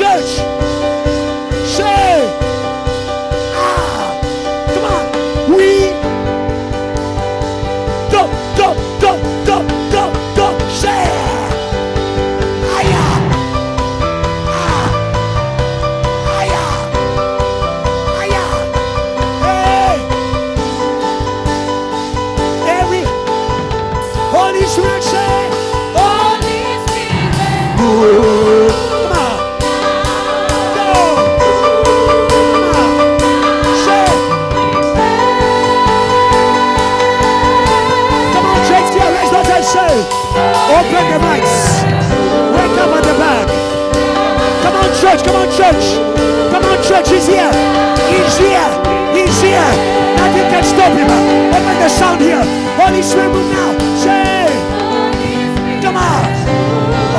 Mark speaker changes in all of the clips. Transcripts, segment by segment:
Speaker 1: church. Say, come on. We go. Say, hey. Every Holy Spirit say,
Speaker 2: Holy Spirit,
Speaker 1: come on. Go. Come on. Say. Come on, church, dear, raise those hands, say. Open the mics. Wake up at the back. Come on, church, come on, church. Come on, church, he's here. He's here. He's here. Nothing can stop him. Open the sound here. Holy Spirit, move now. Say. Come on.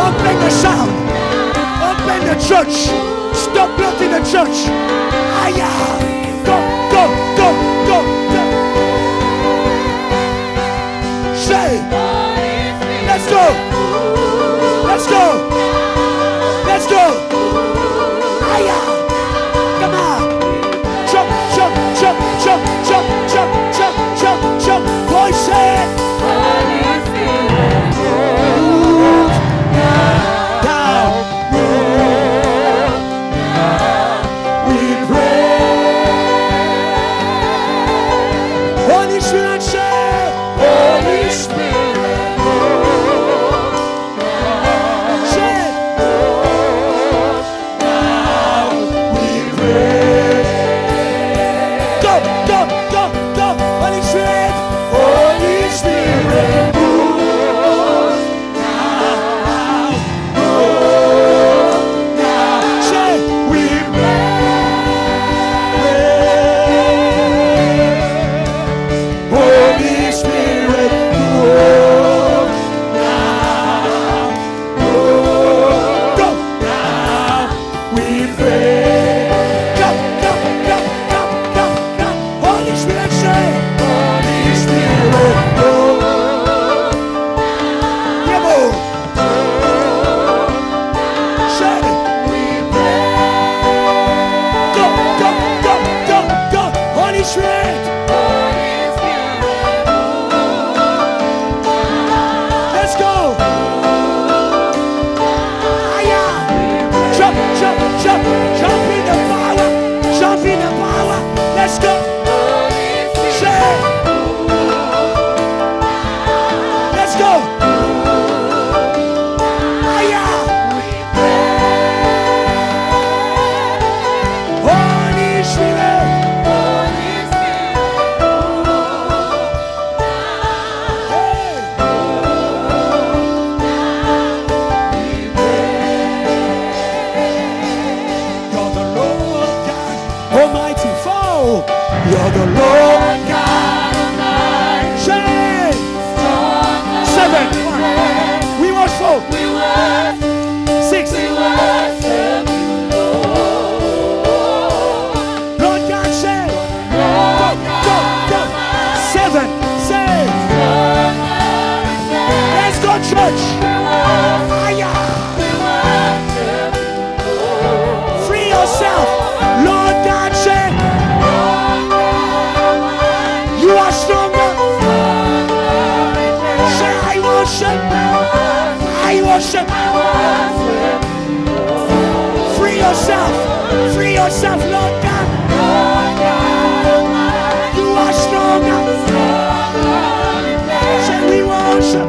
Speaker 1: Open the sound. Open the church. Stop blocking the church. Aya. Go. Say. Let's go. Let's go. Let's go. Aya. Come on. Jump. Voice it.
Speaker 2: Holy Spirit,
Speaker 1: Down. We pray. Holy Spirit, say.
Speaker 2: Holy Spirit,
Speaker 1: Say. We pray. Go. Holy Spirit.
Speaker 2: Holy Spirit,
Speaker 1: Say. We Holy Spirit, go now. We pray. Go. Holy Spirit, say.
Speaker 2: Holy Spirit,
Speaker 1: Yebo. Say. Go. Holy Spirit.
Speaker 2: Holy Spirit,
Speaker 1: Let's go. Aya. Jump in the power. Let's go. Say. Let's go. Aya. Holy Spirit.
Speaker 2: Holy Spirit,
Speaker 1: Hey. You're the Lord God Almighty. Fall. You're the Lord God. Say.
Speaker 2: strong and
Speaker 1: 7. We watch 4.
Speaker 2: we worship
Speaker 1: 6.
Speaker 2: you,
Speaker 1: Lord God, say.
Speaker 2: Lord
Speaker 1: Go. 7. Say. Let's go, church. Aya. Free yourself. Lord God, say. You are stronger. Say, I worship. Free yourself, Lord God. You are stronger. Say, we worship.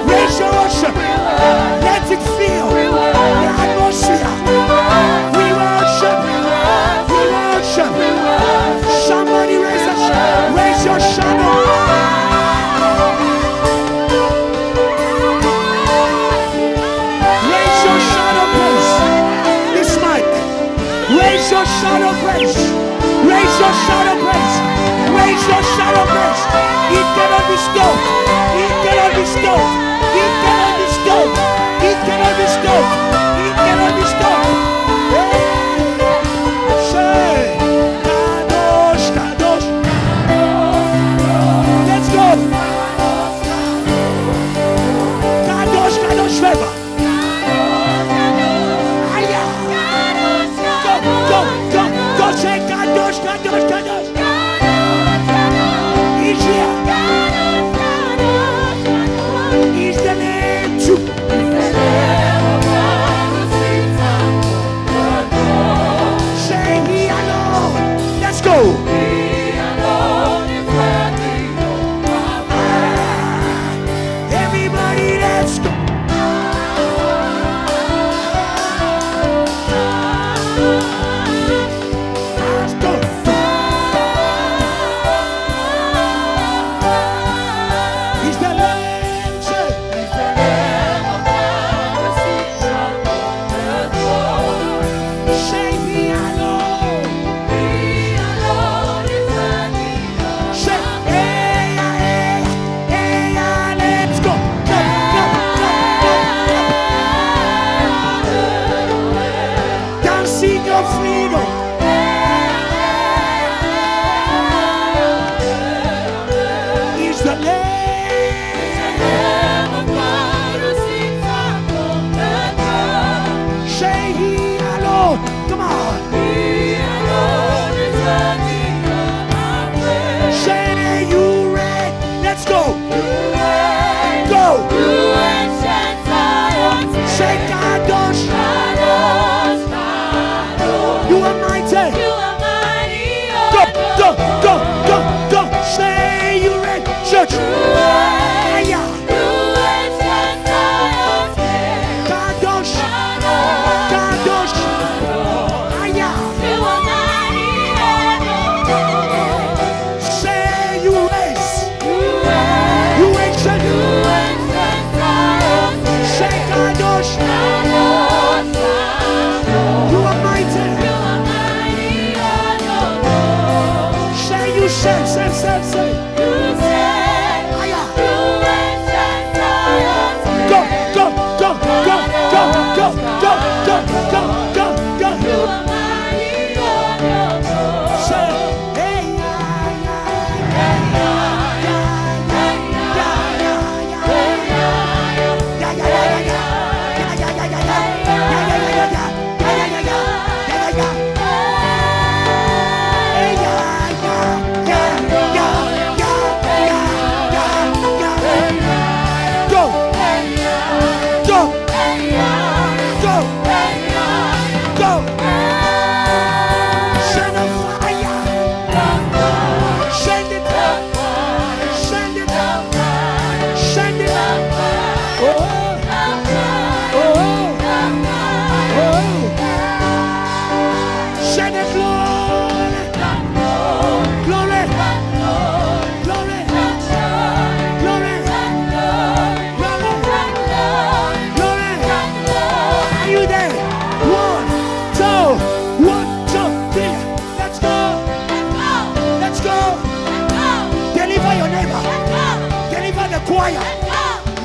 Speaker 1: Raise your worship. Let it fill the atmosphere. We worship. Somebody raise your shadow. Raise your shadow praise. This mic. Raise your shadow praise. It cannot be stopped. It cannot be stopped.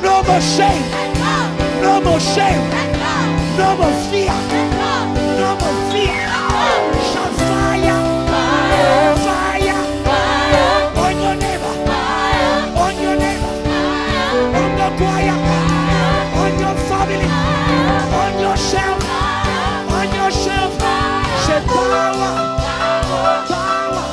Speaker 1: No more shame. No more shame. No more fear. No more fear. Shout fire. Fire. On your neighbor. On your neighbor. On the choir. On your family. On yourself. On yourself. Say power. Power. Power.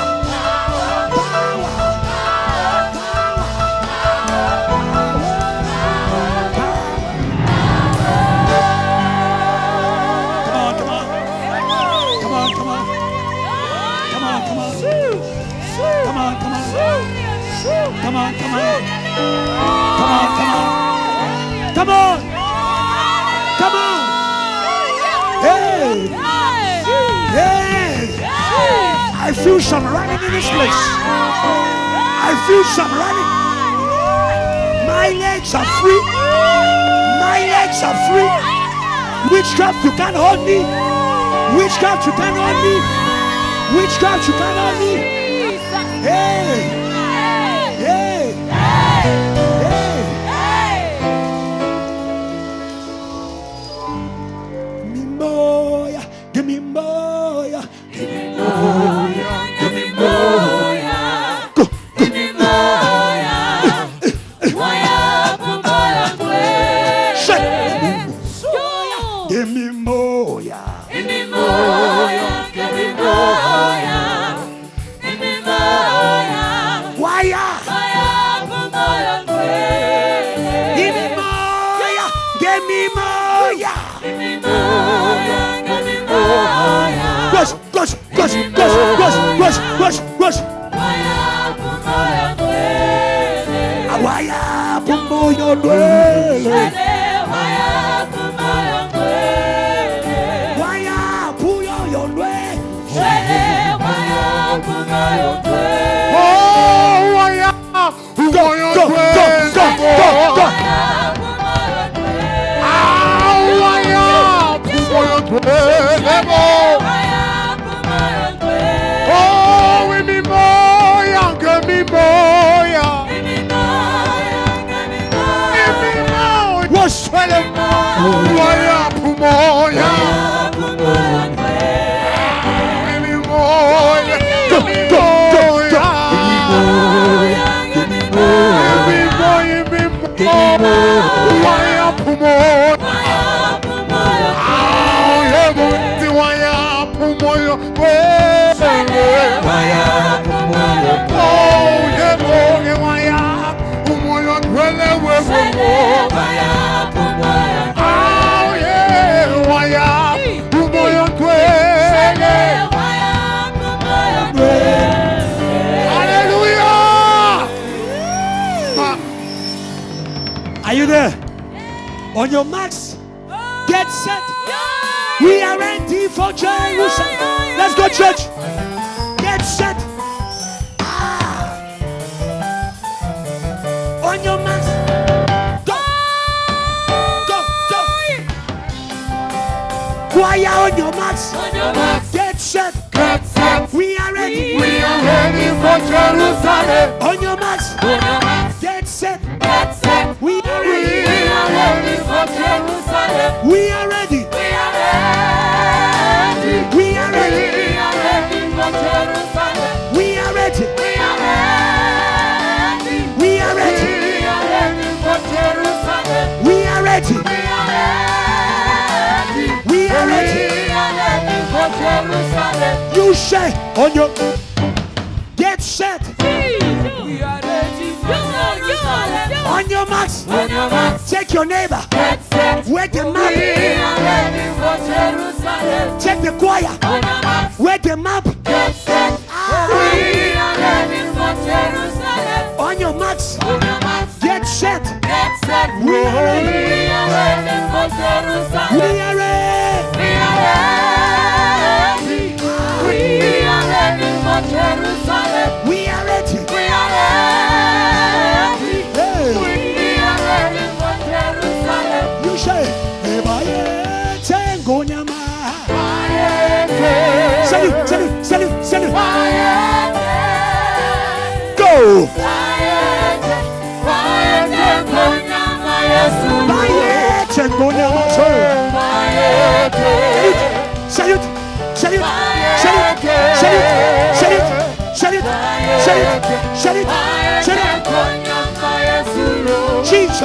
Speaker 1: Come on. Hey. I feel some running in this place. I feel some running. My legs are free. My legs are free. Witchcraft, you can't hold me. Witchcraft, you can't hold me. Witchcraft, you can't hold me. Hey. Give me more, give me more, give me more, go, give me more, give me more, give me more, give me Rush. Waya pumoyo duele. Waya pumoyo duele. Oh, waya pumoyo duele. Go. Ah, waya pumoyo duele. Are you there? On your marks, get set. We are ready for Jerusalem. Let's go, church. Get set. On your marks. Go. Choir on your marks. Get set. We are ready.
Speaker 2: We are ready for Jerusalem.
Speaker 1: On your marks. Get set. We are ready.
Speaker 2: We are ready for Jerusalem.
Speaker 1: We are ready. We are ready.
Speaker 2: We are ready for Jerusalem.
Speaker 1: We are ready.
Speaker 2: We are ready.
Speaker 1: We are ready.
Speaker 2: We are ready for Jerusalem.
Speaker 1: We are ready.
Speaker 2: We are ready.
Speaker 1: We are ready.
Speaker 2: We are ready for Jerusalem.
Speaker 1: You say on your get set.
Speaker 2: We are ready for Jerusalem.
Speaker 1: On your marks.
Speaker 2: On your marks.
Speaker 1: Take your neighbor.
Speaker 2: Get set.
Speaker 1: Where the map.
Speaker 2: We are ready for Jerusalem.
Speaker 1: Take the choir.
Speaker 2: On your marks.
Speaker 1: Where the map.
Speaker 2: Get set. We are ready for Jerusalem.
Speaker 1: On your marks.
Speaker 2: On your marks.
Speaker 1: Get set.
Speaker 2: Get set.
Speaker 1: We are ready.
Speaker 2: We are ready for Jerusalem.
Speaker 1: We are ready.
Speaker 2: We are ready. We are ready for Jerusalem.
Speaker 1: We are ready.
Speaker 2: We are ready.
Speaker 1: Hey.
Speaker 2: We are ready for Jerusalem.
Speaker 1: You say, Ebaye tengo nyama. Salute. Go.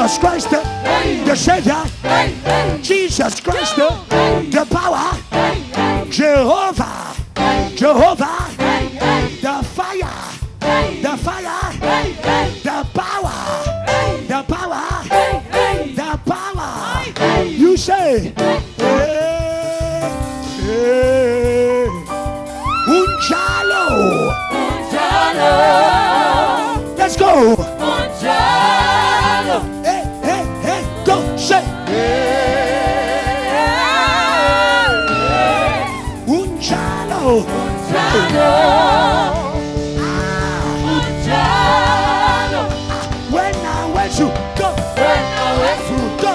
Speaker 1: Jesus Christ, the Savior. Jesus Christ, the power. Jehovah, Jehovah, the fire, the fire, the power, the power, the power. You say, Unjalo. Let's go. Hey, hey, hey, go, say. Unjalo. When I went to go, go,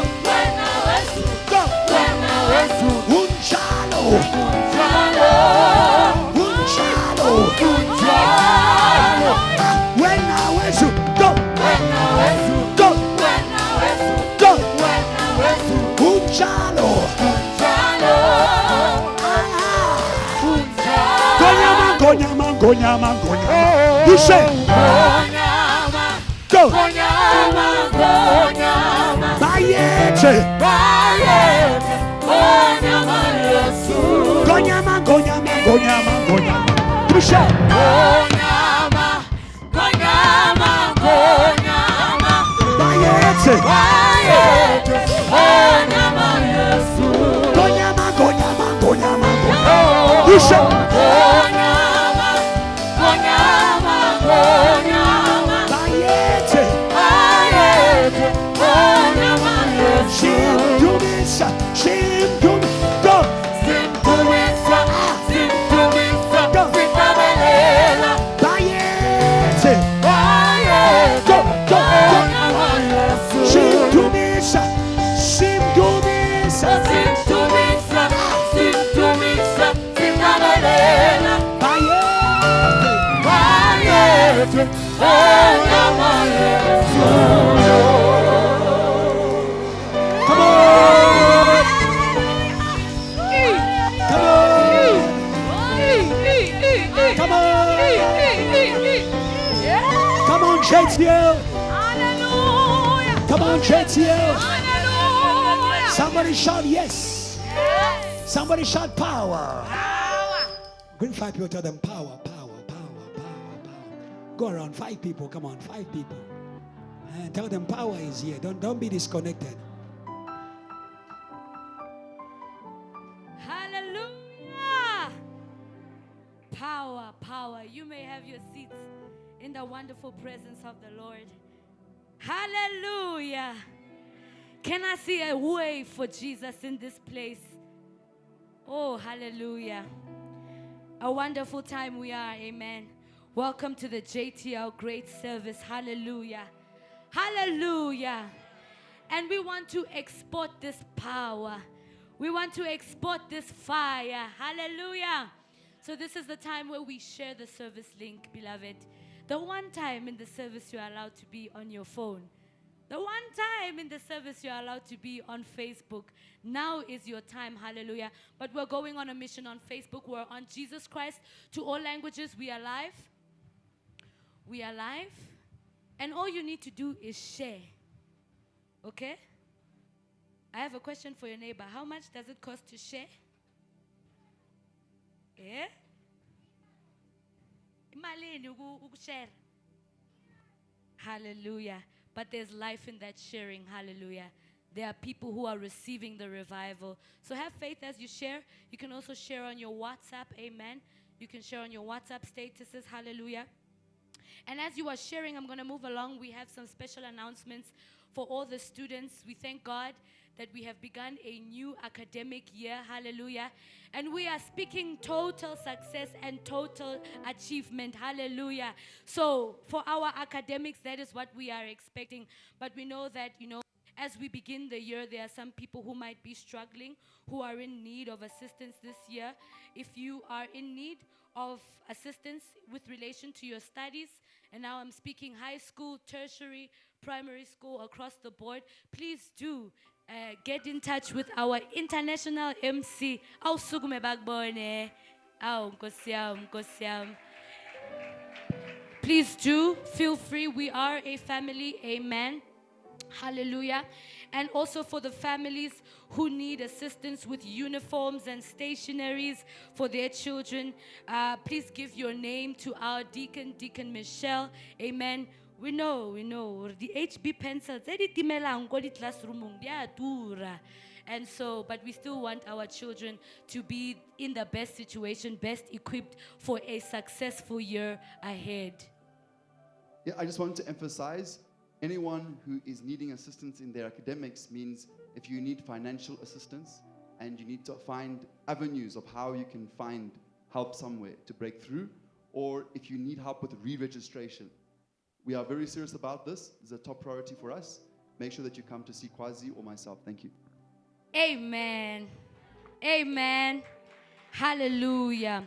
Speaker 1: Unjalo. When I went to go, go, Unjalo. Gonyama. You say, go. Bayete. Gonyama. You say, Bayete. Gonyama. You say, Come on, JTL. Hallelujah. Come on, JTL. Hallelujah. Somebody shout yes. Somebody shout power. Bring 5 people, tell them power. Go around 5 people, come on, 5 people. And tell them power is here. Don't be disconnected.
Speaker 2: Hallelujah. Power. You may have your seats in the wonderful presence of the Lord. Hallelujah. Can I see a wave for Jesus in this place? Oh, hallelujah. A wonderful time we are, amen. Welcome to the JTL Great Service. Hallelujah. Hallelujah. And we want to export this power. We want to export this fire. Hallelujah. So this is the time where we share the service link, beloved. The one time in the service you are allowed to be on your phone. The one time in the service you are allowed to be on Facebook. Now is your time, hallelujah. But we're going on a mission on Facebook. We're on Jesus Christ to all languages. We are live. We are live. And all you need to do is share. Okay? I have a question for your neighbor. How much does it cost to share? Yeah? Share. Hallelujah. But there's life in that sharing. Hallelujah. There are people who are receiving the revival. So have faith as you share. You can also share on your WhatsApp. Amen. You can share on your WhatsApp statuses. Hallelujah. And as you are sharing, I'm going to move along. We have some special announcements for all the students. We thank God that we have begun a new academic year. Hallelujah. And we are speaking total success and total achievement. Hallelujah. So for our academics, that is what we are expecting. But we know that, as we begin the year, there are some people who might be struggling, who are in need of assistance this year. If you are in need of assistance with relation to your studies, and now I'm speaking high school, tertiary, primary school, across the board, please do get in touch with our international MC. Please do feel free. We are a family. Amen. Hallelujah. And also for the families who need assistance with uniforms and stationaries for their children, please give your name to our deacon, Deacon Michelle. Amen. We know, the HB pencils, classroom, and so, but we still want our children to be in the best situation, best equipped for a successful year ahead.
Speaker 3: Yeah, I just want to emphasize, anyone who is needing assistance in their academics means if you need financial assistance and you need to find avenues of how you can find help somewhere to break through, or if you need help with re-registration. We are very serious about this. It's a top priority for us. Make sure that you come to see Kwazi or myself. Thank you.
Speaker 2: Amen. Amen. Hallelujah.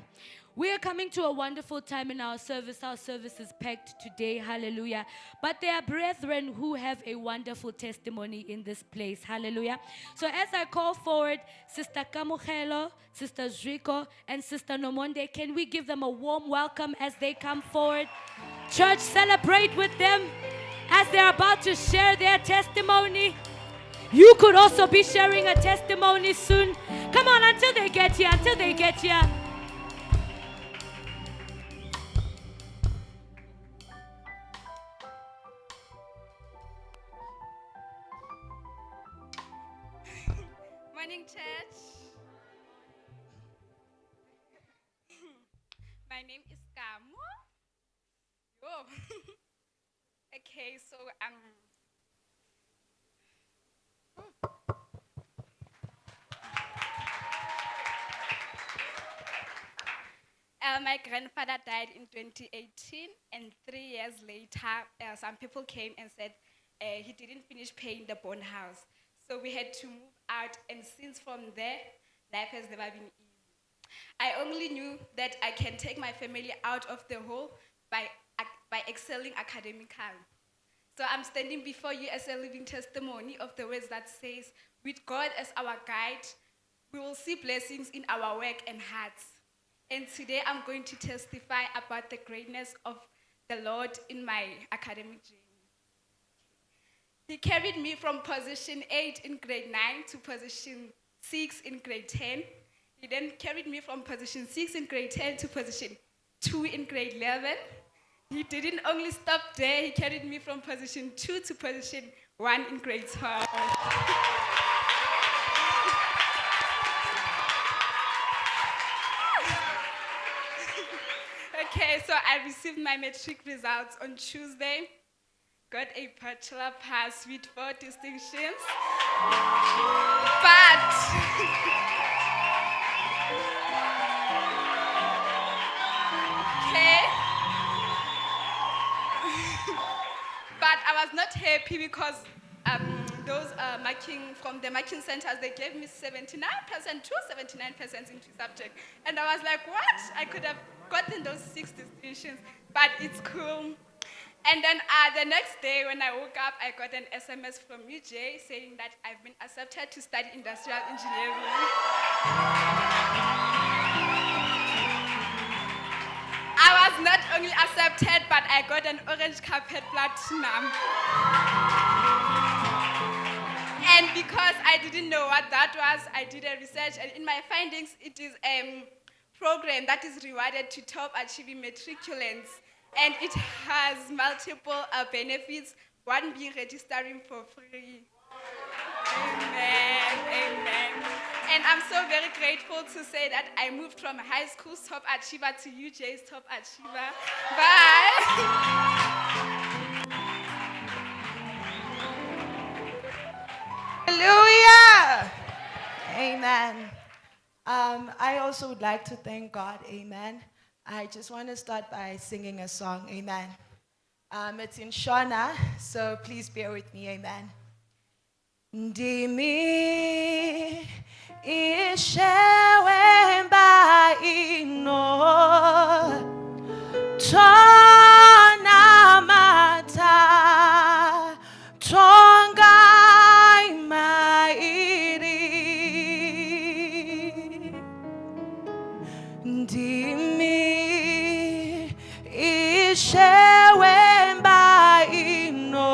Speaker 2: We are coming to a wonderful time in our service. Our service is packed today. Hallelujah. But there are brethren who have a wonderful testimony in this place. Hallelujah. So as I call forward Sister Kamukhelo, Sister Zriko, and Sister Nomonde, can we give them a warm welcome as they come forward? Church, celebrate with them as they're about to share their testimony. You could also be sharing a testimony soon. Come on, until they get here,
Speaker 4: Morning, church. My name is Kamu. Oh. Okay, so my grandfather died in 2018, and 3 years later, some people came and said he didn't finish paying the bond house. So we had to move out, and since from there, life has never been easy. I only knew that I can take my family out of the hole by excelling academically. So I'm standing before you as a living testimony of the words that says, with God as our guide, we will see blessings in our work and hearts. And today I'm going to testify about the greatness of the Lord in my academic journey. He carried me from position 8 in grade 9 to position 6 in grade 10. He then carried me from position 6 in grade 10 to position 2 in grade 11. He didn't only stop there, he carried me from position 2 to position 1 in grade 12. Okay, so I received my matric results on Tuesday. Got a bachelor pass with 4 distinctions. But okay. But I was not happy because those marking from the marking centers, they gave me 79%, 79% in 2 subjects. And I was like, what? I could have gotten those 6 distinctions, but it's cool. And then the next day when I woke up, I got an SMS from UJ saying that I've been accepted to study industrial engineering. I was not only accepted, but I got an orange carpet platinum. And because I didn't know what that was, I did a research, and in my findings, it is a program that is rewarded to top achieving matriculants. And it has multiple benefits, one being registering for free. Amen, amen. And I'm so very grateful to say that I moved from high school's top achiever to UJ's top achiever. Bye.
Speaker 5: Hallelujah. Amen. I also would like to thank God. Amen. I just want to start by singing a song. Amen. It's in Shona, so please bear with me. Amen. Ndimi ishewemba ino tona mata tonga imairi ndimi ishewemba ino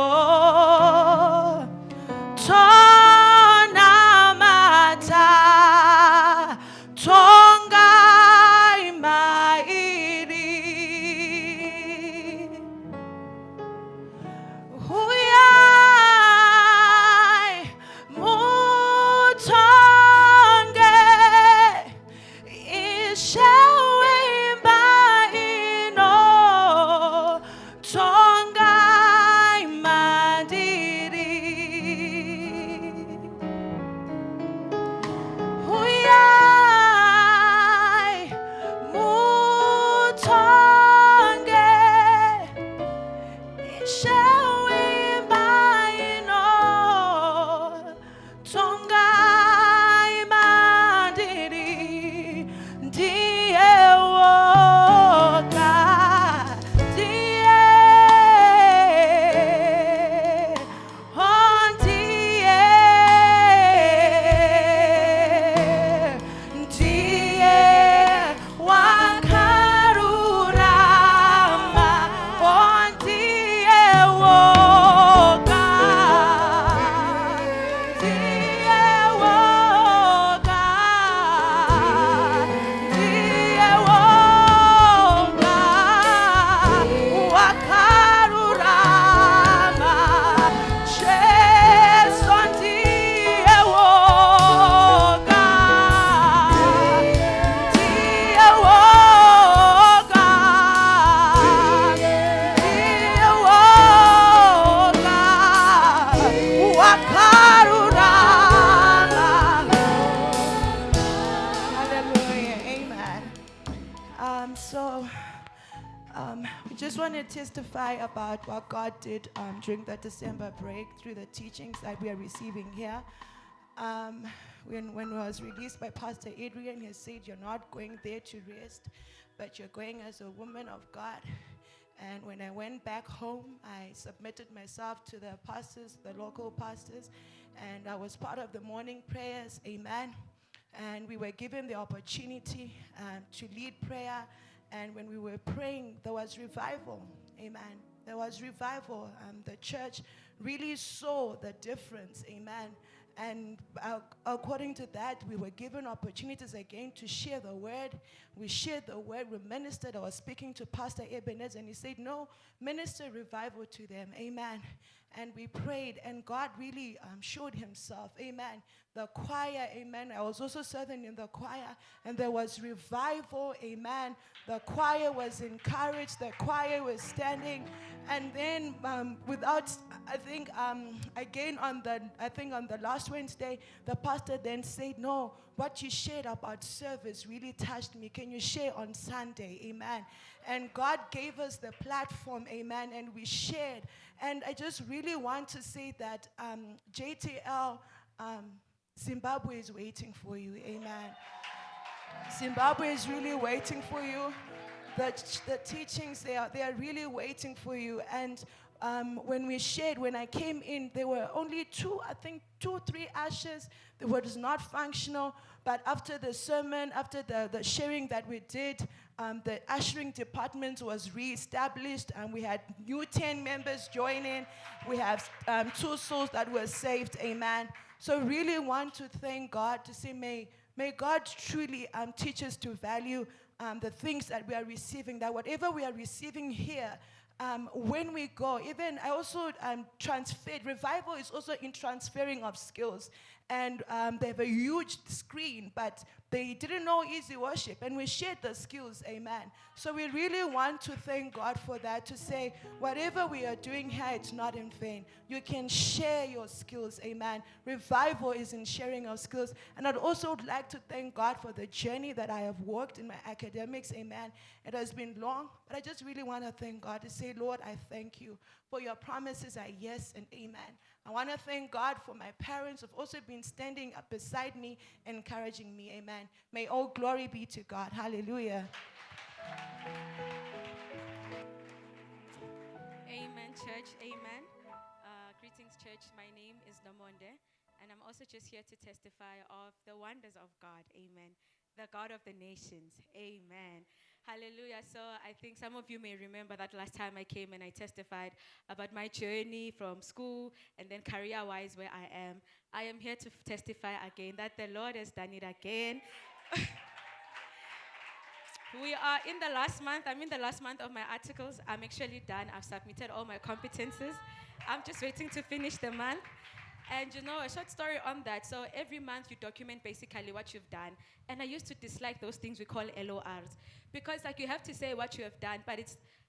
Speaker 5: testify about what God did during the December break through the teachings that we are receiving here. When I was released by Pastor Adrian, he said, you're not going there to rest, but you're going as a woman of God. And when I went back home, I submitted myself to the pastors, the local pastors, and I was part of the morning prayers, amen. And we were given the opportunity to lead prayer. And when we were praying, there was revival, amen. There was revival. The church really saw the difference, amen. And according to that, we were given opportunities again to share the word. We shared the word, we ministered. I was speaking to Pastor Ebenezer, and he said, no, minister revival to them, amen. And we prayed, and God really showed himself, amen. The choir, amen. I was also serving in the choir, and there was revival, amen. The choir was encouraged, the choir was standing, and then again on the last Wednesday, the pastor then said, no, what you shared about service really touched me. Can you share on Sunday? Amen. And God gave us the platform, amen, and we shared. And I just really want to say that JTL, Zimbabwe is waiting for you, amen. Zimbabwe is really waiting for you. The teachings, they are really waiting for you. And when we shared, when I came in, there were only 3 ushers. It was not functional. But after the sermon, after the sharing that we did, the ushering department was reestablished, and we had new 10 members join in. We have 2 souls that were saved, amen. So really want to thank God, to say may God truly teach us to value the things that we are receiving, that whatever we are receiving here, when we go, even I also transferred. Revival is also in transferring of skills. And they have a huge screen, but they didn't know easy worship. And we shared the skills, amen. So we really want to thank God for that, to say whatever we are doing here, it's not in vain. You can share your skills, amen. Revival is in sharing of skills. And I'd also like to thank God for the journey that I have walked in my academics, amen. It has been long, but I just really want to thank God, to say, Lord, I thank you for your promises are yes and amen. I want to thank God for my parents who have also been standing up beside me, encouraging me, amen. May all glory be to God. Hallelujah.
Speaker 6: Amen, church. Amen. Greetings, church. My name is Namonde, and I'm also just here to testify of the wonders of God. Amen. The God of the nations. Amen. Hallelujah. So I think some of you may remember that last time I came and I testified about my journey from school and then career-wise where I am. I am here to testify again that the Lord has done it again. We are in the last month. I'm in the last month of my articles. I'm actually done. I've submitted all my competences. I'm just waiting to finish the month. And you know, a short story on that. So every month you document basically what you've done. And I used to dislike those things we call LORs. Because like you have to say what you have done, but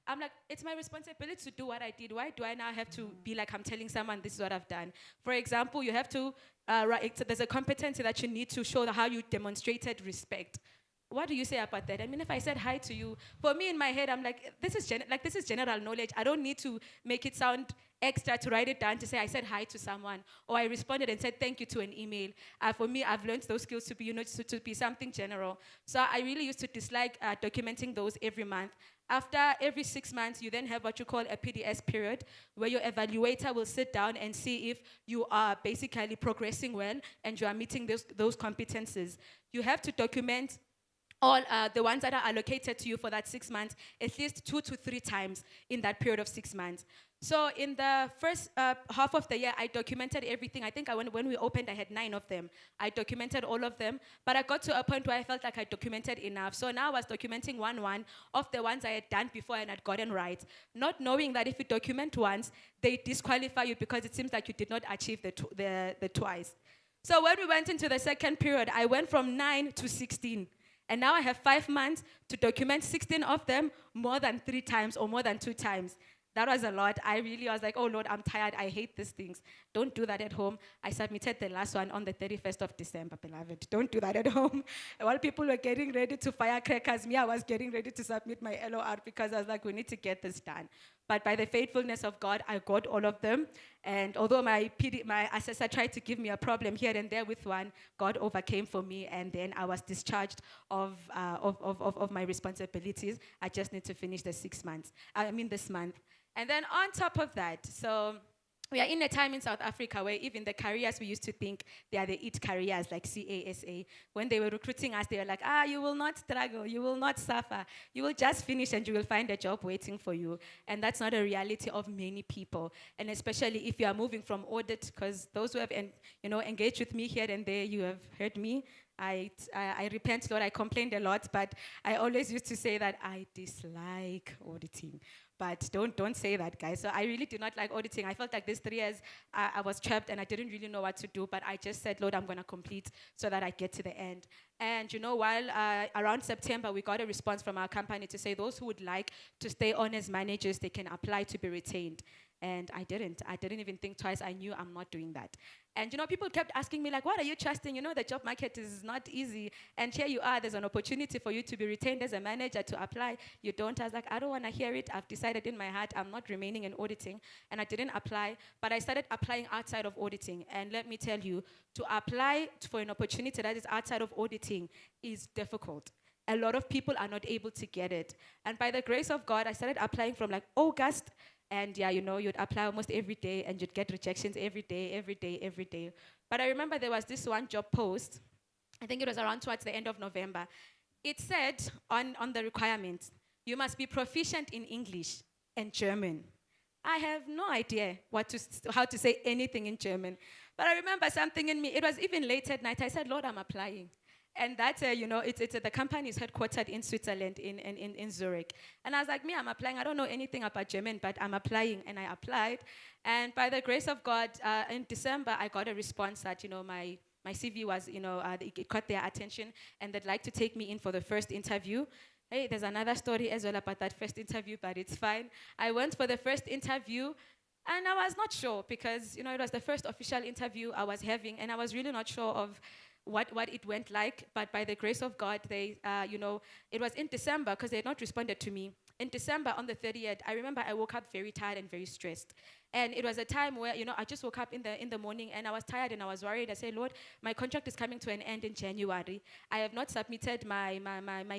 Speaker 6: I'm like, it's my responsibility to do what I did. Why do I now have to be like I'm telling someone this is what I've done? For example, you have to write, there's a competency that you need to show how you demonstrated respect. What do you say about that? I mean, if I said hi to you, for me in my head, I'm like, this is general knowledge. I don't need to make it sound extra to write it down to say I said hi to someone, or I responded and said thank you to an email. For me, I've learned those skills to be, to be something general. So I really used to dislike documenting those every month. After every 6 months, you then have what you call a PDS period, where your evaluator will sit down and see if you are basically progressing well and you are meeting those competencies. You have to document all the ones that are allocated to you for that 6 months, at least 2 to 3 times in that period of 6 months. So in the first half of the year, I documented everything. I think when we opened, I had 9 of them. I documented all of them, but I got to a point where I felt like I documented enough. So now I was documenting one of the ones I had done before and had gotten right, not knowing that if you document once, they disqualify you because it seems like you did not achieve the twice. So when we went into the second period, I went from 9 to 16. And now I have 5 months to document 16 of them more than 3 times or more than 2 times. That was a lot. I was like, oh, Lord, I'm tired. I hate these things. Don't do that at home. I submitted the last one on the 31st of December, beloved. Don't do that at home. While people were getting ready to firecrackers, I was getting ready to submit my LOR because I was like, we need to get this done. But by the faithfulness of God, I got all of them. And although my assessor tried to give me a problem here and there with one, God overcame for me, and then I was discharged of my responsibilities. I just need to finish the 6 months. This month. And then on top of that, so we are in a time in South Africa where even the careers we used to think they are the it careers, like CASA. When they were recruiting us, they were like, you will not struggle, you will not suffer. You will just finish and you will find a job waiting for you. And that's not a reality of many people. And especially if you are moving from audit, because those who have engaged with me here and there, you have heard me. I repent, Lord, I complained a lot, but I always used to say that I dislike auditing. But don't say that, guys. So I really did not like auditing. I felt like these 3 years I was trapped and I didn't really know what to do. But I just said, Lord, I'm going to complete so that I get to the end. And while around September, we got a response from our company to say those who would like to stay on as managers, they can apply to be retained. And I didn't even think twice. I knew I'm not doing that. And people kept asking me, like, what are you trusting? The job market is not easy. And here you are, there's an opportunity for you to be retained as a manager to apply. You don't. I was like, I don't want to hear it. I've decided in my heart I'm not remaining in auditing. And I didn't apply, but I started applying outside of auditing. And let me tell you, to apply for an opportunity that is outside of auditing is difficult. A lot of people are not able to get it. And by the grace of God, I started applying from like August. And you'd apply almost every day and you'd get rejections every day. But I remember there was this one job post, I think it was around towards the end of November. It said on the requirements, you must be proficient in English and German. I have no idea how to say anything in German. But I remember something in me, it was even late at night, I said, Lord, I'm applying. And that's, the company is headquartered in Switzerland, in Zurich. And I was like, I'm applying. I don't know anything about German, but I'm applying. And I applied. And by the grace of God, in December, I got a response that, my CV was, it caught their attention. And they'd like to take me in for the first interview. Hey, there's another story as well about that first interview, but it's fine. I went for the first interview. And I was not sure because, it was the first official interview I was having. And I was really not sure of what it went like, but by the grace of God, they, it was in December because they had not responded to me. In December, on the 30th, I remember I woke up very tired and very stressed. And it was a time where, I just woke up in the morning and I was tired and I was worried. I said, Lord, my contract is coming to an end in January. I have not submitted my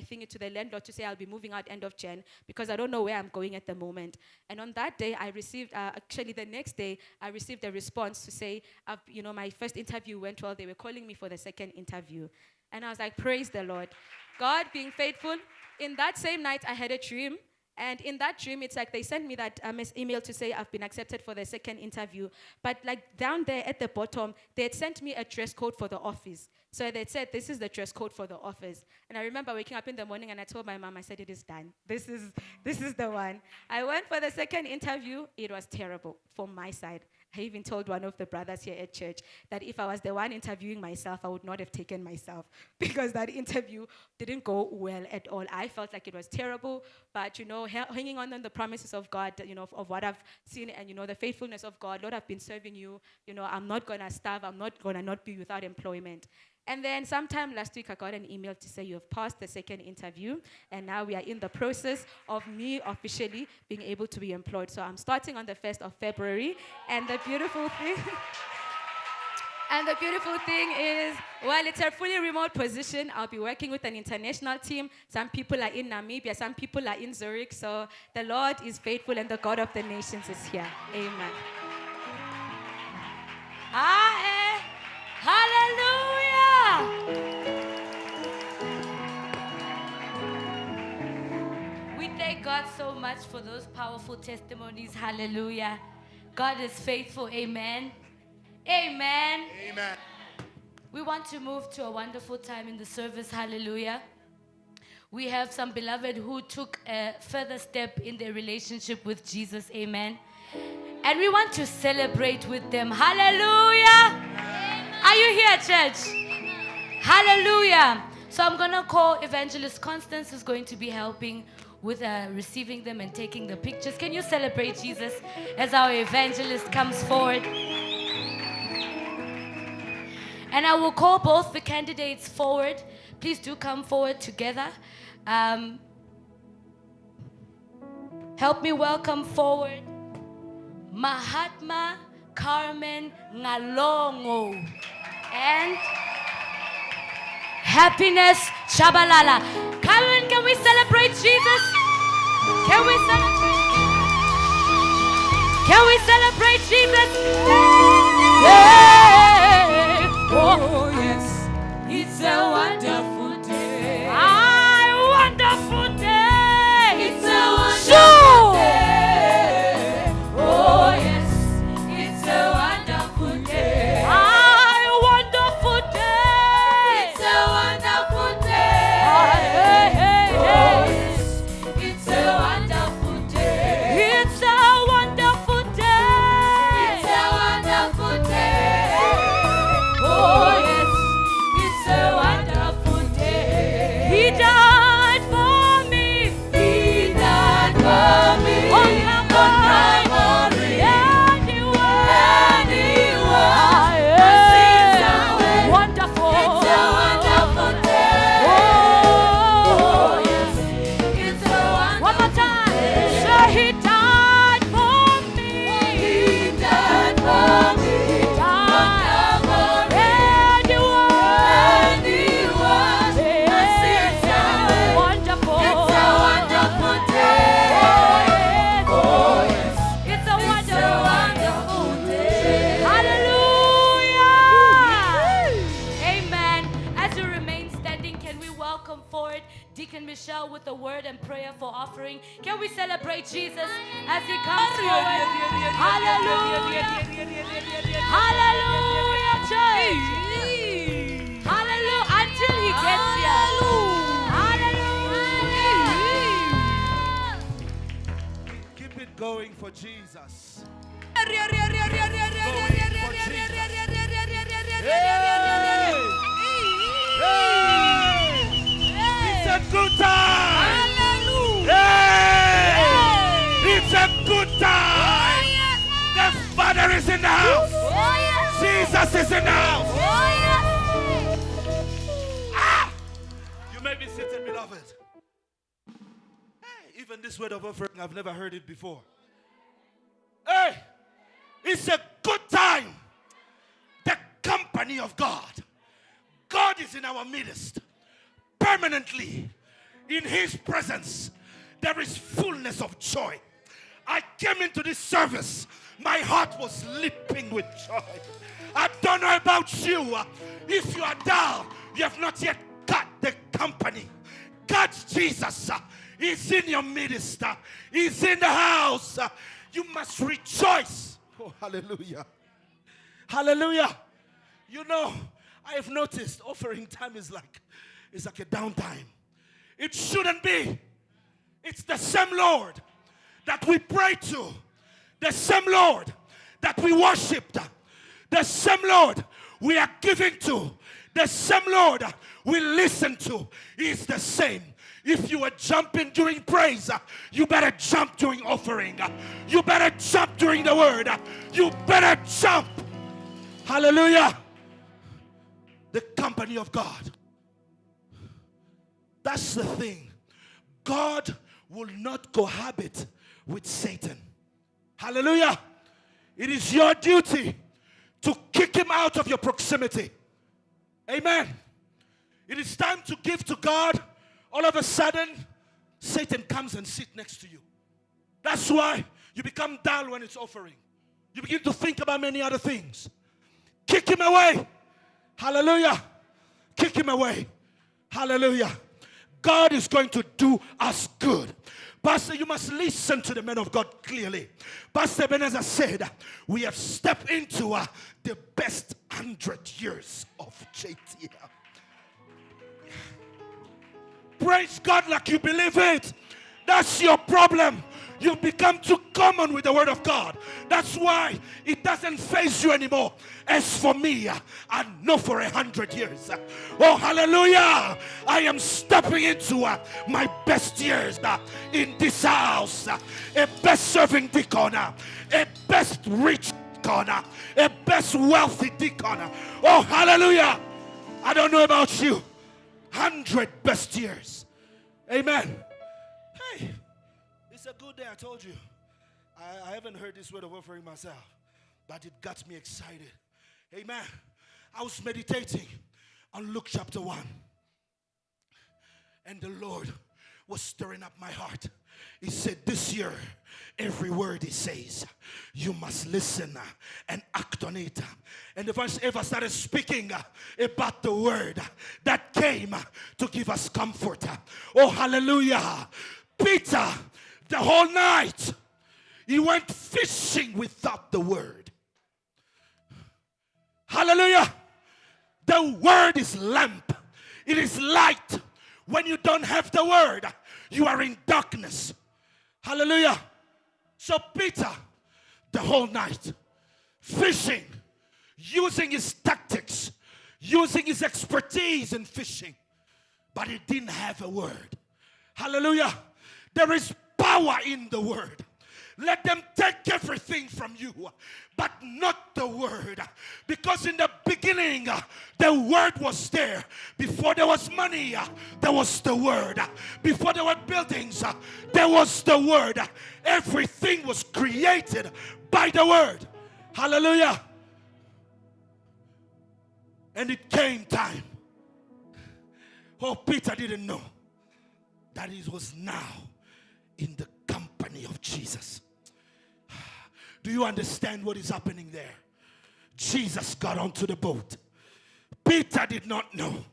Speaker 6: thing to the landlord to say I'll be moving out end of Jan because I don't know where I'm going at the moment. And on that day, I received, actually the next day, I received a response to say, my first interview went well. They were calling me for the second interview. And I was like, praise the Lord. God being faithful. In that same night, I had a dream. And in that dream, it's like they sent me that email to say I've been accepted for the second interview. But like down there at the bottom, they had sent me a dress code for the office. So they said, this is the dress code for the office. And I remember waking up in the morning and I told my mom, I said, it is done. This is the one. I went for the second interview. It was terrible from my side. I even told one of the brothers here at church that if I was the one interviewing myself, I would not have taken myself because that interview didn't go well at all. I felt like it was terrible, but, hanging on the promises of God, of what I've seen and, the faithfulness of God, Lord, I've been serving you. I'm not going to starve. I'm not going to not be without employment. And then sometime last week, I got an email to say you have passed the second interview, and now we are in the process of me officially being able to be employed. So I'm starting on the 1st of February, and the beautiful thing... And the beautiful thing is, while it's a fully remote position, I'll be working with an international team. Some people are in Namibia, some people are in Zurich. So the Lord is faithful and the God of the nations is here. Amen. Hallelujah!
Speaker 2: We thank God so much for those powerful testimonies. Hallelujah. God is faithful. Amen. Amen.
Speaker 1: Amen.
Speaker 2: We want to move to a wonderful time in the service. Hallelujah. We have some beloved who took a further step in their relationship with Jesus. Amen. And we want to celebrate with them. Hallelujah. Amen. Are you here, church? Amen. Hallelujah. So I'm going to call Evangelist Constance, who's going to be helping with receiving them and taking the pictures. Can you celebrate Jesus as our evangelist comes forward? And I will call both the candidates forward. Please do come forward together. Help me welcome forward Mahatma Carmen Ngalongo and Happiness Shabalala. Carmen, can we celebrate Jesus? Can we celebrate Jesus? Yeah. Oh yes, it's a wonderful day. Wonderful day. It's a wonderful day. Oh yes, it's a wonderful day. Wonderful day. It's a wonderful day. Oh yes, it's a wonderful day. It's a wonderful day. It's a wonderful day. Oh yes, it's a wonderful day. He died for me. He died for me. On Calvary. And he was. Wonderful. It's a wonderful day. Oh yes, it's a wonderful. One more time. Say he died for me. He died for me. He died. And he was. It's wonderful. It's a wonderful day. Oh yes. It's a wonderful day. Hallelujah. Amen. As you remain standing, can we welcome forward Deacon Michelle with a word and prayer for offering? Can we celebrate Jesus as he comes forward? Hallelujah. Hallelujah, church. Hallelujah. Until he gets here. Hallelujah.
Speaker 7: Keep it going for Jesus. It's a good time. It's a good time. The Father is in the house. Jesus is in the house. You may be seated, beloved. Hey, even this word of offering, I've never heard it before. Hey, it's a good time. The company of God. God is in our midst. Permanently. In his presence, there is fullness of joy. I came into this service. My heart was leaping with joy. I don't know about you. If you are down, you have not yet got the company. God's Jesus is in your midst. He's in the house. You must rejoice. Oh, hallelujah. Hallelujah. You know, I have noticed offering time is like a downtime. It shouldn't be. It's the same Lord that we pray to. The same Lord that we worshiped. The same Lord we are giving to. The same Lord we listen to is the same. If you are jumping during praise, you better jump during offering. You better jump during the word. You better jump. Hallelujah. The company of God. That's the thing. God will not cohabit with Satan. Hallelujah. It is your duty to kick him out of your proximity. Amen. It is time to give to God. All of a sudden, Satan comes and sits next to you. That's why you become dull when it's offering. You begin to think about many other things. Kick him away. Hallelujah. Kick him away. Hallelujah. God is going to do us good. Pastor, you must listen to the men of God clearly. Pastor Ebenezer said, we have stepped into the best 100 years of JTL. Praise God like you believe it. That's your problem. You've become too common with the word of God. That's why it doesn't faze you anymore. As for me, I know for 100 years. Oh, hallelujah. I am stepping into my best years in this house. A best serving deacon. A best rich deacon, a best wealthy deacon. Oh, hallelujah. I don't know about you. 100 best years. Amen. Hey, it's a good day, I told you. I haven't heard this word of offering myself, but it got me excited. Amen. I was meditating on Luke chapter 1. And the Lord was stirring up my heart. He said, this year, every word he says, you must listen and act on it. And the verse ever started speaking about the word that came to give us comfort. Oh, hallelujah. Peter, the whole night, he went fishing without the word. Hallelujah. The word is lamp. It is light. When you don't have the word, you are in darkness. Hallelujah. So Peter, the whole night, fishing, using his tactics, using his expertise in fishing, but he didn't have a word. Hallelujah. There is power in the word. Let them take everything from you, but not the word. Because in the beginning, the word was there. Before there was money, there was the word. Before there were buildings, there was the word. Everything was created by the word. Hallelujah. And it came time. Oh, Peter didn't know that he was now in the company of Jesus. Do you understand what is happening there? Jesus got onto the boat. Peter did not know.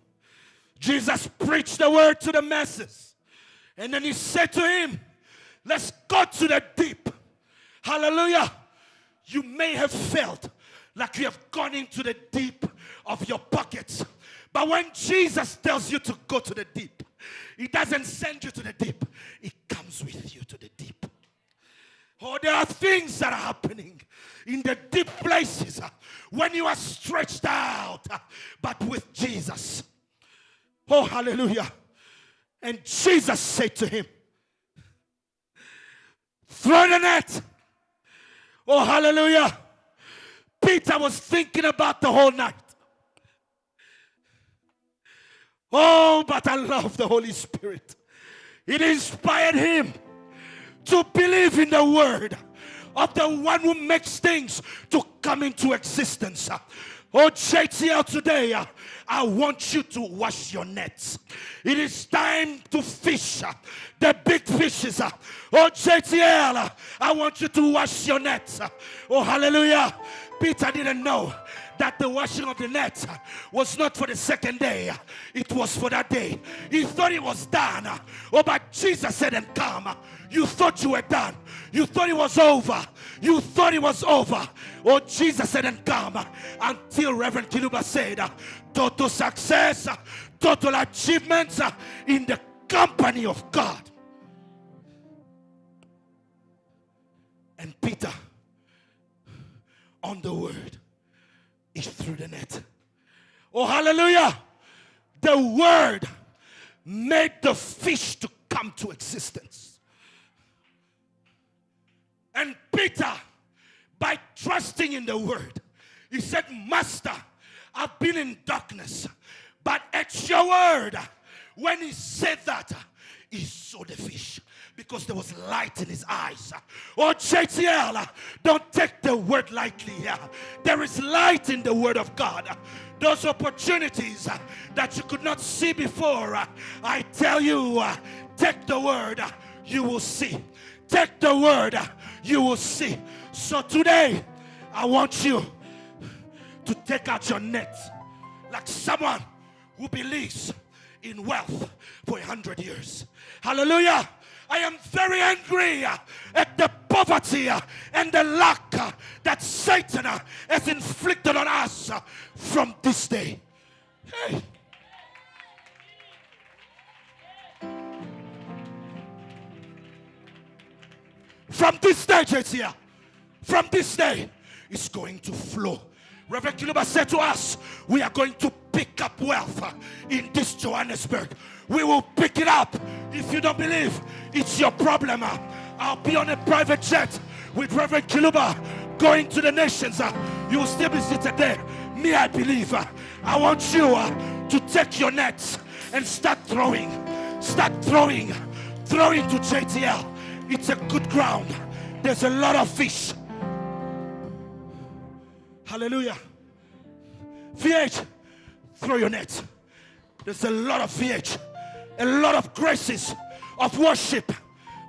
Speaker 7: Jesus preached the word to the masses. And then he said to him, let's go to the deep. Hallelujah. You may have felt like you have gone into the deep of your pockets. But when Jesus tells you to go to the deep, he doesn't send you to the deep. He comes with you to the deep. Oh, there are things that are happening in the deep places when you are stretched out, but with Jesus. Oh, hallelujah. And Jesus said to him, throw the net. Oh, hallelujah. Peter was thinking about the whole night. Oh, but I love the Holy Spirit. It inspired him to believe in the word of the one who makes things to come into existence. Oh, JTL, today, I want you to wash your nets. It is time to fish the big fishes. Oh, JTL, I want you to wash your nets. Oh, hallelujah. Peter didn't know that the washing of the net was not for the second day. It was for that day. He thought it was done. Oh, but Jesus said, and come. You thought you were done. You thought it was over. You thought it was over. Oh, Jesus said, and come. Until Reverend Kiluba said, total success, total achievements in the company of God. And Peter, on the word, is through the net. Oh, hallelujah. The word made the fish to come to existence. And Peter, by trusting in the word, he said, Master, I've been in darkness, but at your word, when he said that, he saw the fish. Because there was light in his eyes. Oh, JTL, don't take the word lightly. There is light in the word of God. Those opportunities that you could not see before, I tell you, take the word, you will see. Take the word, you will see. So today, I want you to take out your net like someone who believes in wealth for 100 years. Hallelujah. I am very angry at the poverty and the lack that Satan has inflicted on us from this day. Hey. From this day, JTL, from this day, it's going to flow. Reverend Kiluba said to us, we are going to pick up wealth in this Johannesburg. We will pick it up. If you don't believe, it's your problem. I'll be on a private jet with Reverend Kiluba going to the nations, you will still be seated there. Me, I believe. I want you to take your nets and start throwing. Start throwing. Throwing to JTL. It's a good ground. There's a lot of fish. Hallelujah. VH, throw your net. There's a lot of VH. A lot of graces of worship.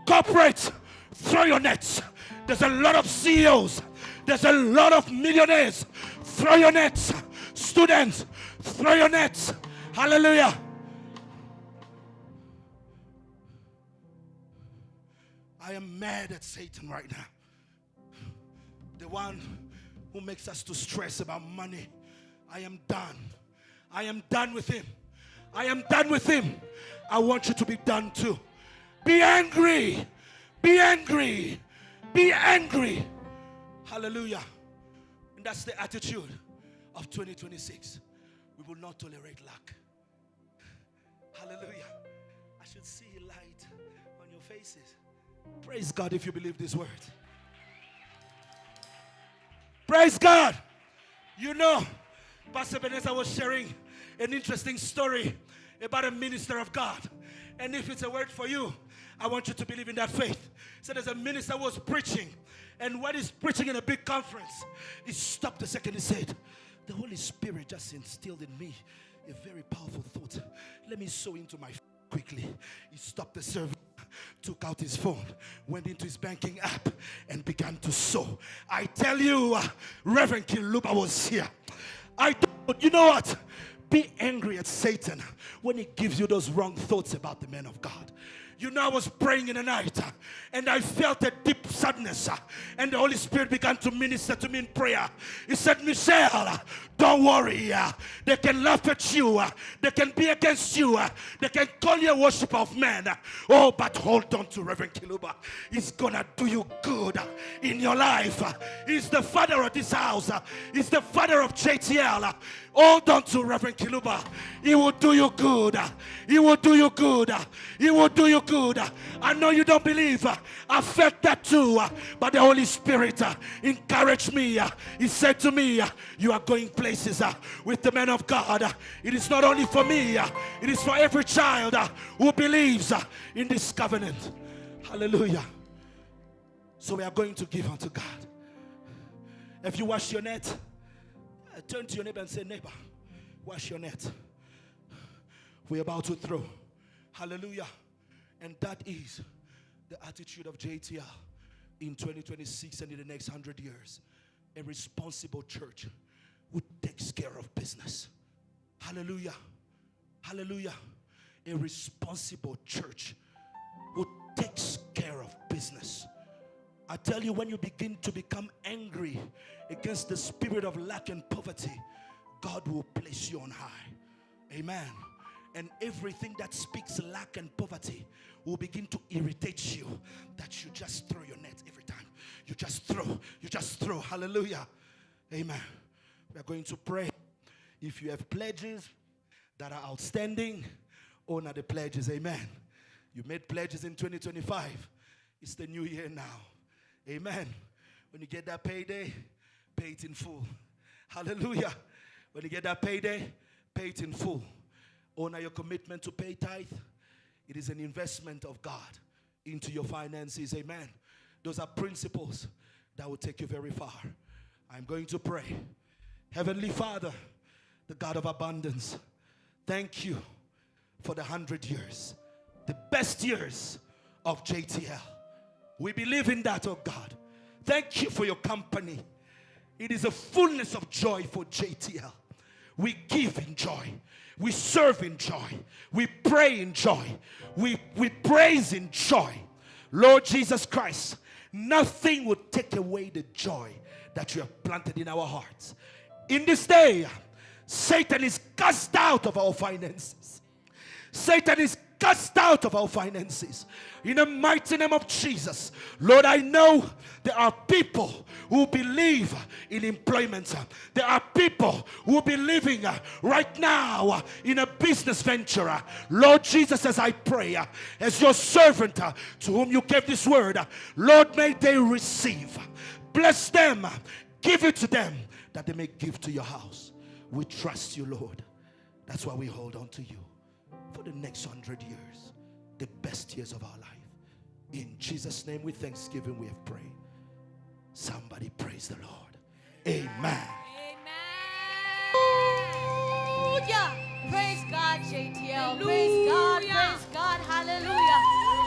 Speaker 7: Corporate, throw your nets. There's a lot of CEOs. There's a lot of millionaires. Throw your nets. Students, throw your nets. Hallelujah. I am mad at Satan right now. The one who makes us to stress about money. I am done. I am done with him. I am done with him. I want you to be done too. Be angry. Be angry. Be angry. Hallelujah. And that's the attitude of 2026. We will not tolerate lack. Hallelujah. I should see light on your faces. Praise God if you believe this word. Praise God. You know, Pastor Ebenezer was sharing an interesting story about a minister of God. And if it's a word for you, I want you to believe in that faith. So there's a minister who was preaching. And when he's preaching in a big conference, he stopped a second. He said, the Holy Spirit just instilled in me a very powerful thought. Let me sow into my quickly. He stopped the service, took out his phone, went into his banking app, and began to sow. I tell you, Reverend Kiluba was here. You know what? Be angry at Satan when he gives you those wrong thoughts about the man of God. You know, I was praying in the night and I felt a deep sadness, and the Holy Spirit began to minister to me in prayer. He said, Michelle, don't worry. They can laugh at you. They can be against you. They can call you a worshiper of men. Oh, but hold on to Reverend Kiluba. He's going to do you good in your life. He's the father of this house. He's the father of JTL. Hold on to Reverend Kiluba. He will do you good. He will do you good. He will do you good. I know you don't believe. I felt that too. But the Holy Spirit encouraged me. He said to me, you are going places with the man of God. It is not only for me. It is for every child who believes in this covenant. Hallelujah. So we are going to give unto God. If you wash your net, turn to your neighbor and say, neighbor, wash your net. We're about to throw. Hallelujah. And that is the attitude of JTL in 2026 and in the next 100 years. A responsible church who takes care of business. Hallelujah. Hallelujah. A responsible church who takes care of business. I tell you, when you begin to become angry against the spirit of lack and poverty, God will place you on high. Amen. And everything that speaks lack and poverty will begin to irritate you, that you just throw your net every time. You just throw. Hallelujah. Amen. We are going to pray. If you have pledges that are outstanding, honor the pledges. Amen. You made pledges in 2025. It's the new year now. Amen. When you get that payday, pay it in full. Hallelujah. When you get that payday, pay it in full. Honor your commitment to pay tithe. It is an investment of God into your finances. Amen. Those are principles that will take you very far. I'm going to pray. Heavenly Father, the God of abundance, thank you for the 100 years, the best years of JTL. We believe in that, oh God. Thank you for your company. It is a fullness of joy for JTL. We give in joy. We serve in joy. We pray in joy. We praise in joy. Lord Jesus Christ, nothing will take away the joy that you have planted in our hearts. In this day, Satan is cast out of our finances. Satan is cast out of our finances. In the mighty name of Jesus. Lord, I know there are people who believe in employment. There are people who be living right now in a business venture. Lord Jesus, as I pray, as your servant to whom you gave this word, Lord, may they receive Bless them. Give it to them that they may give to your house. We trust you, Lord. That's why we hold on to you for the next 100 years, the best years of our life. In Jesus' name, with thanksgiving, we have prayed. Somebody praise the Lord. Amen.
Speaker 8: Hallelujah. Praise God, JTL. Praise God. Praise God. Hallelujah.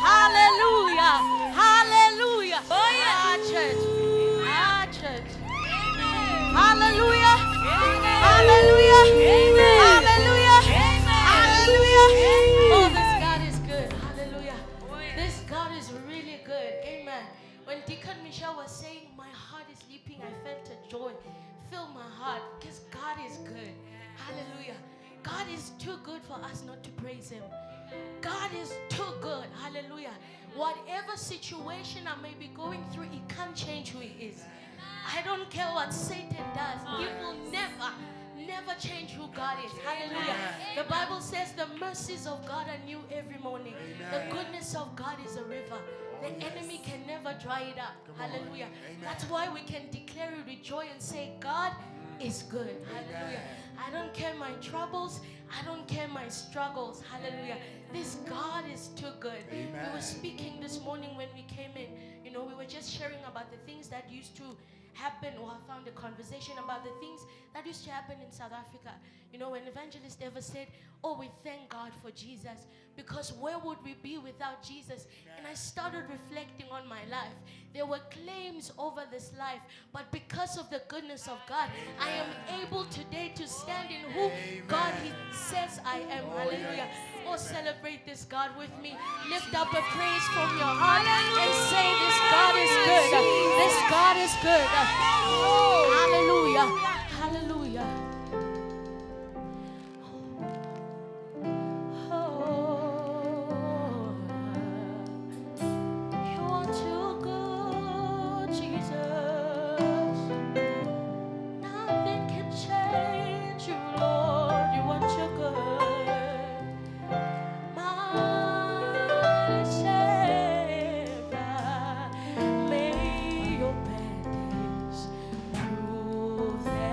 Speaker 8: Hallelujah. Hallelujah. Oh, yeah. Church. Church. Hallelujah. Hallelujah. Hallelujah. Hallelujah. Oh, this God is good. Hallelujah. This God is really good. Amen. When Deacon Michelle was saying, my heart is leaping, I felt a joy fill my heart because God is good. Hallelujah. God is too good for us not to praise Him. God is too good. Hallelujah. Whatever situation I may be going through, it can't change who He is. I don't care what Satan does. He will never change who God is. Hallelujah. The Bible says the mercies of God are new every morning. The goodness of God is a river. The enemy can never dry it up. Hallelujah. That's why we can declare it with joy and say, God is good. Hallelujah. I don't care my troubles. I don't care my struggles. Hallelujah. This God is too good. We were speaking this morning when we came in. You know, we were just sharing about the things that used to happen, or I found a conversation about the things that used to happen in South Africa. You know, when Evangelist ever said, oh, we thank God for Jesus, because where would we be without Jesus? And I started reflecting on my life. There were claims over this life, but because of the goodness of God, I am able today to stand in who God He says I am. Hallelujah. Oh, celebrate this God with me. Lift up a praise from your heart and say, this God is good. This God is good. Hallelujah. Hallelujah. You are too good, Jesus. Nothing can change you, Lord. You are too good. My Savior, may your bendings prove that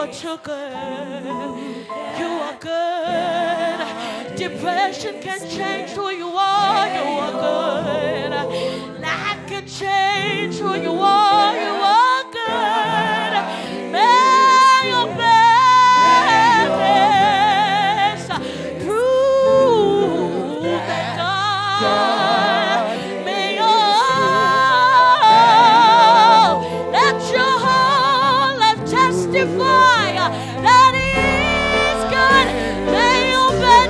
Speaker 8: Lord, you're good. You are good. Depression can change who you are. You are good. Lack can change who you are. You are good. May your blessings prove that God. May let your whole life testify that He is good. May your bad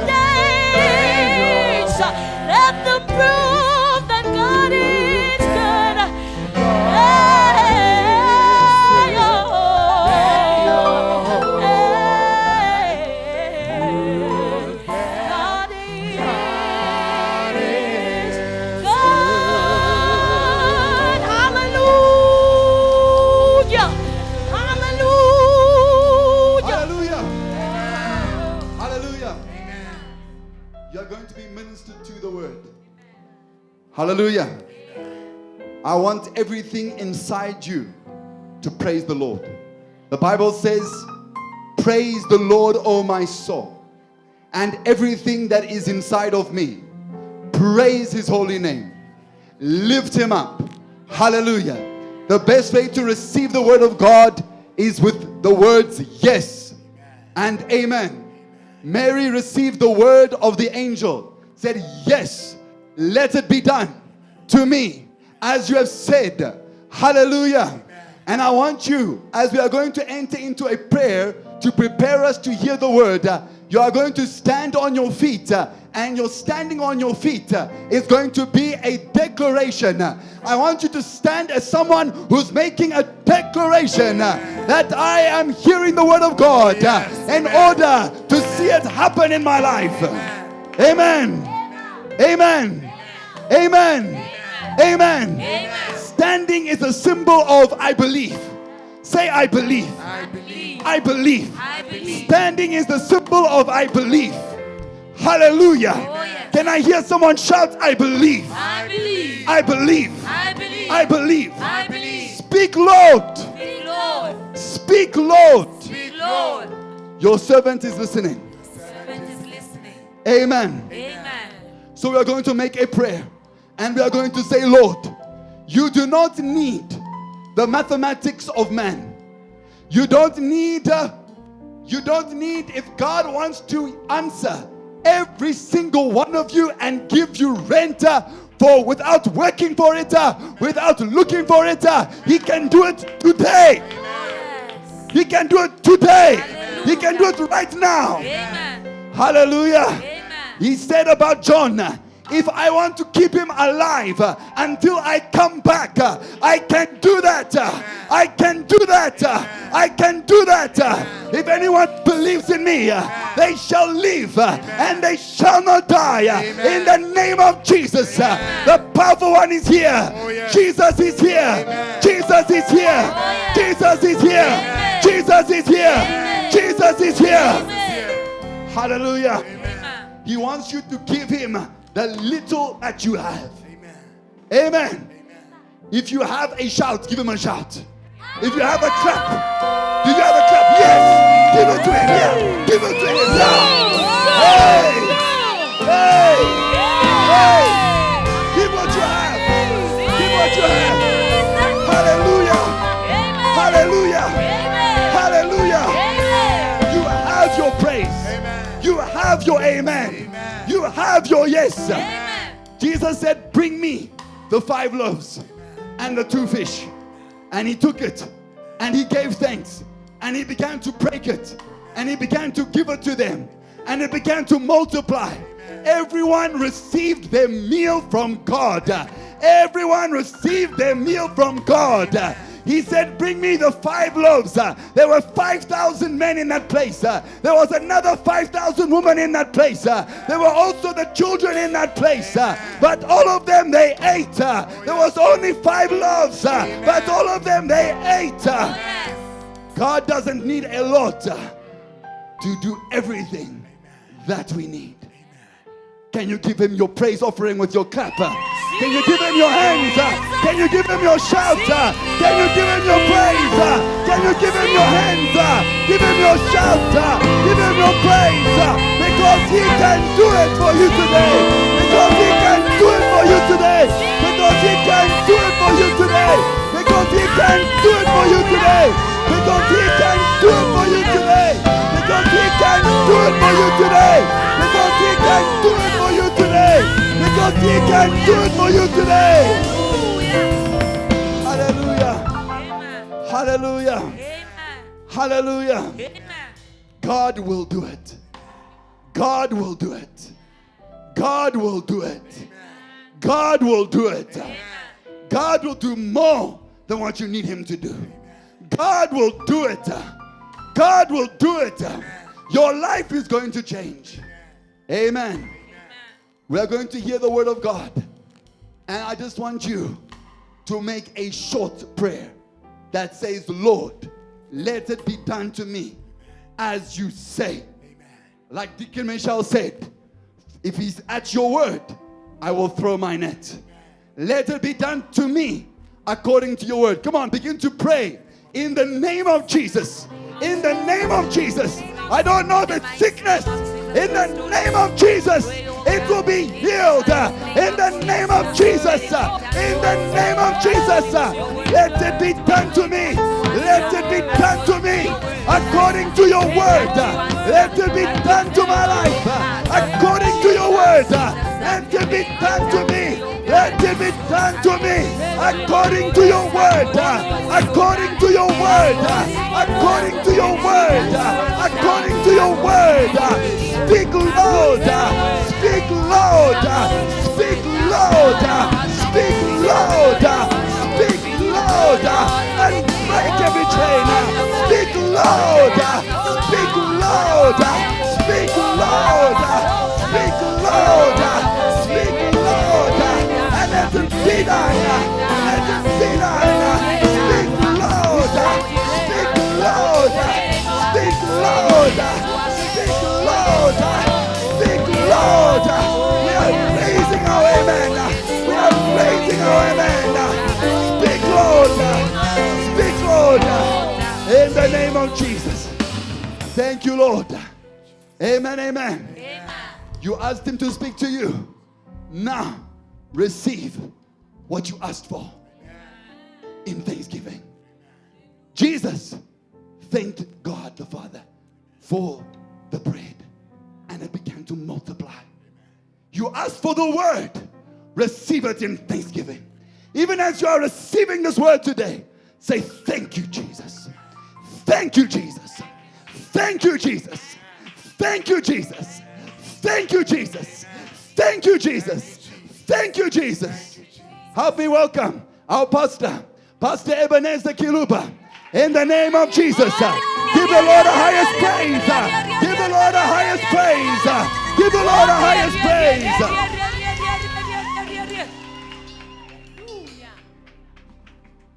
Speaker 8: days let them prove that God is good. Hey, oh, hey, God is good. Hallelujah. Hallelujah.
Speaker 3: Hallelujah. Hallelujah. You are going to be ministered to the word. Hallelujah. I want everything inside you to praise the Lord. The Bible says, praise the Lord, O my soul, and everything that is inside of me. Praise His holy name. Lift Him up. Hallelujah. The best way to receive the word of God is with the words yes and amen. Mary received the word of the angel, said, yes, let it be done to me as you have said. Hallelujah. And I want you, as we are going to enter into a prayer to prepare us to hear the word, you are going to stand on your feet, and your standing on your feet is going to be a declaration. I want you to stand as someone who's making a declaration that I am hearing the word of God in order to see it happen in my life. Amen. Amen. Amen. Amen. Standing is a symbol of I believe. Say I believe.
Speaker 2: I believe.
Speaker 3: I believe.
Speaker 2: I believe.
Speaker 3: Standing is the symbol of I believe. Hallelujah.
Speaker 2: Oh, yes.
Speaker 3: Can I hear someone shout I believe?
Speaker 2: I believe.
Speaker 3: I believe.
Speaker 2: I believe.
Speaker 3: I believe.
Speaker 2: I believe.
Speaker 3: Speak, Lord.
Speaker 2: Speak, Lord.
Speaker 3: Speak, Lord.
Speaker 2: Speak, Lord.
Speaker 3: Your servant is listening.
Speaker 2: Servant is listening.
Speaker 3: Amen.
Speaker 2: Amen.
Speaker 3: So we are going to make a prayer, and we are going to say, Lord, you do not need the mathematics of man. You don't need if God wants to answer every single one of you and give you rent for without working for it, without looking for it, He can do it today.
Speaker 2: Yes.
Speaker 3: He can do it today.
Speaker 2: Hallelujah.
Speaker 3: He can do it right now.
Speaker 2: Amen.
Speaker 3: Hallelujah.
Speaker 2: Amen.
Speaker 3: He said about John, if I want to keep him alive until I come back, I can do that. I can do that. I can do that. If anyone believes in me, they shall live and they shall not die. In the name of Jesus, the powerful one is here. Jesus is here. Jesus is here. Jesus is here. Jesus is here. Jesus is here. Hallelujah. He wants you to give Him the little that you have. Amen. Amen. If you have a shout, give Him a shout. If you have a clap, do you have a clap? Yes. Give it to Him. Yeah. Give it to Him. Yeah. Hey. Hey. Hey. Give what you have. Give what you have. Hallelujah. Hallelujah. Hallelujah. You have your praise. You have your amen. You have your yes.
Speaker 2: Amen.
Speaker 3: Jesus said, bring me the 5 loaves and the 2 fish. And He took it and He gave thanks and He began to break it and He began to give it to them and it began to multiply. Everyone received their meal from God. Everyone received their meal from God. He said, bring me the 5 loaves. There were 5,000 men in that place. There was another 5,000 women in that place. There were also the children in that place. But all of them, they ate. There was only 5 loaves. But all of them, they ate. God doesn't need a lot to do everything that we need. Can you give Him your praise offering with your clap? Can you give Him your hands? Can you give Him your shout? Can you give Him your praise? Can you give Him your hands? Give him your shout. Give him your praise. Because he can do it for you today. Because he can do it for you today. Because he can do it for you today. Because he can do it for you today. Because he can do it for you today. Because he can do it for you today. Because he can do it for you today. Because he can do it for you today. Hallelujah. Hallelujah. Hallelujah. God will do it. God will do it. God will do it. God will do it. God will do more than what you need him to do. God will do it. God will do it. Your life is going to change. Amen. We are going to hear the word of God. And I just want you to make a short prayer that says, Lord, let it be done to me as you say. Like Deacon Michelle said, if he's at your word, I will throw my net. Let it be done to me according to your word. Come on, begin to pray in the name of Jesus. In the name of Jesus. I don't know the sickness. In the name of Jesus, it will be healed. In the name of Jesus. In the name of Jesus. Let it be done to me. Let it be done to me according to your word. Let it be done to my life according to your word. Let it be done to me. Let it be done to me according to your word. According to your word. According to your word. According to your word. Speak louder. Speak louder. Speak louder. Speak louder. Speak louder. And break every chain. Speak louder. Speak louder. Speak louder. Speak louder. Speak louder. And let it be done. Let it be done. Speak louder. Speak louder. Speak louder. Speak louder. Speak louder. We are raising our amen. We are raising our amen. Speak louder. Speak louder. In the name of Jesus. Thank you, Lord. Amen, amen. You asked him to speak to you. Now, receive what you asked for in thanksgiving. Jesus thanked God the Father for the bread, and it began to multiply. You asked for the word. Receive it in thanksgiving. Even as you are receiving this word today, say, thank you, Jesus. Thank you, Jesus. Thank you, Jesus. Thank you, Jesus. Thank you, Jesus. Thank you, Jesus. Thank you, Jesus. Help me welcome our pastor, Pastor Ebenezer Kiluba. In the name of Jesus, give the Lord the highest praise. Give the Lord the highest praise. Give the Lord the highest praise.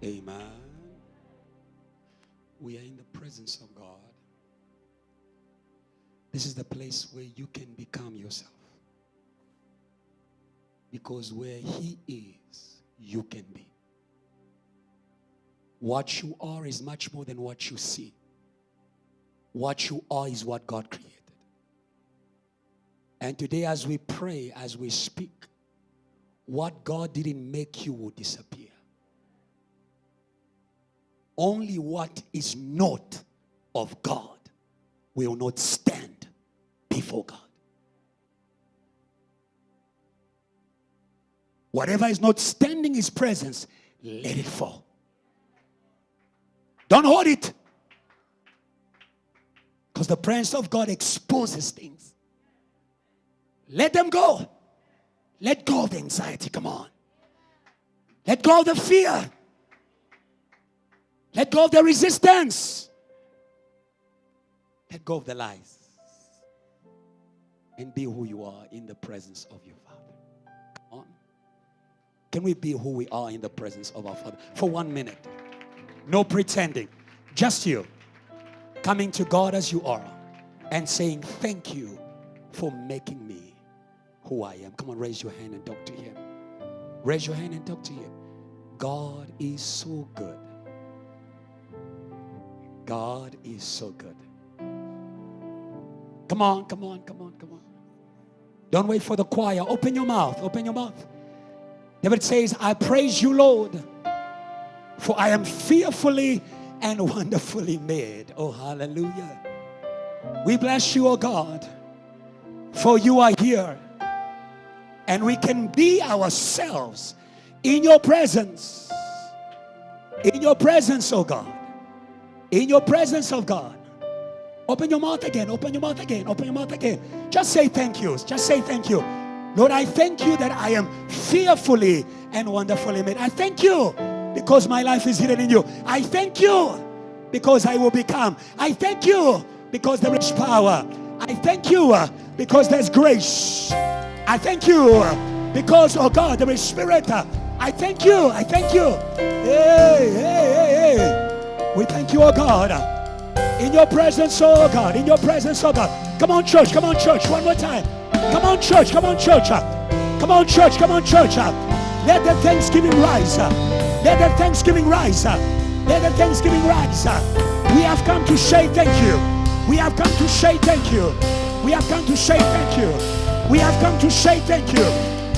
Speaker 9: Amen. We are in the presence of God. This is the place where you can become yourself. Because where He is, you can be. What you are is much more than what you see. What you are is what God created. And today as we pray, as we speak, what God didn't make you will disappear. Only what is not of God will not stand before God. Whatever is not standing in His presence, let it fall. Don't hold it. Because the presence of God exposes things. Let them go. Let go of the anxiety. Come on. Let go of the fear. Let go of the resistance. Let go of the lies. And be who you are in the presence of your Father. Come on. Can we be who we are in the presence of our Father? For 1 minute. No pretending. Just you. Coming to God as you are. And saying, thank you for making me who I am. Come on, raise your hand and talk to Him. Raise your hand and talk to Him. God is so good. God is so good. Come on, come on, come on, come on. Don't wait for the choir. Open your mouth. Open your mouth. David says, I praise you, Lord, for I am fearfully and wonderfully made. Oh, hallelujah. We bless you, oh God, for you are here. And we can be ourselves in your presence. In your presence, oh God. In your presence, oh God. Open your mouth again. Open your mouth again. Open your mouth again. Just say thank you. Just say thank you. Lord, I thank you that I am fearfully and wonderfully made. I thank you because my life is hidden in you. I thank you because I will become. I thank you because there is power. I thank you because there's grace. I thank you because, oh God, there is spirit. I thank you. I thank you. Hey, hey, hey, hey. We thank you, oh God. In your presence, oh God. In your presence, oh God. Come on, church. Come on, church. One more time. Come on, church. Come on, church. Come on, church. Come on, church. Let the thanksgiving rise. Let the thanksgiving rise. Let the thanksgiving rise. We have come to say thank you. We have come to say thank you. We have come to say thank you. We have come to say thank you.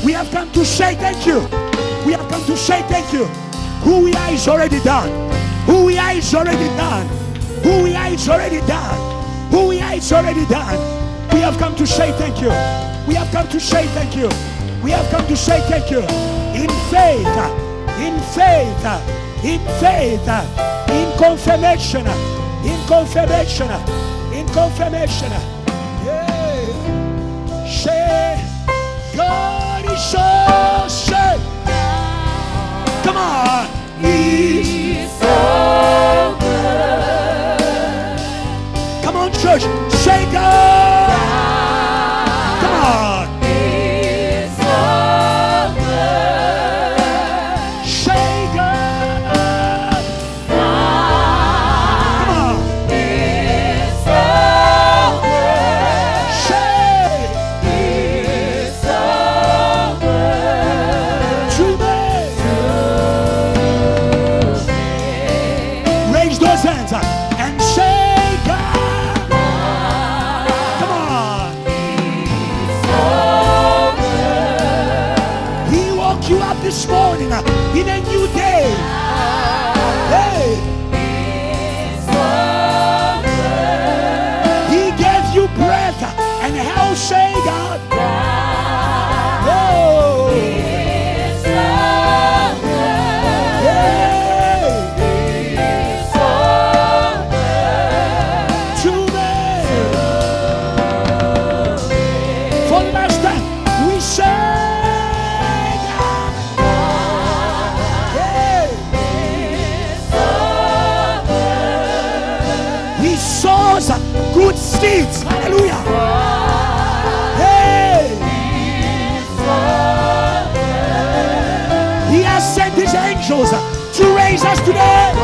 Speaker 9: We have come to say thank you. We have come to say thank you. Who we are is already done. Who we are is already done. Who we are is already done. Who we are is already done. We have come to say thank you. We have come to say thank you. We have come to say thank you. In faith, in faith, in faith, in confirmation, in confirmation, in confirmation. Yeah. Say, God is so safe. Come on. He's so good. Come on, church. Say, God. Come on. He's so good. Say, God. Come on. He's so good. Say, He's so good. Today. Raise those hands and say, God. Come on. He woke you up this morning in a new day. Hey. He gave you breath and health. Say, God. Oh. For the last time, we say, He sows good seeds. Hallelujah. Hey. He has sent His angels to raise us today.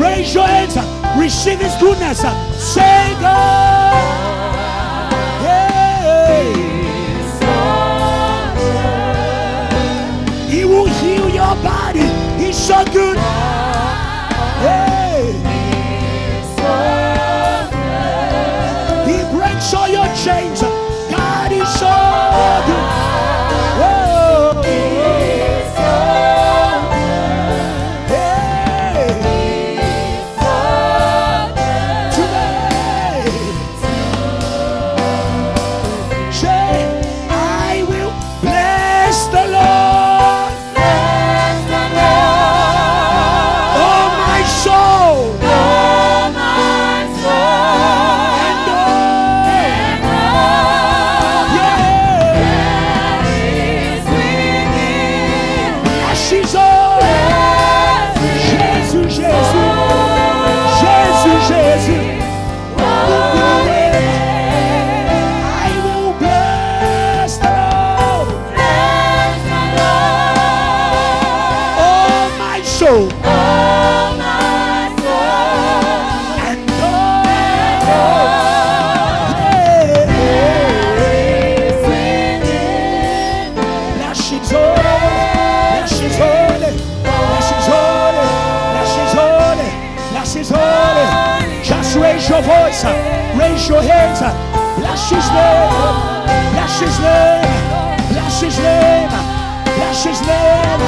Speaker 9: Raise your hands, receive His goodness. Say, God. Hey. He will heal your body. He's so good. Hey. He breaks all your chains. God is so good. Oh.
Speaker 1: hands. Raise your hands. Bless his name. Bless his name. Bless his name. Bless his name.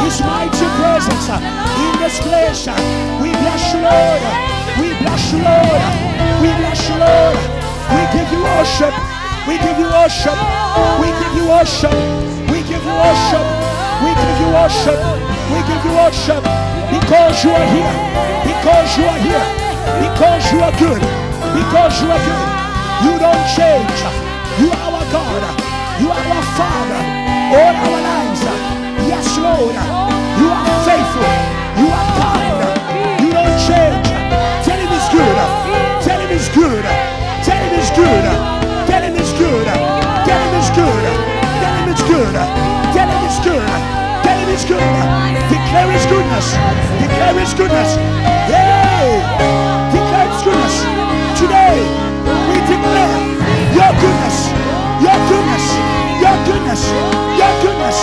Speaker 1: His mighty presence in this place. We bless you, Lord. We bless you, Lord. We bless you, Lord. We give you worship. We give you worship. We give you worship. We give you worship. We give you worship. We give you worship. Because you are here. Because you are here. Because you are good. Because you are good. You don't change. You are our God. You are our Father. All our lives. Yes, Lord. You are faithful. You are kind. You don't change. Tell him it's good. Tell him it's good. Tell him it's good. Tell him it's good. Tell him it's good. Tell him it's good. Tell him it's good. Tell him it's good. Declare his goodness. Declare his goodness. Hey! Declare his goodness. Today, we declare your goodness. Your goodness. Your goodness. Your goodness.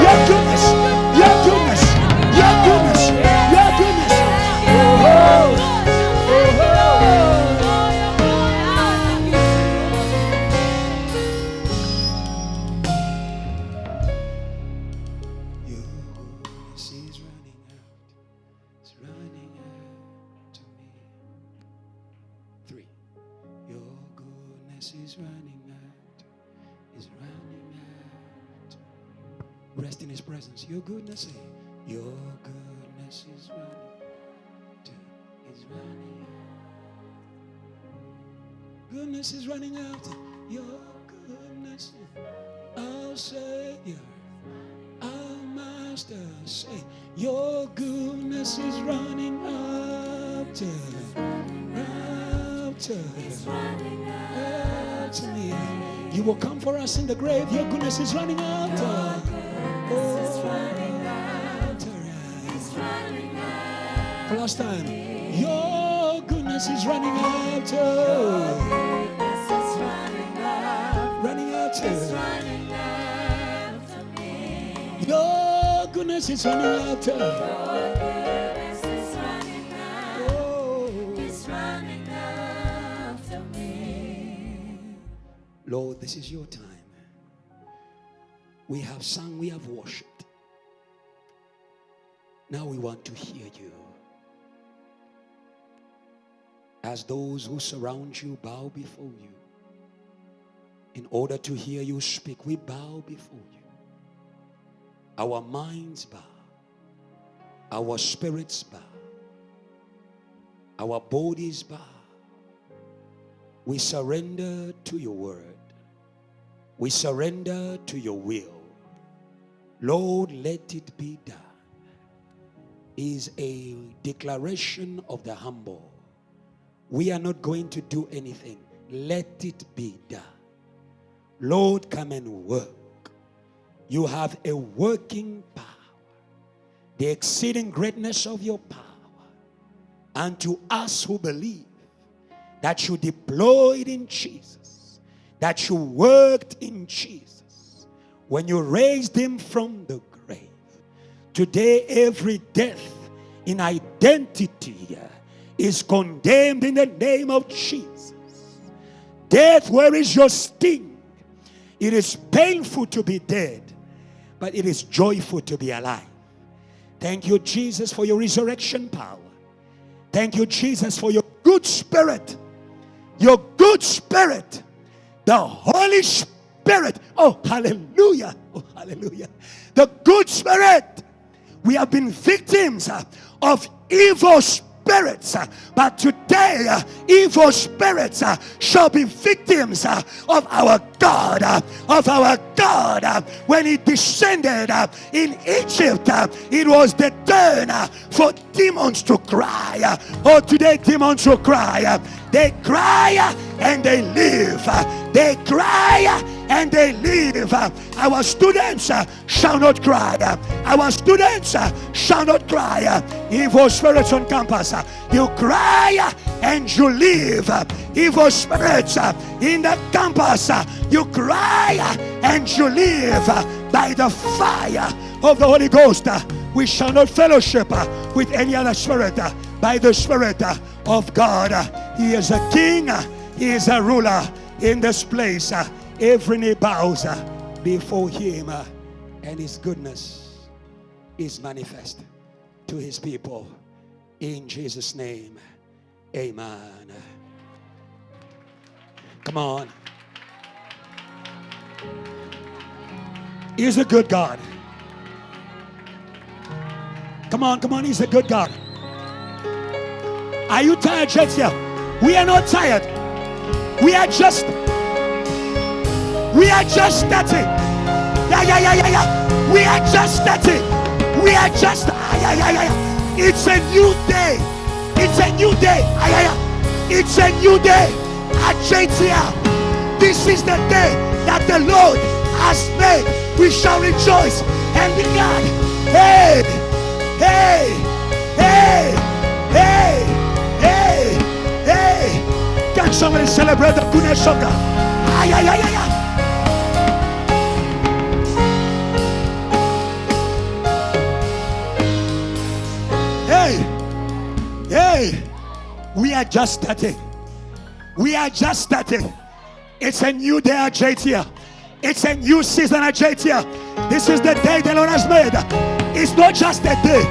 Speaker 1: Your goodness. Your goodness. Your goodness. Your goodness. Oh.
Speaker 9: Rest in his presence. Your goodness, say, your goodness is running out. Goodness is running out. Your goodness, our Savior, our Master, say, your goodness is running out to me. You will come for us in the grave. Your goodness is running out. For last time, your goodness is running out. Running out. Your goodness is running out. Lord, this is your time. We have sung, we have worshipped. Now we want to hear you. As those who surround you bow before you, in order to hear you speak, we bow before you. Our minds bow. Our spirits bow. Our bodies bow. We surrender to your word. We surrender to your will. Lord, let it be done. Is a declaration of the humble. We are not going to do anything. Let it be done. Lord, come and work. You have a working power. The exceeding greatness of your power. And to us who believe that you deployed in Jesus, that you worked in Jesus, when you raised him from the grave. Today, every death in identity is condemned in the name of Jesus. Death, where is your sting? It is painful to be dead, but it is joyful to be alive. Thank you, Jesus, for your resurrection power. Thank you, Jesus, for your good spirit. Your good spirit. The Holy Spirit. Oh, hallelujah. Oh, hallelujah. The good spirit. We have been victims of evil spirits, but today evil spirits shall be victims of our God. When he descended in Egypt, it was the turn for demons to cry. Oh, today demons will cry. They cry and they live. They cry and they live. Our students shall not cry. Our students shall not cry. Evil spirits on campus, you cry and you live. Evil spirits in the campus, you cry and you live. By the fire of the Holy Ghost, we shall not fellowship with any other spirit. By the Spirit of God. He is a king. He is a ruler in this place. Every knee bows before him, and his goodness is manifest to his people. In Jesus' name, amen. Come on. He's a good God. Come on, come on, he's a good God. Are you tired, church here? We are not tired. We are just starting. Yeah. We are just starting. We are just, It's a new day. It's a new day. It's a new day at JTL. This is the day that the Lord has made. We shall rejoice and be glad. Hey, hey, hey, hey, hey, hey. Can somebody celebrate the goodness of God? Hey, we are just starting. We are just starting. It's a new day at JTL. It's a new season at JTL. This is the day the Lord has made. It's not just a day.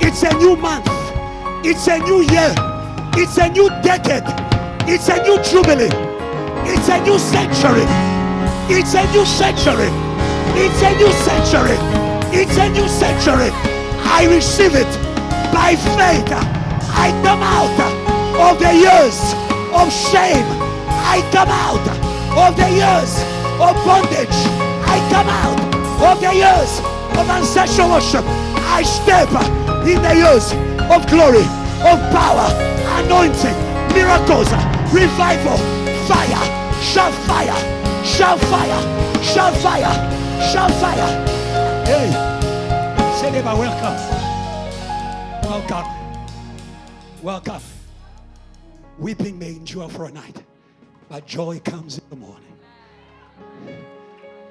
Speaker 9: It's a new month. It's a new year. It's a new decade. It's a new jubilee. It's a new century. It's a new century. It's a new century. It's a new century. I receive it by faith. I come out of the years of shame. I come out of the years of bondage. I come out of the years of ancestral worship. I step in the years of glory, of power, anointing, miracles, revival, fire, shout fire, shout fire, shout fire, shout fire. Hey, say neighbor, welcome. Welcome. Welcome. Weeping may endure for a night, but joy comes in the morning.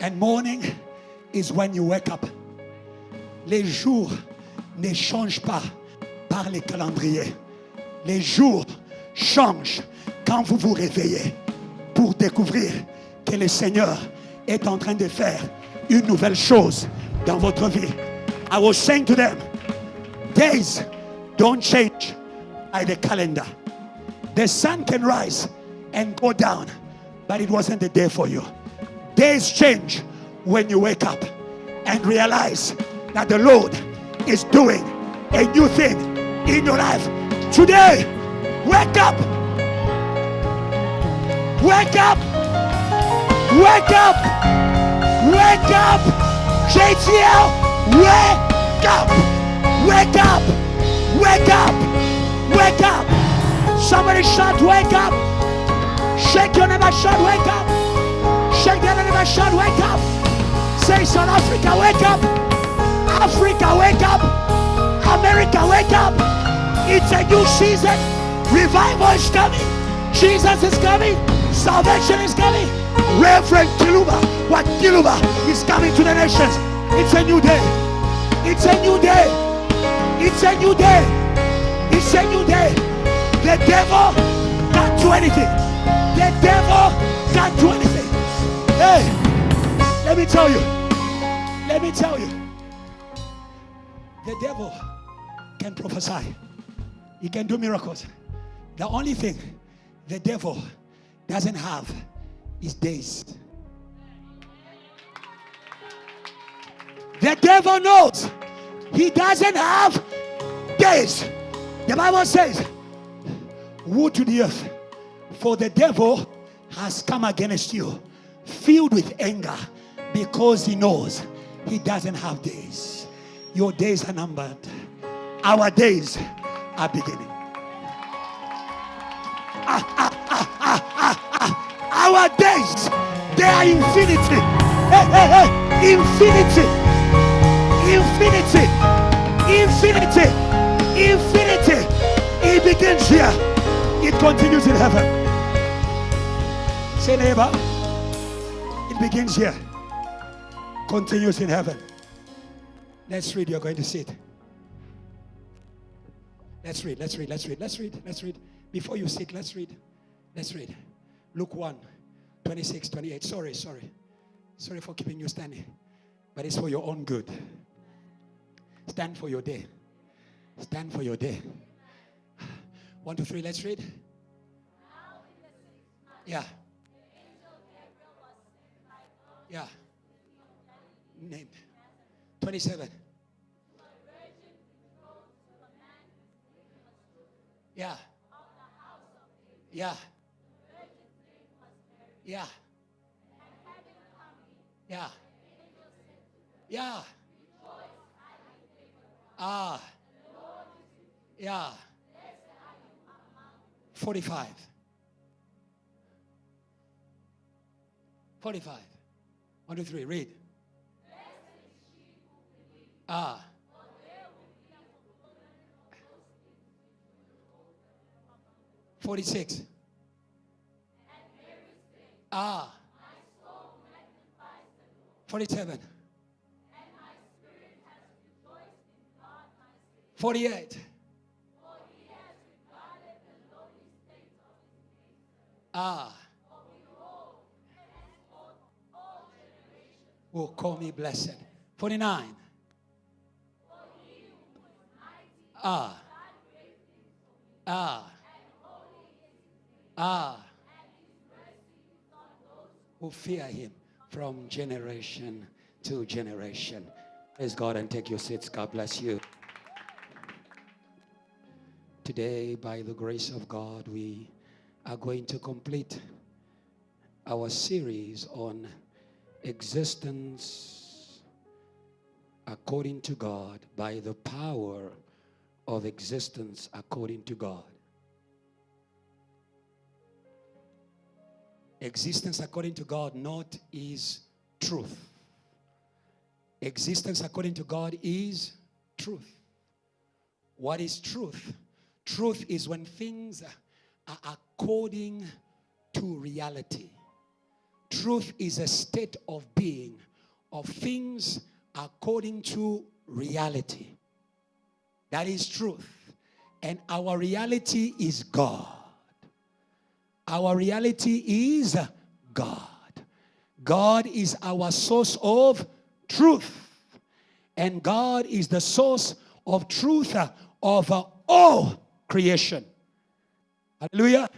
Speaker 9: And morning is when you wake up. Les jours ne changent pas par les calendriers. Les jours changent quand vous vous réveillez pour découvrir que le Seigneur est en train de faire une nouvelle chose dans votre vie. I was saying to them, days don't change by the calendar. The sun can rise and go down, but it wasn't the day for you. Days change when you wake up and realize that the Lord is doing a new thing in your life. Today, wake up! Wake up! Wake up! Wake up! JTL, wake up! Wake up! Wake up! Wake up! Somebody shout, wake up! Shake your neighbor, shout, wake up! Shake the other neighbor, shout, wake up! Say, South Africa, wake up! Africa, wake up! America, wake up! It's a new season. Revival is coming. Jesus is coming. Salvation is coming. Reverend Kiluba, what Kiluba is coming to the nations. It's a new day. It's a new day. It's a new day. It's a new day. The devil can't do anything. The devil can't do anything. Hey, let me tell you. Let me tell you. The devil can prophesy. He can do miracles. The only thing the devil doesn't have is days. The devil knows he doesn't have days. The Bible says, woe to the earth, for the devil has come against you, filled with anger, because he knows he doesn't have days. Your days are numbered. Our days are beginning. Our days, they are infinity. Hey, hey, hey. Infinity. Infinity. Infinity. Infinity. It begins here. It continues in heaven. Say, neighbor, it begins here. Continues in heaven. Let's read. You're going to see it. Let's read. Before you sit, let's read. Let's read. Luke 1, 26, 28. Sorry. Sorry for keeping you standing. But it's for your own good. Stand for your day. Stand for your day. 1, 2, 3, let's read. Yeah. Yeah. Named. 27. Yeah. Yeah. Yeah. Yeah. Yeah. Ah. Yeah. 45. 45. 1, 2, 3. Read. Ah. 46. Ah. 47. 48. Ah. Will call me blessed. 49. Ah. Ah. Ah. Who fear him from generation to generation. Praise God and take your seats. God bless you. Today, by the grace of God, we are going to complete our series on existence according to God, by the power of existence according to God. Existence according to God not is truth. Existence according to God is truth. What is truth? Truth is when things are according to reality. Truth is a state of being of things according to reality. That is truth. And our reality is God. Our reality is God. God is our source of truth. And God is the source of truth of all creation. Hallelujah.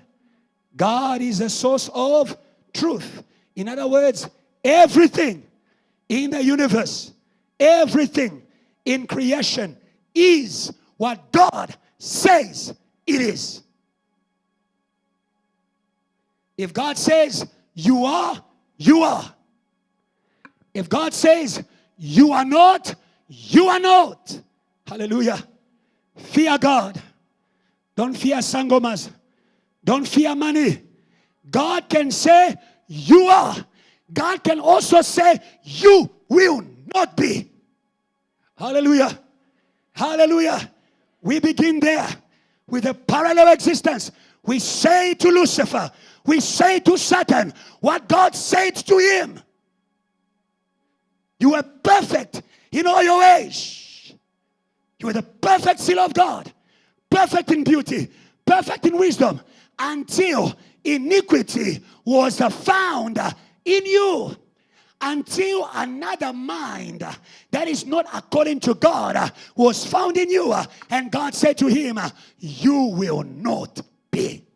Speaker 9: God is the source of truth. In other words, everything in the universe, everything in creation is what God says it is. If God says you are, you are. If God says you are not, you are not. Hallelujah. Fear God. Don't fear sangomas. Don't fear money. God can say you are. God can also say you will not be. Hallelujah. Hallelujah. We begin there with a parallel existence. We say to Lucifer, we say to Satan what God said to him. You are perfect in all your ways. You are the perfect seal of God. Perfect in beauty. Perfect in wisdom. Until iniquity was found in you. Until another mind that is not according to God was found in you. And God said to him, you will not be.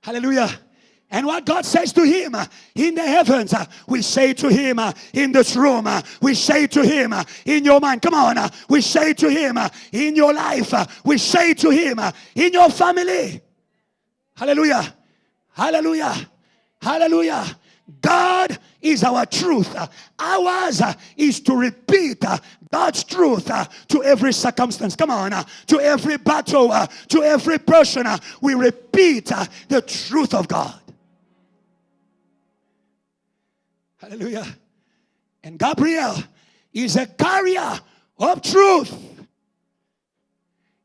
Speaker 9: Hallelujah. And what God says to him in the heavens, we say to him in this room, we say to him in your mind, come on, we say to him in your life, we say to him in your family. Hallelujah. Hallelujah. Hallelujah. God is our truth. Ours is to repeat God's truth to every circumstance. Come on. To every battle, to every person. We repeat the truth of God. Hallelujah. And Gabriel is a carrier of truth.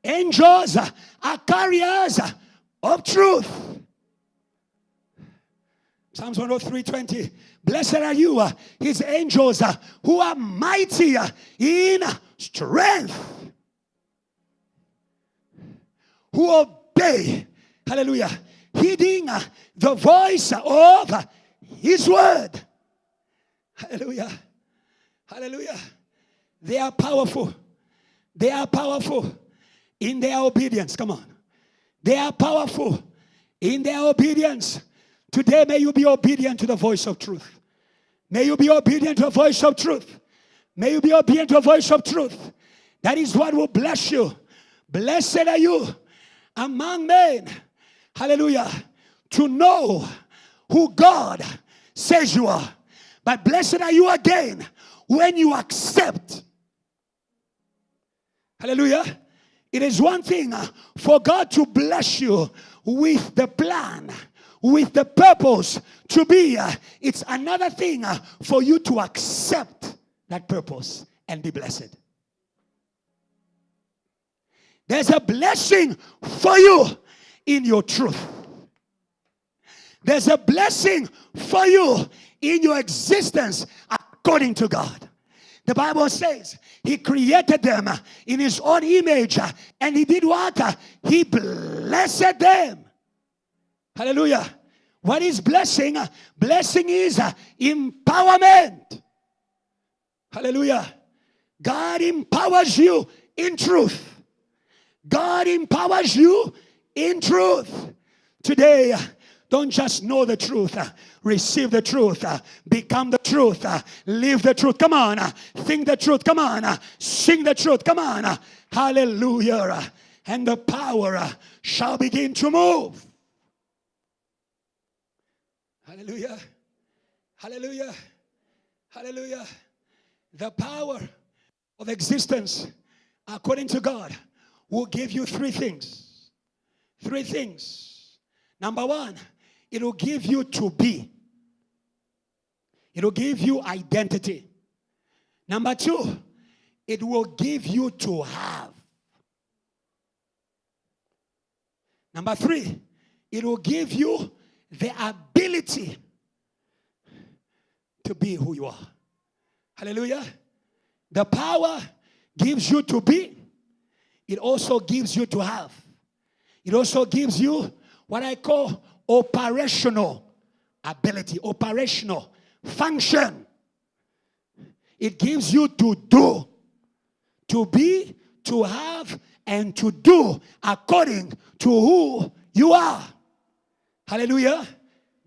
Speaker 9: Angels are carriers of truth. Psalms 103:20. Blessed are you, his angels, who are mighty in strength. who obey, hallelujah, heeding the voice of his word. Hallelujah. Hallelujah. They are powerful. They are powerful in their obedience. Come on. They are powerful in their obedience. Today, may you be obedient to the voice of truth. May you be obedient to the voice of truth. May you be obedient to the voice of truth. That is what will bless you. Blessed are you among men. Hallelujah. To know who God says you are. But blessed are you again when you accept. Hallelujah. It is one thing for God to bless you with the plan, with the purpose to be. It's another thing for you to accept that purpose and be blessed. There's a blessing for you in your truth. There's a blessing for you in your existence according to God. The Bible says he created them in his own image, and he did what? He blessed them. Hallelujah. What is blessing? Blessing is empowerment. Hallelujah. God empowers you in truth. God empowers you in truth. Today, don't just know the truth. Receive the truth. Become the truth. Live the truth. Come on. Think the truth. Come on. Sing the truth. Come on. Hallelujah. And the power shall begin to move. Hallelujah. Hallelujah. Hallelujah. The power of existence, according to God, will give you three things. Three things. Number one, it will give you to be. It will give you identity. Number two, it will give you to have. Number three, it will give you the ability to be who you are. Hallelujah. The power gives you to be. It also gives you to have. It also gives you what I call operational ability, operational function. It gives you to do, to be, to have, and to do according to who you are. Hallelujah.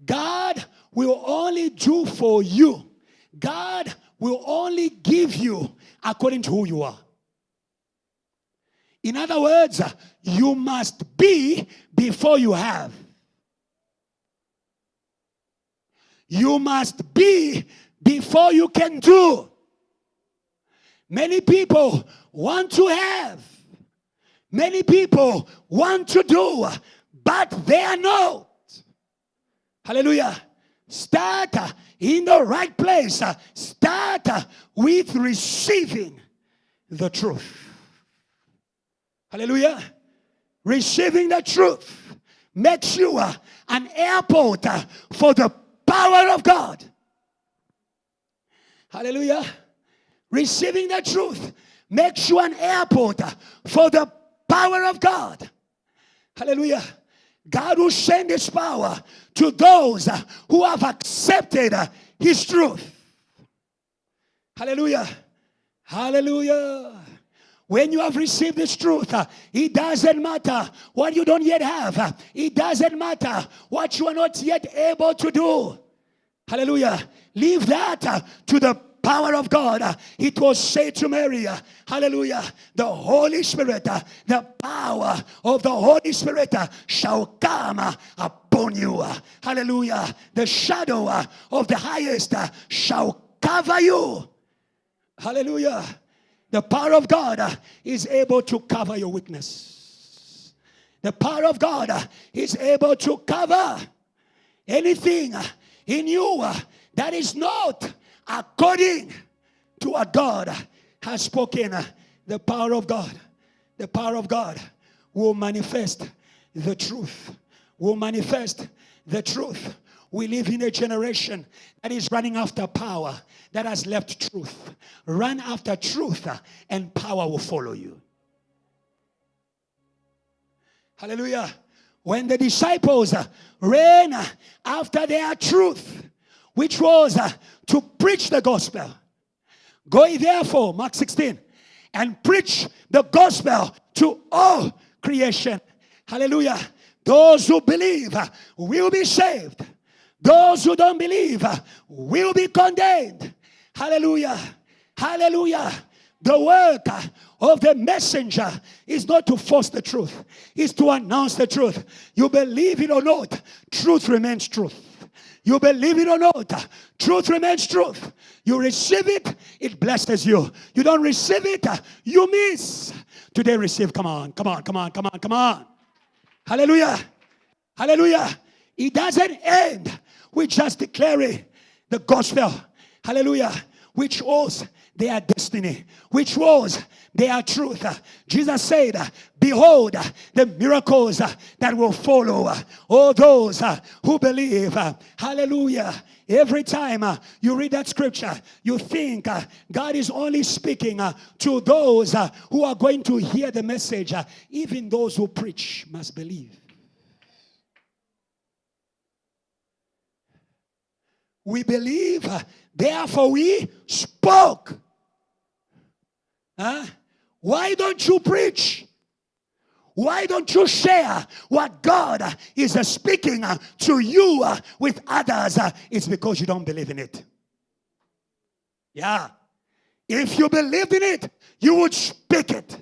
Speaker 9: God will only do for you. God will only give you according to who you are. In other words, you must be before you have. You must be before you can do. Many people want to have. Many people want to do, but they are not. Hallelujah. Start in the right place. Start with receiving the truth. Hallelujah. Receiving the truth makes you an airport for the power of God. Hallelujah. Receiving the truth makes you an airport for the power of God. Hallelujah. God will send his power to those who have accepted his truth. Hallelujah. Hallelujah. When you have received this truth, it doesn't matter what you don't yet have. It doesn't matter what you are not yet able to do. Hallelujah. Leave that to the power of God. It was said to Mary, hallelujah, the Holy Spirit, the power of the Holy Spirit shall come upon you. Hallelujah. The shadow of the highest shall cover you. Hallelujah. The power of God is able to cover your weakness. The power of God is able to cover anything in you that is not according to what God has spoken. The power of God will manifest the truth. Will manifest the truth. We live in a generation that is running after power, that has left truth. Run after truth and power will follow you. Hallelujah. When the disciples ran after their truth, which was to preach the gospel. Go ye therefore, Mark 16, and preach the gospel to all creation. Hallelujah. Those who believe will be saved. Those who don't believe will be condemned. Hallelujah. Hallelujah. The work of the messenger is not to force the truth. It's to announce the truth. You believe it or not, truth remains truth. You believe it or not, truth remains truth. You receive it, it blesses you. You don't receive it, you miss. Today receive, come on, come on, come on, come on, come on. Hallelujah. Hallelujah. It doesn't end with just declaring the gospel. Hallelujah. Which was their destiny, which was their truth. Jesus said, behold the miracles that will follow all those who believe. Hallelujah. Every time you read that scripture, you think God is only speaking to those who are going to hear the message. Even those who preach must believe. We believe, therefore we spoke. Huh? Why don't you preach? Why don't you share what God is speaking to you with others? It's because you don't believe in it. Yeah. If you believed in it, you would speak it.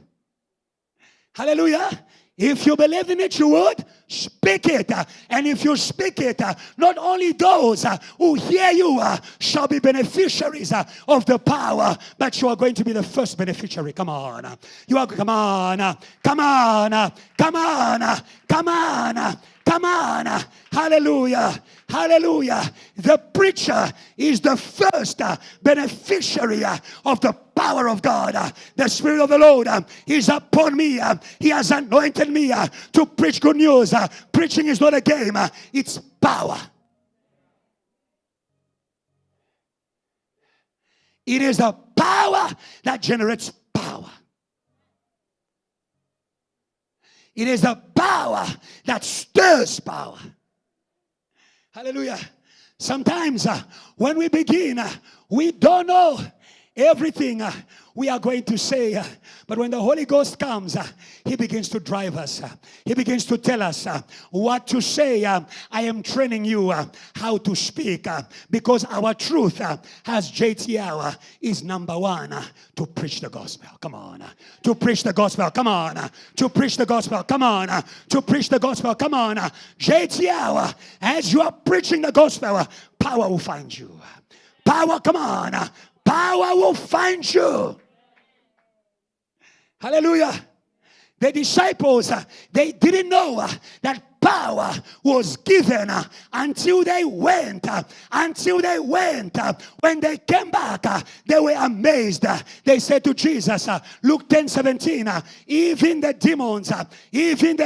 Speaker 9: Hallelujah. If you believe in it, you would speak it. And if you speak it, not only those who hear you shall be beneficiaries of the power, but you are going to be the first beneficiary. Come on. You are, come on. Come on. Come on. Come on. Come on. Hallelujah. Hallelujah. The preacher is the first beneficiary of the power of God. The Spirit of the Lord is upon me. He has anointed me to preach good news. Preaching is not a game. It's power. It is the power that generates power. It is the power that stirs power. Hallelujah. Sometimes when we begin, we don't know everything we are going to say. But when the Holy Ghost comes, He begins to drive us. He begins to tell us what to say. I am training you how to speak because our truth as JTL is number one, to preach the gospel. Come on. To preach the gospel. Come on. To preach the gospel. Come on. To preach the gospel. Come on. JTL, as you are preaching the gospel, power will find you. Power, come on. Power will find you. Hallelujah. The disciples, they didn't know that power was given until they went. Until they went. When they came back, they were amazed. They said to Jesus, Luke 10:17, even the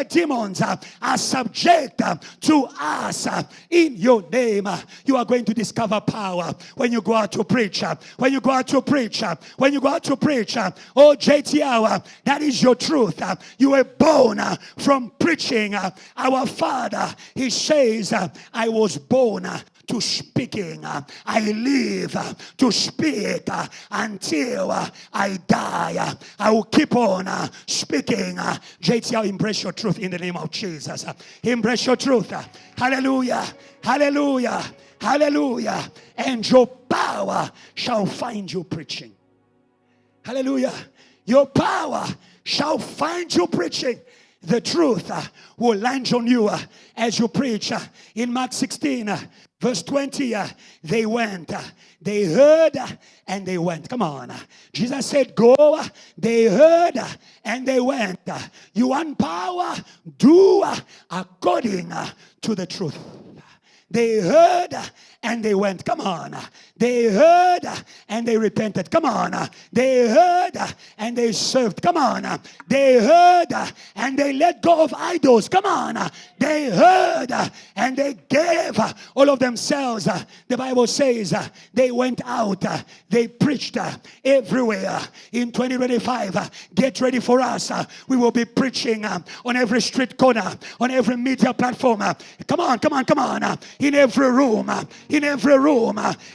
Speaker 9: demons are subject to us in your name. You are going to discover power when you go out to preach. When you go out to preach. When you go out to preach. Oh, JTL, that is your truth. You were born from preaching. Our Father, He says, I was born to speaking. I live to speak until I die. I will keep on speaking. JTL, embrace your truth in the name of Jesus. Embrace your truth. Hallelujah. Hallelujah. Hallelujah. And your power shall find you preaching. Hallelujah. Your power shall find you preaching. The truth will land on you as you preach. In Mark 16, verse 20, they went. They heard and they went. Come on. Jesus said, go. They heard and they went. You want power? Do according to the truth. They heard and they went. Come on. They heard and they repented. Come on. They heard and they served. Come on. They heard and they let go of idols. Come on. They heard and they gave all of themselves. The Bible says they went out. They preached everywhere. In 2025, get ready for us. We will be preaching on every street corner, on every media platform. Come on, come on, come on. In every room,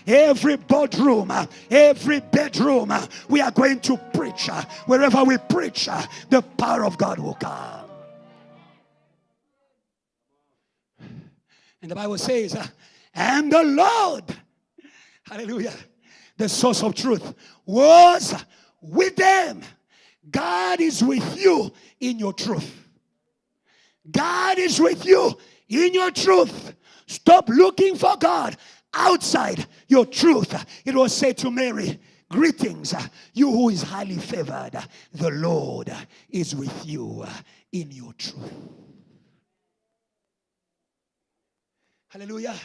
Speaker 9: every boardroom, every bedroom, we are going to preach. Wherever we preach, the power of God will come. And the Bible says, and the Lord, hallelujah, the source of truth, was with them. God is with you in your truth. God is with you in your truth. Stop looking for God outside your truth. It was said to Mary, greetings, you who is highly favored. The Lord is with you in your truth. Hallelujah.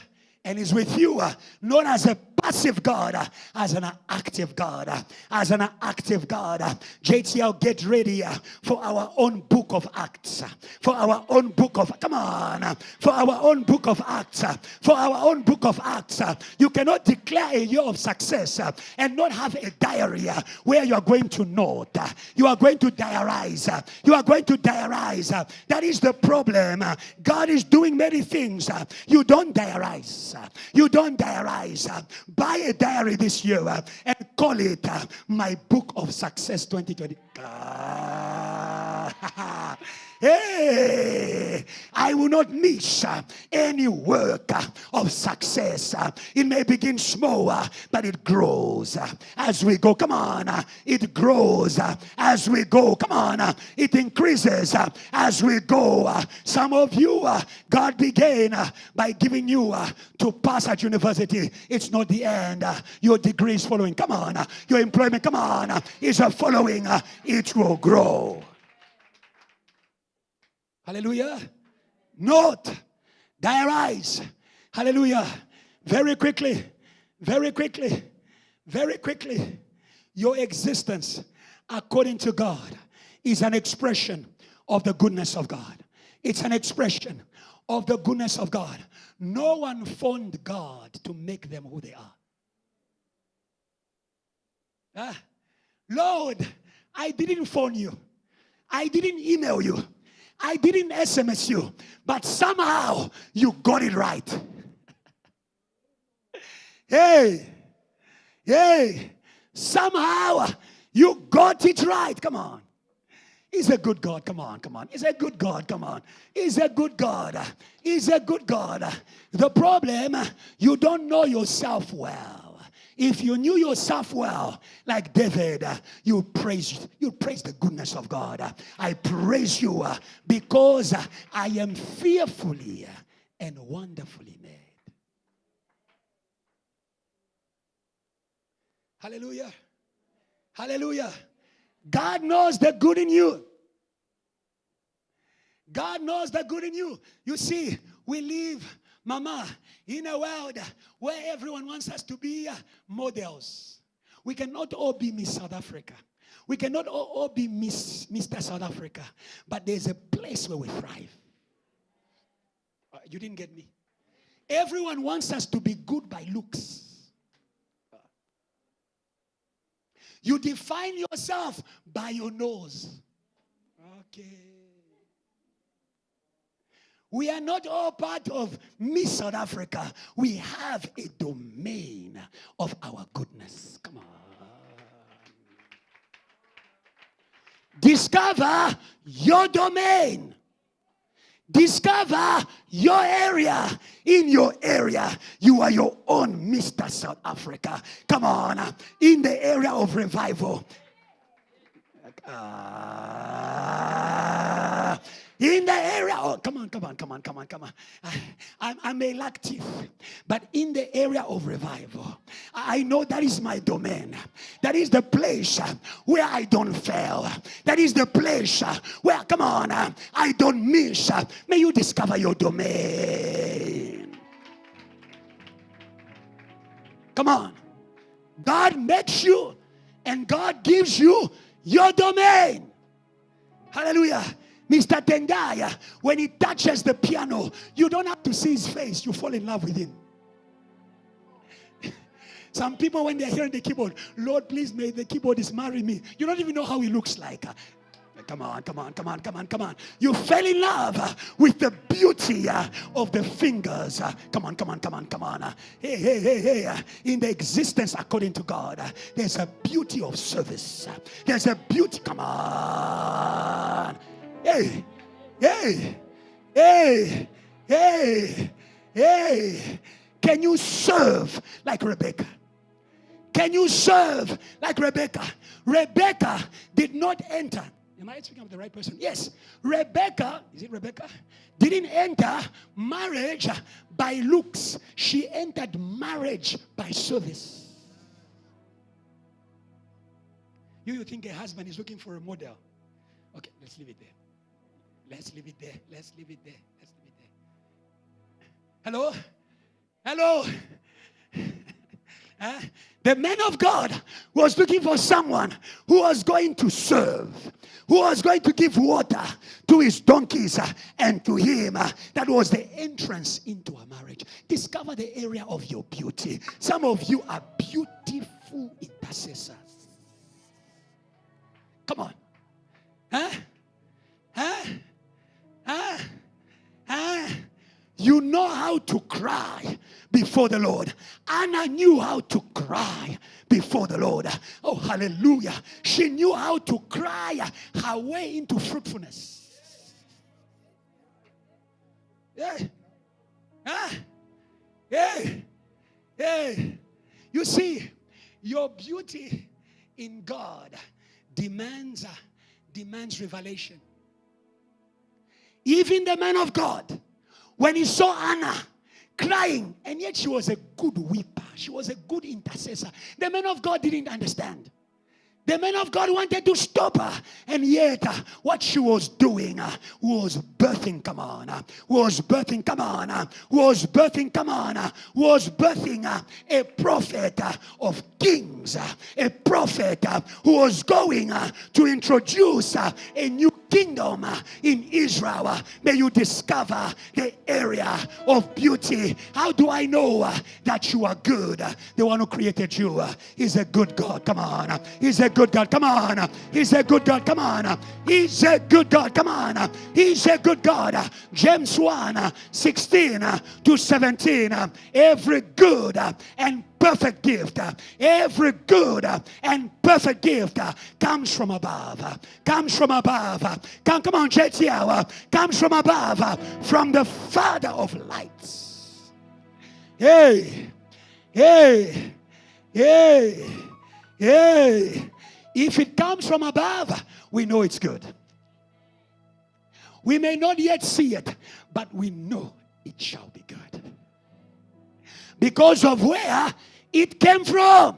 Speaker 9: And is with you, not as a passive God, as an active God. As an active God. JTL, get ready for our own book of Acts. For our own book of, come on. For our own book of Acts. For our own book of Acts. You cannot declare a year of success and not have a diary where you are going to note. You are going to diarize. You are going to diarize. That is the problem. God is doing many things. You don't diarize. You don't diarize. Buy a diary this year and call it My Book of Success 2020. Hey, I will not miss any work of success. It may begin small, but it grows as we go. Come on, it grows as we go. Come on, it increases as we go. Some of you, God began by giving you to pass at university. It's not the end. Your degree is following. Come on, your employment, come on, is following. It will grow. Hallelujah. Note, diarize. Hallelujah. Very quickly, very quickly, very quickly. Your existence, according to God, is an expression of the goodness of God. It's an expression of the goodness of God. No one formed God to make them who they are. Lord, I didn't phone you. I didn't email you. I didn't SMS you, but somehow you got it right. Hey, somehow you got it right. Come on. He's a good God. Come on. He's a good God. Come on. He's a good God. He's a good God. The problem, you don't know yourself well. If you knew yourself well, like David, you praise the goodness of God. I praise you because I am fearfully and wonderfully made. Hallelujah. Hallelujah. God knows the good in you. God knows the good in you. You see, we live, Mama, in a world where everyone wants us to be models. We cannot all be Miss South Africa. We cannot all be Mr. South Africa. But there's a place where we thrive. You didn't get me. Everyone wants us to be good by looks. You define yourself by your nose. Okay. We are not all part of Miss South Africa. We have a domain of our goodness. Come on. Discover your domain. Discover your area. In your area, you are your own Mr. South Africa. Come on. In the area of revival. In the area, oh, come on. I may lack teeth, but in the area of revival, I know that is my domain. That is the place where I don't fail. That is the place where, come on, I don't miss. May you discover your domain. Come on. God makes you and God gives you your domain. Hallelujah. Mr. Tendaya, when he touches the piano, you don't have to see his face. You fall in love with him. Some people, when they're hearing the keyboard, Lord, please may the keyboardist marry me. You don't even know how he looks like. Come on, come on, come on, come on, come on. You fell in love with the beauty of the fingers. Come on, come on, come on, come on. Hey, hey, hey, hey. In the existence according to God, there's a beauty of service. There's a beauty. Come on. Hey, hey, hey, hey, hey. Can you serve like Rebecca? Can you serve like Rebecca? Rebecca did not enter. Am I speaking of the right person? Yes. Rebecca, is it Rebecca? Didn't enter marriage by looks. She entered marriage by service. You think a husband is looking for a model? Okay, let's leave it there. Let's leave it there. Let's leave it there. Let's leave it there. Hello? Hello? The man of God was looking for someone who was going to serve, who was going to give water to his donkeys and to him. That was the entrance into a marriage. Discover the area of your beauty. Some of you are beautiful intercessors. Come on. You know how to cry before the Lord. Anna knew how to cry before the Lord. Oh, hallelujah. She knew how to cry her way into fruitfulness. Yeah. Yeah. You see, your beauty in God demands revelation. Even the man of God, when he saw Anna crying, and yet she was a good weeper, she was a good intercessor, the man of God didn't understand. The man of God wanted to stop her, and yet what she was doing was birthing, come on, was birthing, come on, was birthing, come on, was birthing a prophet of kings, a prophet who was going to introduce a new kingdom in Israel. May you discover the area of beauty. How do I know that you are good? The one who created you is a good God. Come on. He's a good God. Come on. He's a good God. Come on. He's a good God. Come on. He's a good God. James 1:16-17. Every good and perfect gift, every good and perfect gift comes from above. Comes from above. Come on, JTL. Comes from above, from the Father of lights. Hey. If it comes from above, we know it's good. We may not yet see it, but we know it shall be good. Because of where it came from.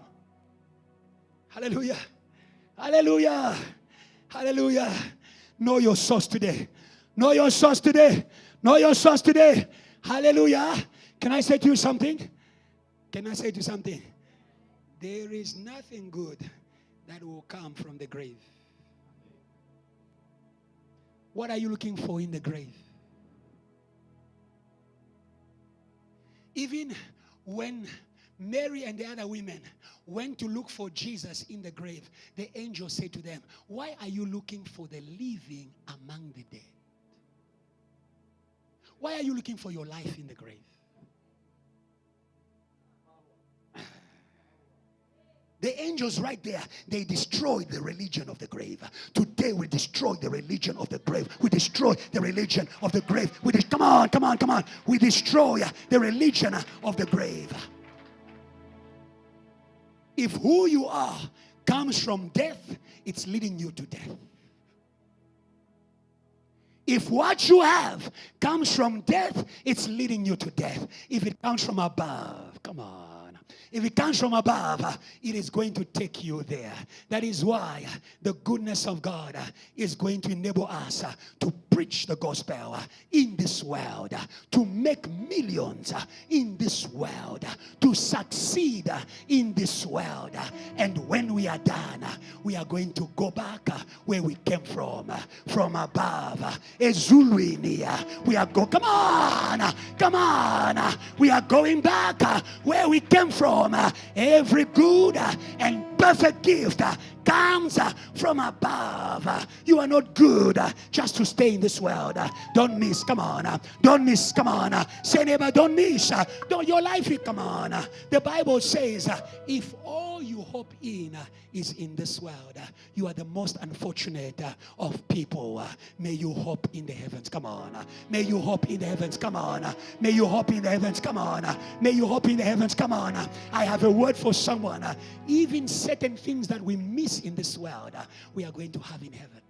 Speaker 9: Hallelujah. Hallelujah. Hallelujah. Know your source today. Know your source today. Know your source today. Hallelujah. Can I say to you something? Can I say to you something? There is nothing good that will come from the grave. What are you looking for in the grave? Even when Mary and the other women went to look for Jesus in the grave, the angel said to them, why are you looking for the living among the dead? Why are you looking for your life in the grave? The angels right there, they destroyed the religion of the grave. Today we destroy the religion of the grave. We destroy the religion of the grave. Come on. We destroy the religion of the grave. If who you are comes from death, it's leading you to death. If what you have comes from death, it's leading you to death. If it comes from above, come on. If it comes from above, it is going to take you there. That is why the goodness of God is going to enable us to preach the gospel in this world, to make millions in this world, to succeed in this world. And when we are done, we are going to go back where we came from above. Ezuluini, we are come on, we are going back where we came from. Every good and perfect gift comes from above. You are not good just to stay in this world. Don't miss, come on. Don't miss, come on. Say neighbor, don't miss. Your life, come on. The Bible says, if all you hope in is in this world, you are the most unfortunate of people. May you hope in the heavens, come on. May you hope in the heavens, come on. May you hope in the heavens, come on. May you hope in the heavens, come on. I have a word for someone. Even certain things that we miss in this world, we are going to have in heaven.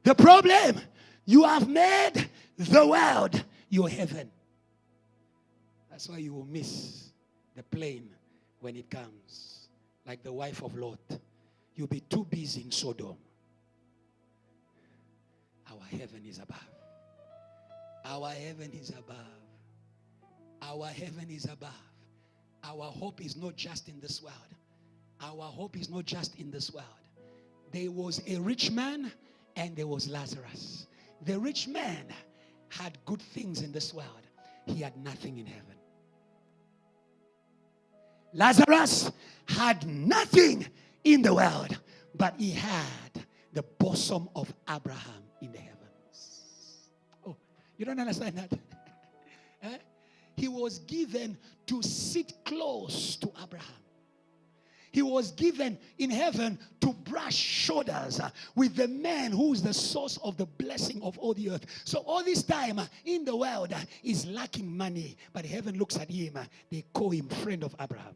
Speaker 9: The problem, you have made the world your heaven. That's why you will miss the plane when it comes. Like the wife of Lot. You'll be too busy in Sodom. Our heaven is above. Our heaven is above. Our heaven is above. Our hope is not just in this world. Our hope is not just in this world. There was a rich man and there was Lazarus. The rich man had good things in this world. He had nothing in heaven. Lazarus had nothing in the world, but he had the bosom of Abraham in the heavens. Oh, you don't understand that? Eh? He was given to sit close to Abraham. He was given in heaven to brush shoulders with the man who is the source of the blessing of all the earth. So all this time in the world is lacking money, but heaven looks at him. They call him friend of Abraham.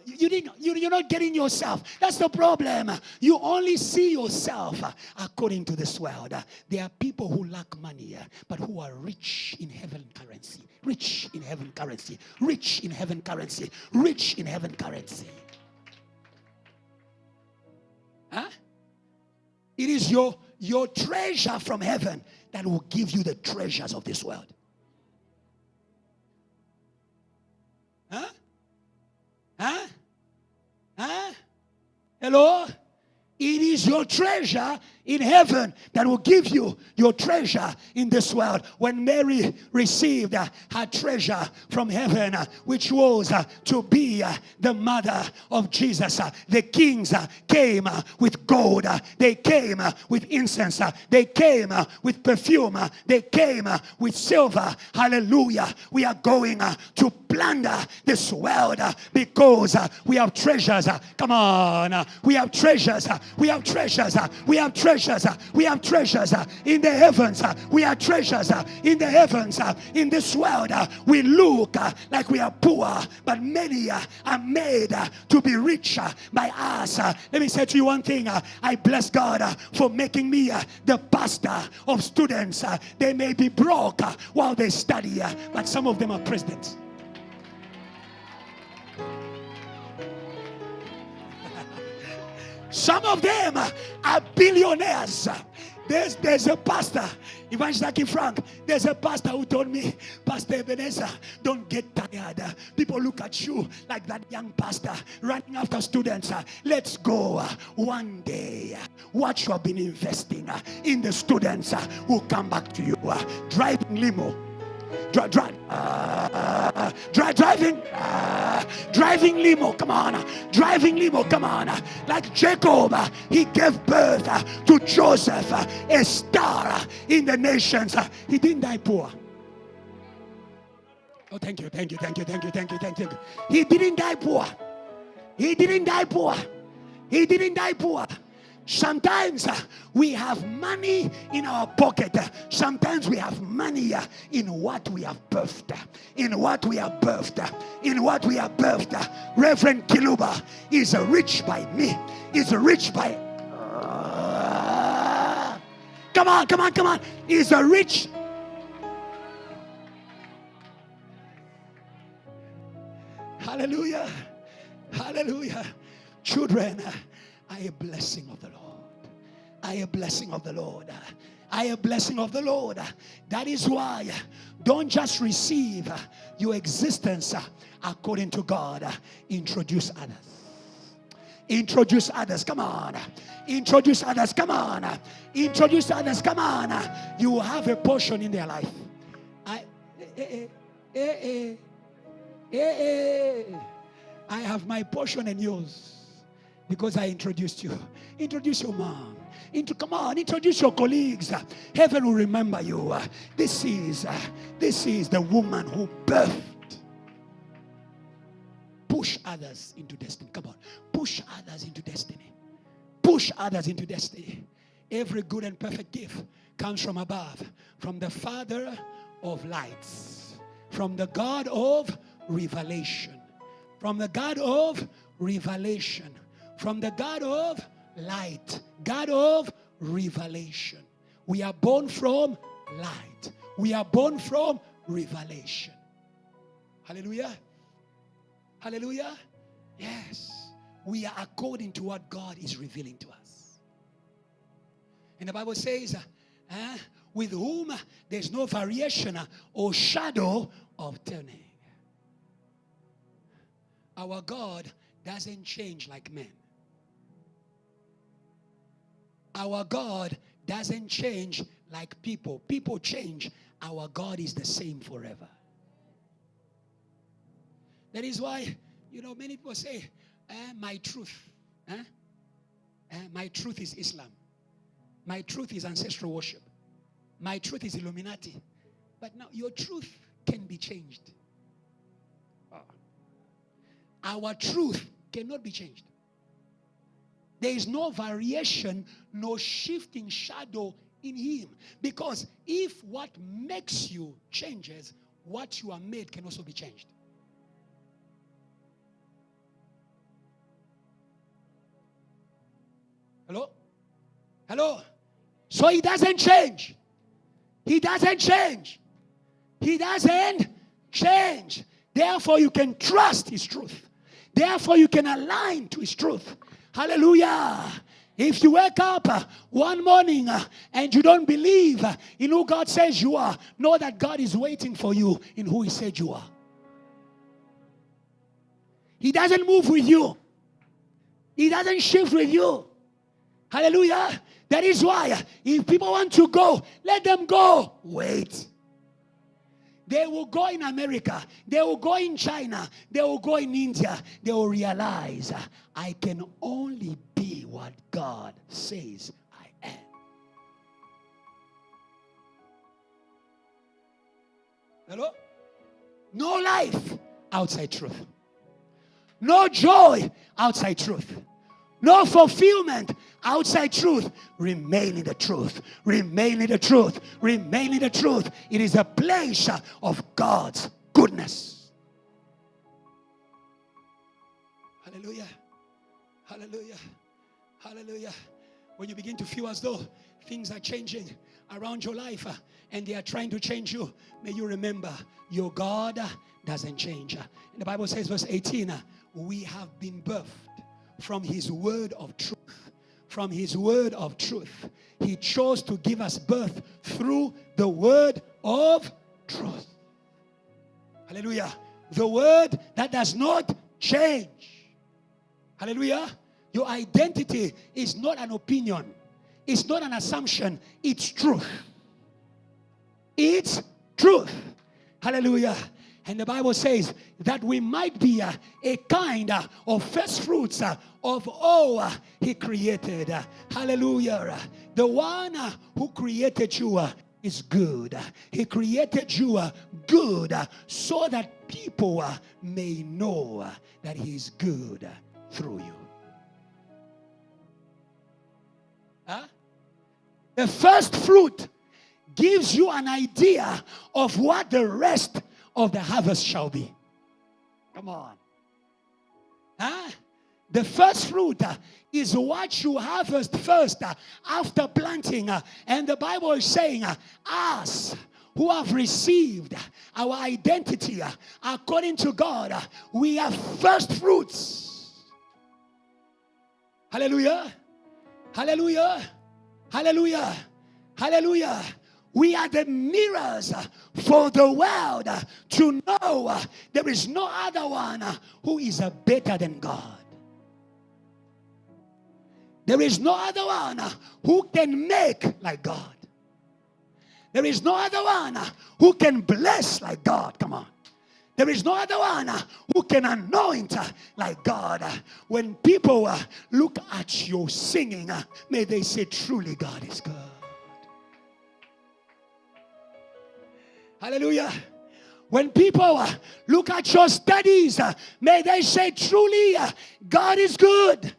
Speaker 9: You're not getting yourself. That's the problem. You only see yourself according to this world. There are people who lack money, but who are rich in heaven currency. Rich in heaven currency. Rich in heaven currency. Rich in heaven currency. Huh? It is your treasure from heaven that will give you the treasures of this world. Huh? Huh? Huh? Hello? It is your treasure in heaven that will give you your treasure in this world. When Mary received her treasure from heaven, which was to be the mother of Jesus, the kings came with gold. They came with incense. They came with perfume. They came with silver. Hallelujah. We are going to plunder this world because we have treasures. Come on. We have treasures. We have treasures. We have treasures. We have treasures in the heavens. We have treasures in the heavens. In this world, we look like we are poor, but many are made to be rich by us. Let me say to you one thing. I bless God for making me the pastor of students. They may be broke while they study, but some of them are presidents. Some of them are billionaires. There's a pastor, Evangelist Frank. There's a pastor who told me, Pastor Ebenezer, don't get tired. People look at you like that young pastor running after students. Let's go. One day, what you have been investing in the students will come back to you. Driving limo. Driving limo, come on. Driving limo, come on. Like Jacob, he gave birth to Joseph, a star in the nations. He didn't die poor. Oh, thank you. He didn't die poor. He didn't die poor. He didn't die poor. Sometimes we have money in our pocket. Sometimes we have money in what we have birthed. In what we have birthed. In what we have birthed. Reverend Kiluba is rich by me. Is rich by... Come on. Is a rich... Hallelujah. Hallelujah. Children are a blessing of the Lord. Are a blessing of the Lord. Are a blessing of the Lord. That is why don't just receive your existence according to God. Introduce others. Introduce others. Come on. Introduce others. Come on. Introduce others. Come on. You will have a portion in their life. I have my portion and yours because I introduced you. Introduce your mom. Come on, introduce your colleagues. Heaven will remember you. This is the woman who birthed. Push others into destiny. Come on, push others into destiny. Push others into destiny. Every good and perfect gift comes from above, from the Father of lights, from the God of revelation, from the God of revelation, from the God of light, God of revelation. We are born from light. We are born from revelation. Hallelujah. Hallelujah. Yes. We are according to what God is revealing to us. And the Bible says, with whom there's no variation or shadow of turning. Our God doesn't change like men. Our God doesn't change like people. People change. Our God is the same forever. That is why, many people say, my truth. My truth is Islam. My truth is ancestral worship. My truth is Illuminati. But now your truth can be changed. Our truth cannot be changed. There is no variation, no shifting shadow in him. Because if what makes you changes, what you are made can also be changed. Hello? Hello? So he doesn't change. He doesn't change. He doesn't change. Therefore, you can trust his truth. Therefore, you can align to his truth. Hallelujah. If you wake up one morning and you don't believe in who God says you are, know that God is waiting for you in who he said you are. He doesn't move with you. He doesn't shift with you. Hallelujah. That is why if people want to go, let them go. Wait. They will go in America. They will go in China. They will go in India. They will realize I can only be what God says I am. Hello? No life outside truth. No joy outside truth. No fulfillment outside truth. Remain in the truth. Remain in the truth. Remain in the truth. It is a place of God's goodness. Hallelujah. Hallelujah. Hallelujah. When you begin to feel as though things are changing around your life and they are trying to change you, may you remember your God doesn't change. And the Bible says, verse 18, we have been birthed from his word of truth. From his word of truth. He chose to give us birth through the word of truth. Hallelujah. The word that does not change. Hallelujah. Your identity is not an opinion. It's not an assumption. It's truth. It's truth. Hallelujah. And the Bible says that we might be a kind of first fruits of all he created. Hallelujah. The one who created you is good. He created you good so that people may know that he is good through you. The first fruit gives you an idea of what the rest of the harvest shall be. Come on. The first fruit is what you harvest first after planting. And the Bible is saying, us who have received our identity according to God, we are first fruits. Hallelujah. Hallelujah. Hallelujah. Hallelujah. We are the mirrors for the world to know there is no other one who is better than God. There is no other one who can make like God. There is no other one who can bless like God. Come on. There is no other one who can anoint like God. When people look at your singing, may they say, truly God is good. Hallelujah. When people look at your studies, may they say, truly God is good.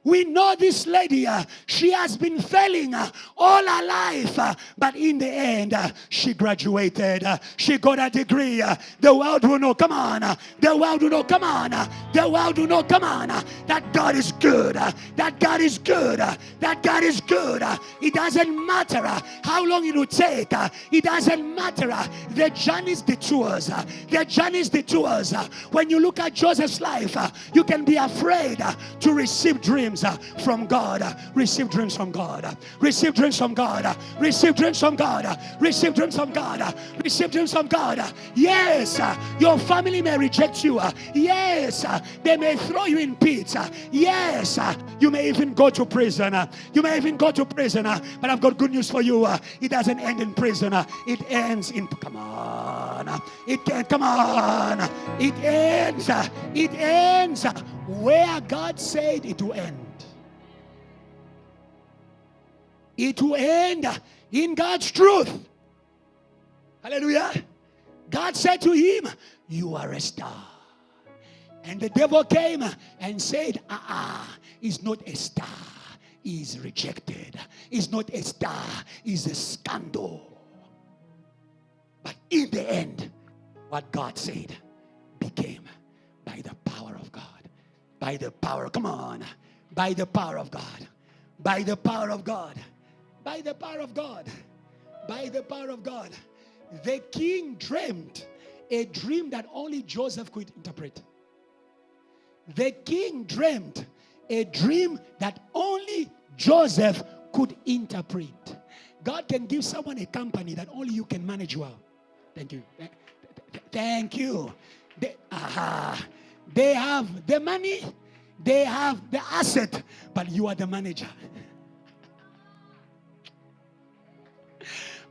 Speaker 9: We know this lady, she has been failing all her life, but in the end, she graduated. She got a degree. The world will know, come on. The world will know, come on. The world will know, come on. That God is good. That God is good. That God is good. It doesn't matter how long it will take. It doesn't matter. The journey's detours. The journey's detours. When you look at Joseph's life, you can be afraid to receive dreams from God. Receive dreams from God. Receive dreams from God. Receive dreams from God. Receive dreams from God. Receive dreams from God. Yes, your family may reject you. Yes, they may throw you in pits. Yes, you may even go to prison. You may even go to prison. But I've got good news for you. It doesn't end in prison. It ends in, come on. It can, come on. It ends. It ends where God said it will end. It will end in God's truth. Hallelujah. God said to him, you are a star. And the devil came and said, he's not a star. He's rejected. He's not a star. He's a scandal. But in the end, what God said became by the power of God. By the power, come on. By the power of God. By the power of God. By the power of God. By the power of God. The king dreamed a dream that only Joseph could interpret. The king dreamed a dream that only Joseph could interpret. God can give someone a company that only you can manage well. Thank you. Thank you. They have the money, they have the asset, but you are the manager.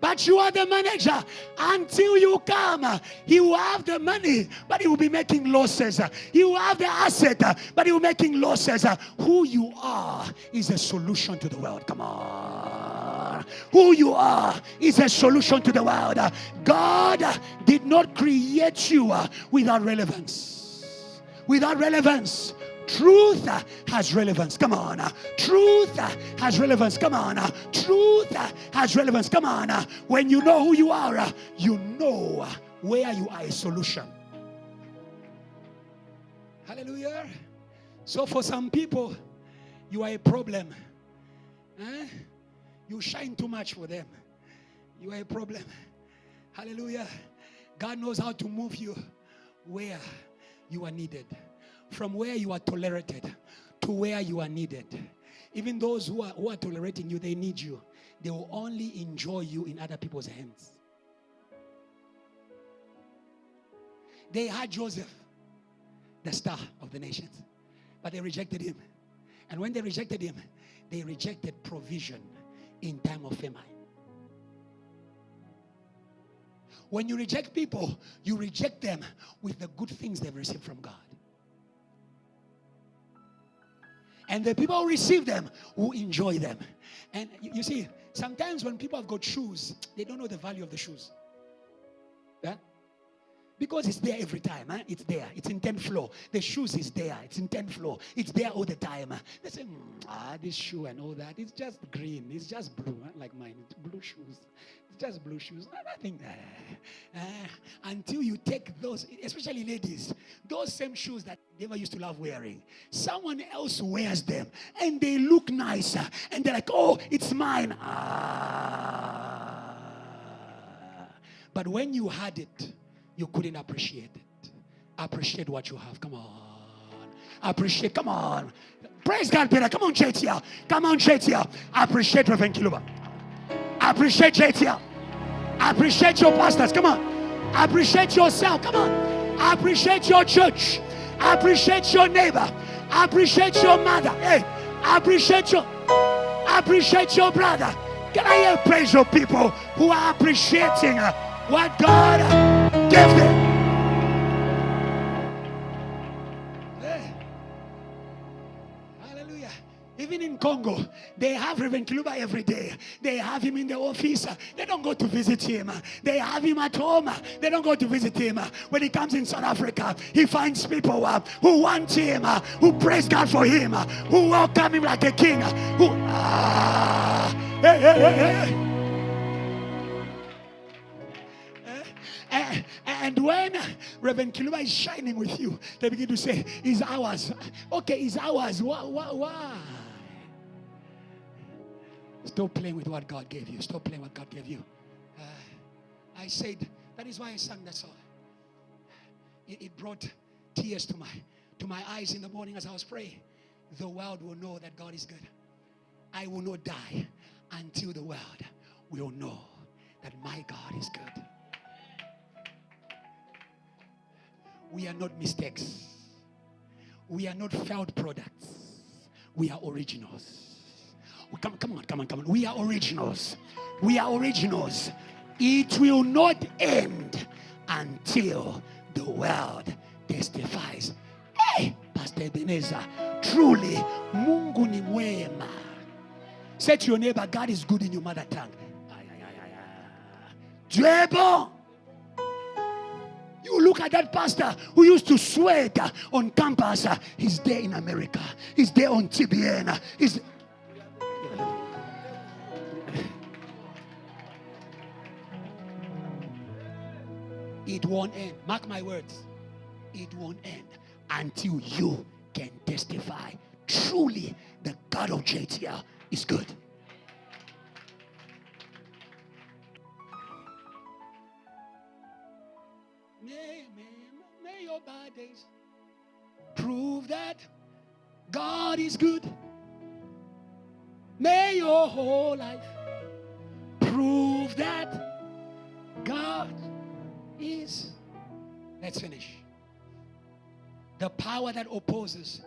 Speaker 9: But you are the manager. Until you come, he will have the money, but he will be making losses. He will have the asset, but he will be making losses. Who you are is a solution to the world. Come on. Who you are is a solution to the world. God did not create you without relevance. Without relevance. Truth has relevance. Come on. Truth has relevance. Come on. Truth has relevance. Come on. When you know who you are, you know where you are a solution. Hallelujah. So for some people, you are a problem. You shine too much for them. You are a problem. Hallelujah. God knows how to move you where you are needed. From where you are tolerated to where you are needed. Even those who are tolerating you, they need you. They will only enjoy you in other people's hands. They had Joseph, the star of the nations, but they rejected him. And when they rejected him, they rejected provision in time of famine. When you reject people, you reject them with the good things they've received from God. And the people who receive them will enjoy them. And you see, sometimes when people have got shoes, they don't know the value of the shoes. Yeah? Because it's there every time. It's there. It's in 10th floor. The shoes is there. It's in 10th floor. It's there all the time. They say, this shoe and all that. It's just green. It's just blue. Like mine. It's blue shoes. It's just blue shoes. Nothing. Until you take those, especially ladies, those same shoes that they never used to love wearing. Someone else wears them. And they look nicer. And they're like, oh, it's mine. But when you had it, you couldn't appreciate it. Appreciate what you have. Come on. Appreciate. Come on. Praise God, Peter. Come on, JTL. Come on, JTL. Appreciate Reverend Kiluba. Appreciate JTL. Appreciate your pastors. Come on. Appreciate yourself. Come on. Appreciate your church. Appreciate your neighbor. Appreciate your mother. Hey, appreciate your brother. Can I hear praise your people who are appreciating what God gave them? Hey. Hallelujah. Even in Congo, they have Reverend Kiluba every day. They have him in the office. They don't go to visit him. They have him at home. They don't go to visit him. When he comes in South Africa, he finds people who want him, who praise God for him, who welcome him like a king. And when Reverend Kiluba is shining with you, they begin to say, "It's ours." Okay, it's ours. Why? Stop playing with what God gave you. Stop playing what God gave you. I said, that is why I sang that song. It brought tears to my eyes in the morning as I was praying. The world will know that God is good. I will not die until the world will know that my God is good. We are not mistakes. We are not failed products. We are originals. Come on. We are originals. We are originals. It will not end until the world testifies. Hey, Pastor Ebenezer, truly, Mungu ni mwema. Say to your neighbor, God is good in your mother tongue. Drebo. You look at that pastor who used to sweat on campus. He's there in America. He's there on TBN. It won't end. Mark my words. It won't end until you can testify. Truly, the God of JTL is good. May your bad days prove that God is good. May your whole life prove that God is. Let's finish. The power that opposes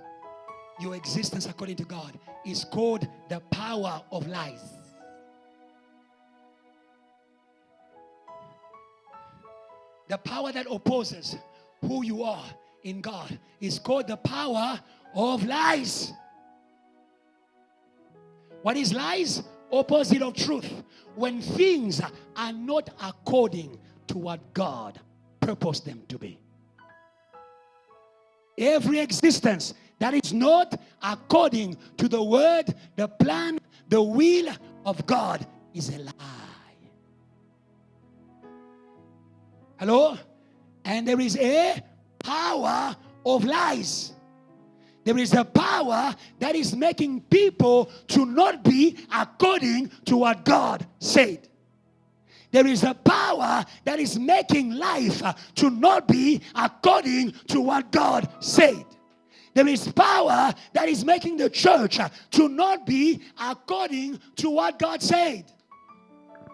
Speaker 9: your existence according to God is called the power of lies. The power that opposes who you are in God is called the power of lies. What is lies? Opposite of truth. When things are not according to what God purposed them to be. Every existence that is not according to the word, the plan, the will of God is a lie. Hello? And there is a power of lies. There is a power that is making people to not be according to what God said. There is a power that is making life to not be according to what God said. There is power that is making the church to not be according to what God said.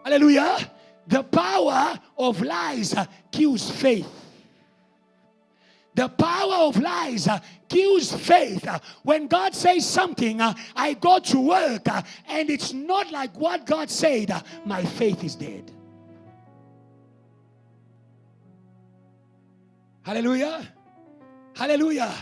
Speaker 9: Hallelujah. The power of lies kills faith. The power of lies kills faith. When God says something, I go to work and it's not like what God said, my faith is dead. Hallelujah. Hallelujah.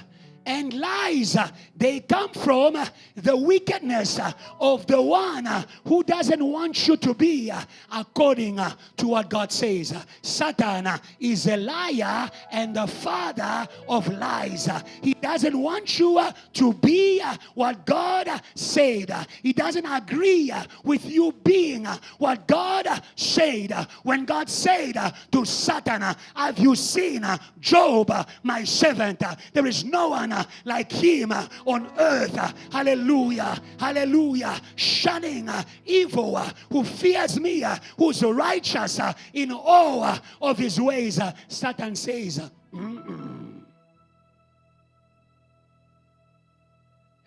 Speaker 9: And lies, they come from the wickedness of the one who doesn't want you to be according to what God says. Satan is a liar and the father of lies. He doesn't want you to be what God said. He doesn't agree with you being what God said. When God said to Satan, have you seen Job, my servant? There is no one like him on earth. Hallelujah. Hallelujah. Shunning evil, who fears me, who's righteous in all of his ways. Satan says,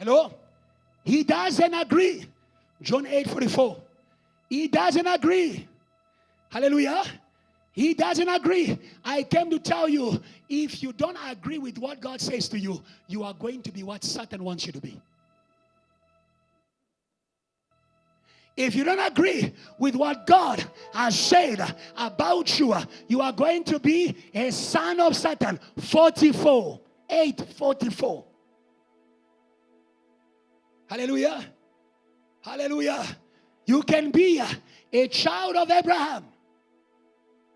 Speaker 9: Hello? He doesn't agree. John 8:44. He doesn't agree. Hallelujah. He doesn't agree. I came to tell you, if you don't agree with what God says to you, you are going to be what Satan wants you to be. If you don't agree with what God has said about you, you are going to be a son of Satan. 44. 8:44. Hallelujah. Hallelujah. You can be a child of Abraham.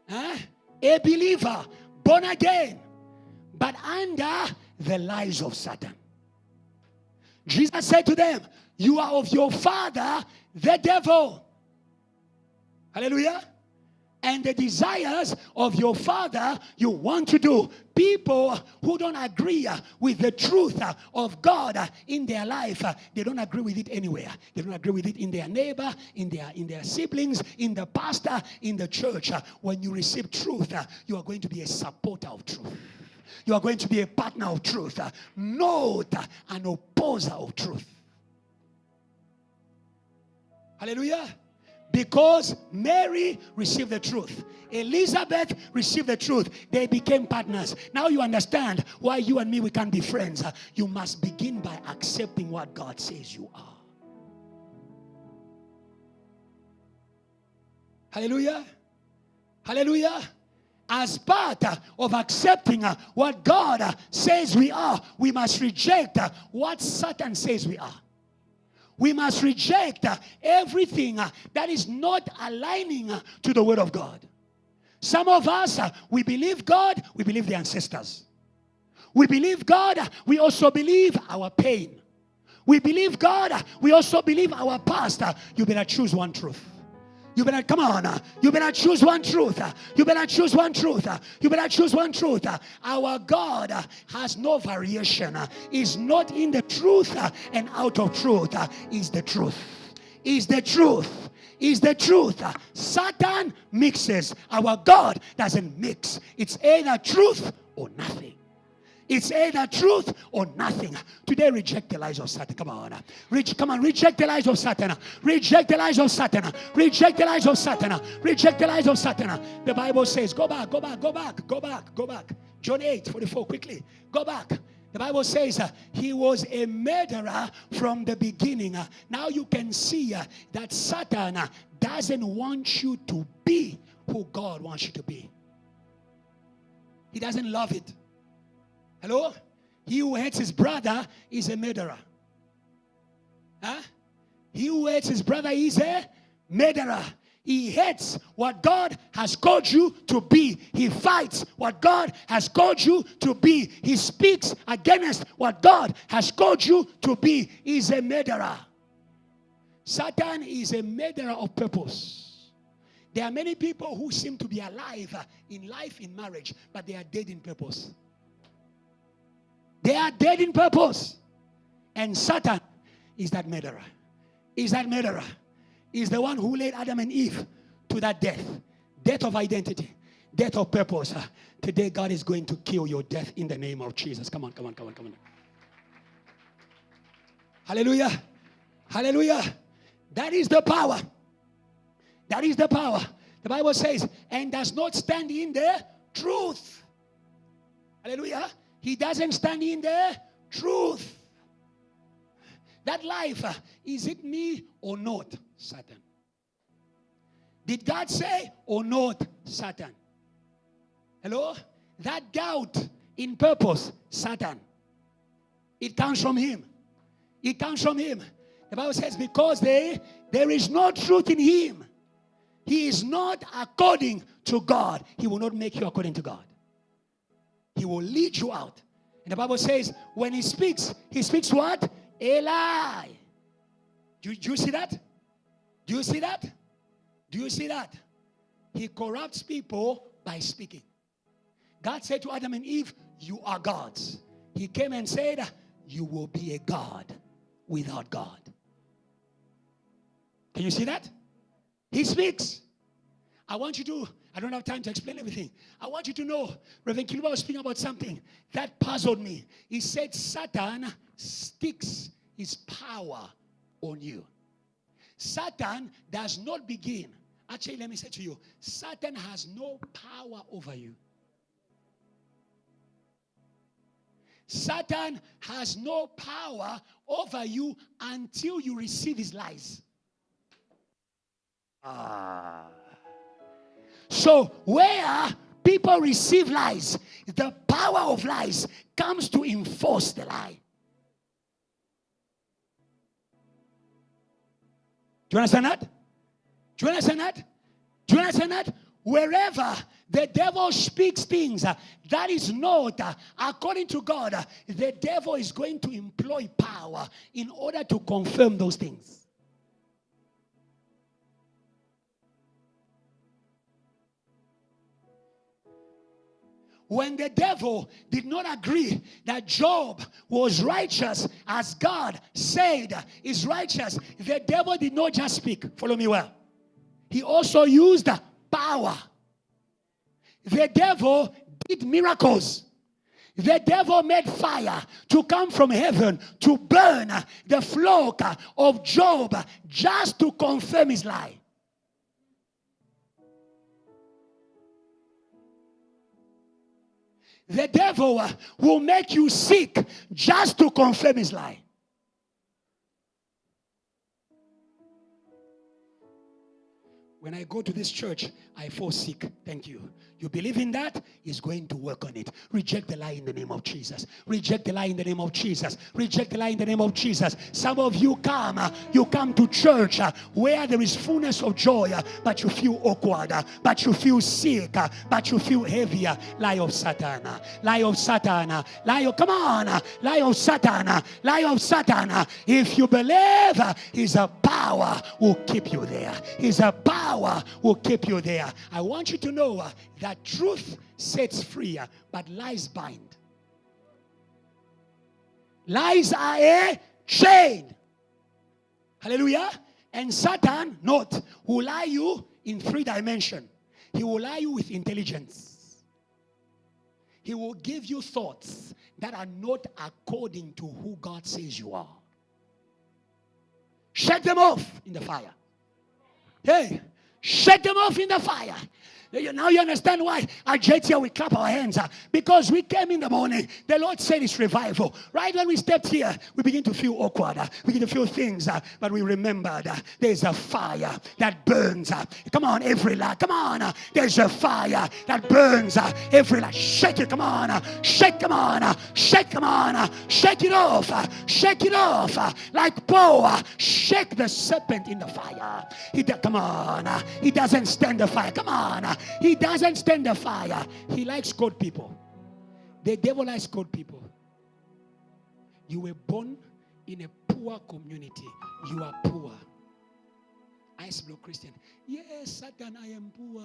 Speaker 9: A believer, born again, but under the lies of Satan. Jesus said to them, you are of your father, the devil. Hallelujah. And the desires of your father you want to do. People who don't agree with the truth of God in their life, they don't agree with it anywhere. They don't agree with it in their neighbor, in their siblings, in the pastor, in the church. When you receive truth, you are going to be a supporter of truth. You are going to be a partner of truth, not an opposer of truth. Hallelujah. Because Mary received the truth, Elizabeth received the truth, they became partners. Now you understand why you and me, we can't be friends. You must begin by accepting what God says you are. Hallelujah. Hallelujah. As part of accepting what God says we are, we must reject what Satan says we are. We must reject everything that is not aligning to the word of God. Some of us, we believe God, we believe the ancestors. We believe God, we also believe our pain. We believe God, we also believe our past. You better choose one truth. You better, come on, you better choose one truth. You better choose one truth. You better choose one truth. Our God has no variation. Is not in the truth and out of truth. Is the truth. Is the truth. Is the truth. Satan mixes. Our God doesn't mix. It's either truth or nothing. It's either truth or nothing. Today, reject the lies of Satan. Come on. Come on, reject the lies of Satan. Reject the lies of Satan. Reject the lies of Satan. Reject the lies of Satan. The Bible says, go back, go back, go back, go back, go back. John 8:44, quickly. Go back. The Bible says he was a murderer from the beginning. Now you can see that Satan doesn't want you to be who God wants you to be. He doesn't love it. Hello? He who hates his brother is a murderer. He who hates his brother is a murderer. He hates what God has called you to be. He fights what God has called you to be. He speaks against what God has called you to be. He's a murderer. Satan is a murderer of purpose. There are many people who seem to be alive in life, in marriage, but they are dead in purpose. They are dead in purpose. And Satan is that murderer. Is that murderer. Is the one who led Adam and Eve to that death. Death of identity. Death of purpose. Today God is going to kill your death in the name of Jesus. Come on, come on, come on, come on. Hallelujah. Hallelujah. That is the power. That is the power. The Bible says, and does not stand in the truth. Hallelujah. He doesn't stand in the truth. That life, is it me or not, Satan? Did God say or not, Satan? Hello? That doubt in purpose, Satan. It comes from him. It comes from him. The Bible says because there is no truth in him. He is not according to God. He will not make you according to God. He will lead you out. And the Bible says, when he speaks what? A lie. Do you see that? Do you see that? Do you see that? He corrupts people by speaking. God said to Adam and Eve, you are gods. He came and said, you will be a God without God. Can you see that? He speaks. I don't have time to explain everything. I want you to know, Reverend Kiluba was speaking about something that puzzled me. He said Satan sticks his power on you. Satan does not begin. Actually, let me say to you, Satan has no power over you. Satan has no power over you until you receive his lies. So where people receive lies, the power of lies comes to enforce the lie. Do you understand that? Do you understand that? Do you understand that? Wherever the devil speaks things that is not according to God, the devil is going to employ power in order to confirm those things. When the devil did not agree that Job was righteous as God said is righteous, the devil did not just speak. Follow me well. He also used power. The devil did miracles. The devil made fire to come from heaven to burn the flock of Job just to confirm his lie. The devil will make you sick just to confirm his lie. When I go to this church, I fall sick. Thank you. You believe in that? He's going to work on it. Reject the lie in the name of Jesus. Reject the lie in the name of Jesus. Reject the lie in the name of Jesus. Some of you come to church where there is fullness of joy, but you feel awkward, but you feel sick, but you feel heavier. Lie of Satan. Lie of Satan. Come on. Lie of Satan. Lie of Satan. If you believe, his power will keep you there. His power will keep you there. I want you to know that truth sets free, but lies bind. Lies are a chain. Hallelujah. And Satan will lie you in 3 dimensions. He will lie you with intelligence. He will give you thoughts that are not according to who God says you are. Shake them off in the fire. Hey, shake them off in the fire. Now you understand why at JTL we clap our hands. Because we came in the morning. The Lord said it's revival. Right when we stepped here, we begin to feel awkward. We begin to feel things. But we remembered there's a fire that burns. Come on, every light. Come on. There's a fire that burns every light. Shake it. Come on. Shake. Come on. Shake. Come on. Shake it off. Shake it off. Like Paul. Shake the serpent in the fire. Come on. He doesn't stand the fire. Come on. He doesn't stand the fire. He likes cold people. The devil likes cold people. You were born in a poor community. You are poor. Ice Blue Christian. Yes, Satan, I am poor.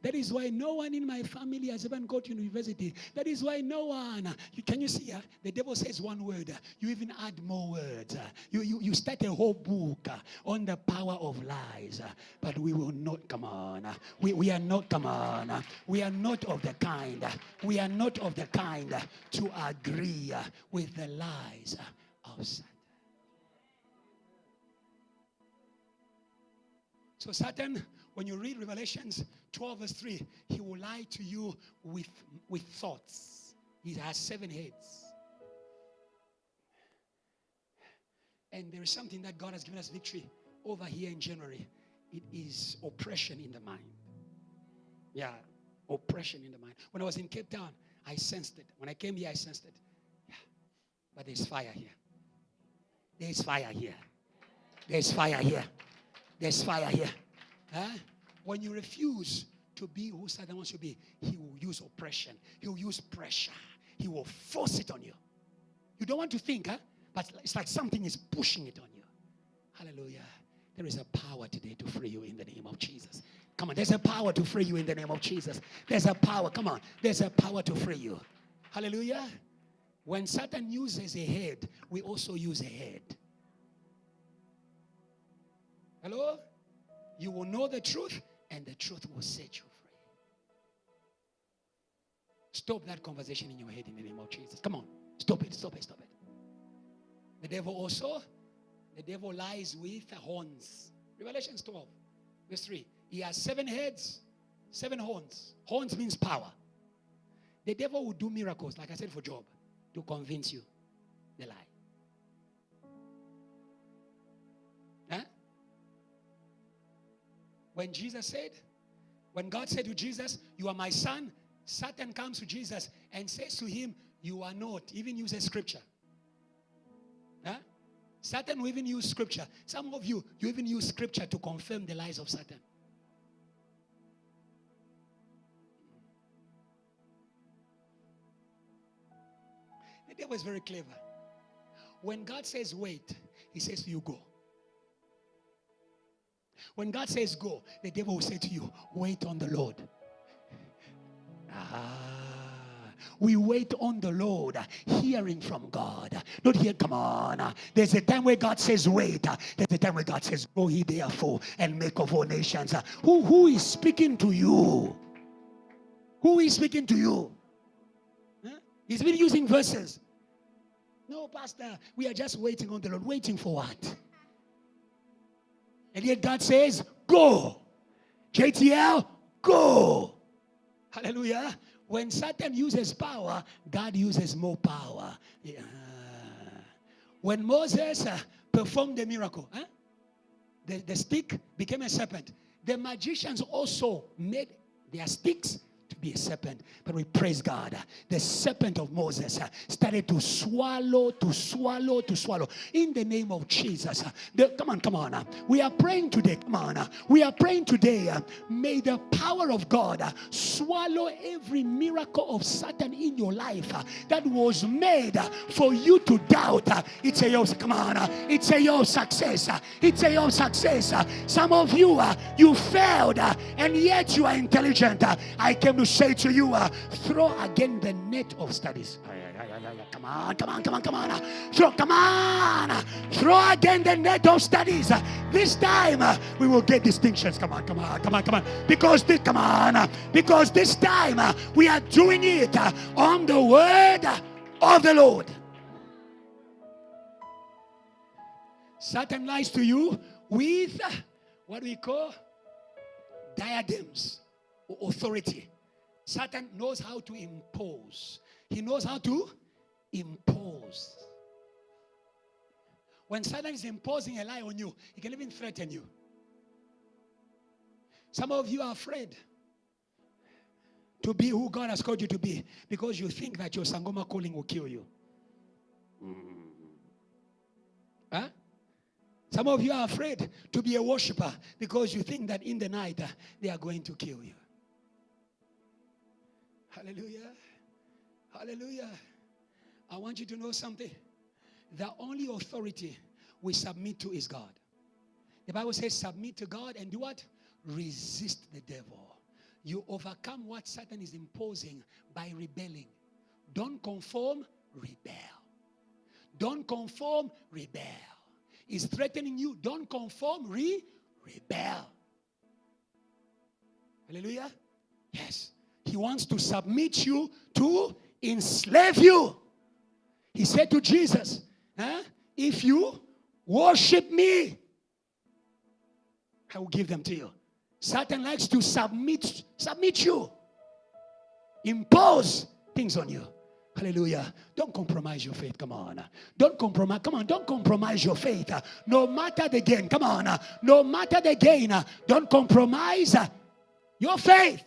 Speaker 9: That is why no one in my family has ever gone to university. That is why no one. Can you see? The devil says one word. You even add more words. You start a whole book on the power of lies. But we will not, come on. We are not, come on. We are not of the kind. We are not of the kind to agree with the lies of Satan. So Satan, when you read Revelations 12 verse 3, he will lie to you with thoughts. He has 7 heads. And there is something that God has given us victory over here in January. It is oppression in the mind. Yeah, oppression in the mind. When I was in Cape Town, I sensed it. When I came here, I sensed it. Yeah. But there's fire here. There's fire here. There's fire here. There's fire here. Huh? When you refuse to be who Satan wants you to be, he will use oppression. He will use pressure. He will force it on you. You don't want to think, but it's like something is pushing it on you. Hallelujah. There is a power today to free you in the name of Jesus. Come on, there's a power to free you in the name of Jesus. There's a power, come on, there's a power to free you. Hallelujah. When Satan uses a head, we also use a head. Hello? You will know the truth, and the truth will set you free. Stop that conversation in your head in the name of Jesus. Come on. Stop it, stop it, stop it. The devil lies with horns. Revelations 12, verse 3. He has 7 heads, 7 horns. Horns means power. The devil will do miracles, like I said for Job, to convince you the lie. Huh? When God said to Jesus, you are my son, Satan comes to Jesus and says to him, you are not. Even uses scripture. Huh? Satan will even use scripture. Some of you even use scripture to confirm the lies of Satan. The devil is very clever. When God says wait, he says to you go. When God says go, the devil will say to you, wait on the Lord. We wait on the Lord, hearing from God. Not here, come on. There's a time where God says wait. There's a time where God says go ye therefore and make of all nations. Who is speaking to you? Who is speaking to you? Huh? He's been using verses. No, Pastor, we are just waiting on the Lord. Waiting for what? And yet God says, go. JTL, go. Hallelujah. When Satan uses power, God uses more power. Yeah. When Moses performed the miracle, the stick became a serpent. The magicians also made their sticks to be a serpent. But we praise God. The serpent of Moses started to swallow. In the name of Jesus. Come on. We are praying today. Come on. We are praying today. May the power of God swallow every miracle of Satan in your life that was made for you to doubt. It's a your, come on. It's a your success. It's a your success. Some of you, you failed and yet you are intelligent. I came to say to you, throw again the net of studies. Come on. Throw again the net of studies. This time we will get distinctions. Come on. Because this time we are doing it on the word of the Lord. Satan lies to you with what we call diadems or authority. Satan knows how to impose. He knows how to impose. When Satan is imposing a lie on you, he can even threaten you. Some of you are afraid to be who God has called you to be because you think that your Sangoma calling will kill you. Huh? Some of you are afraid to be a worshiper because you think that in the night they are going to kill you. Hallelujah. I want you to know something. The only authority we submit to is God. The Bible says submit to God and do what? Resist the devil. You overcome what Satan is imposing by rebelling. Don't conform, rebel. Don't conform, rebel. He's threatening you. Don't conform, rebel. Hallelujah. Yes. He wants to submit you to enslave you. He said to Jesus, if you worship me, I will give them to you. Satan likes to submit you. Impose things on you. Hallelujah. Don't compromise your faith. Come on. Don't compromise. Come on. Don't compromise your faith. No matter the gain. Come on. No matter the gain. Don't compromise your faith.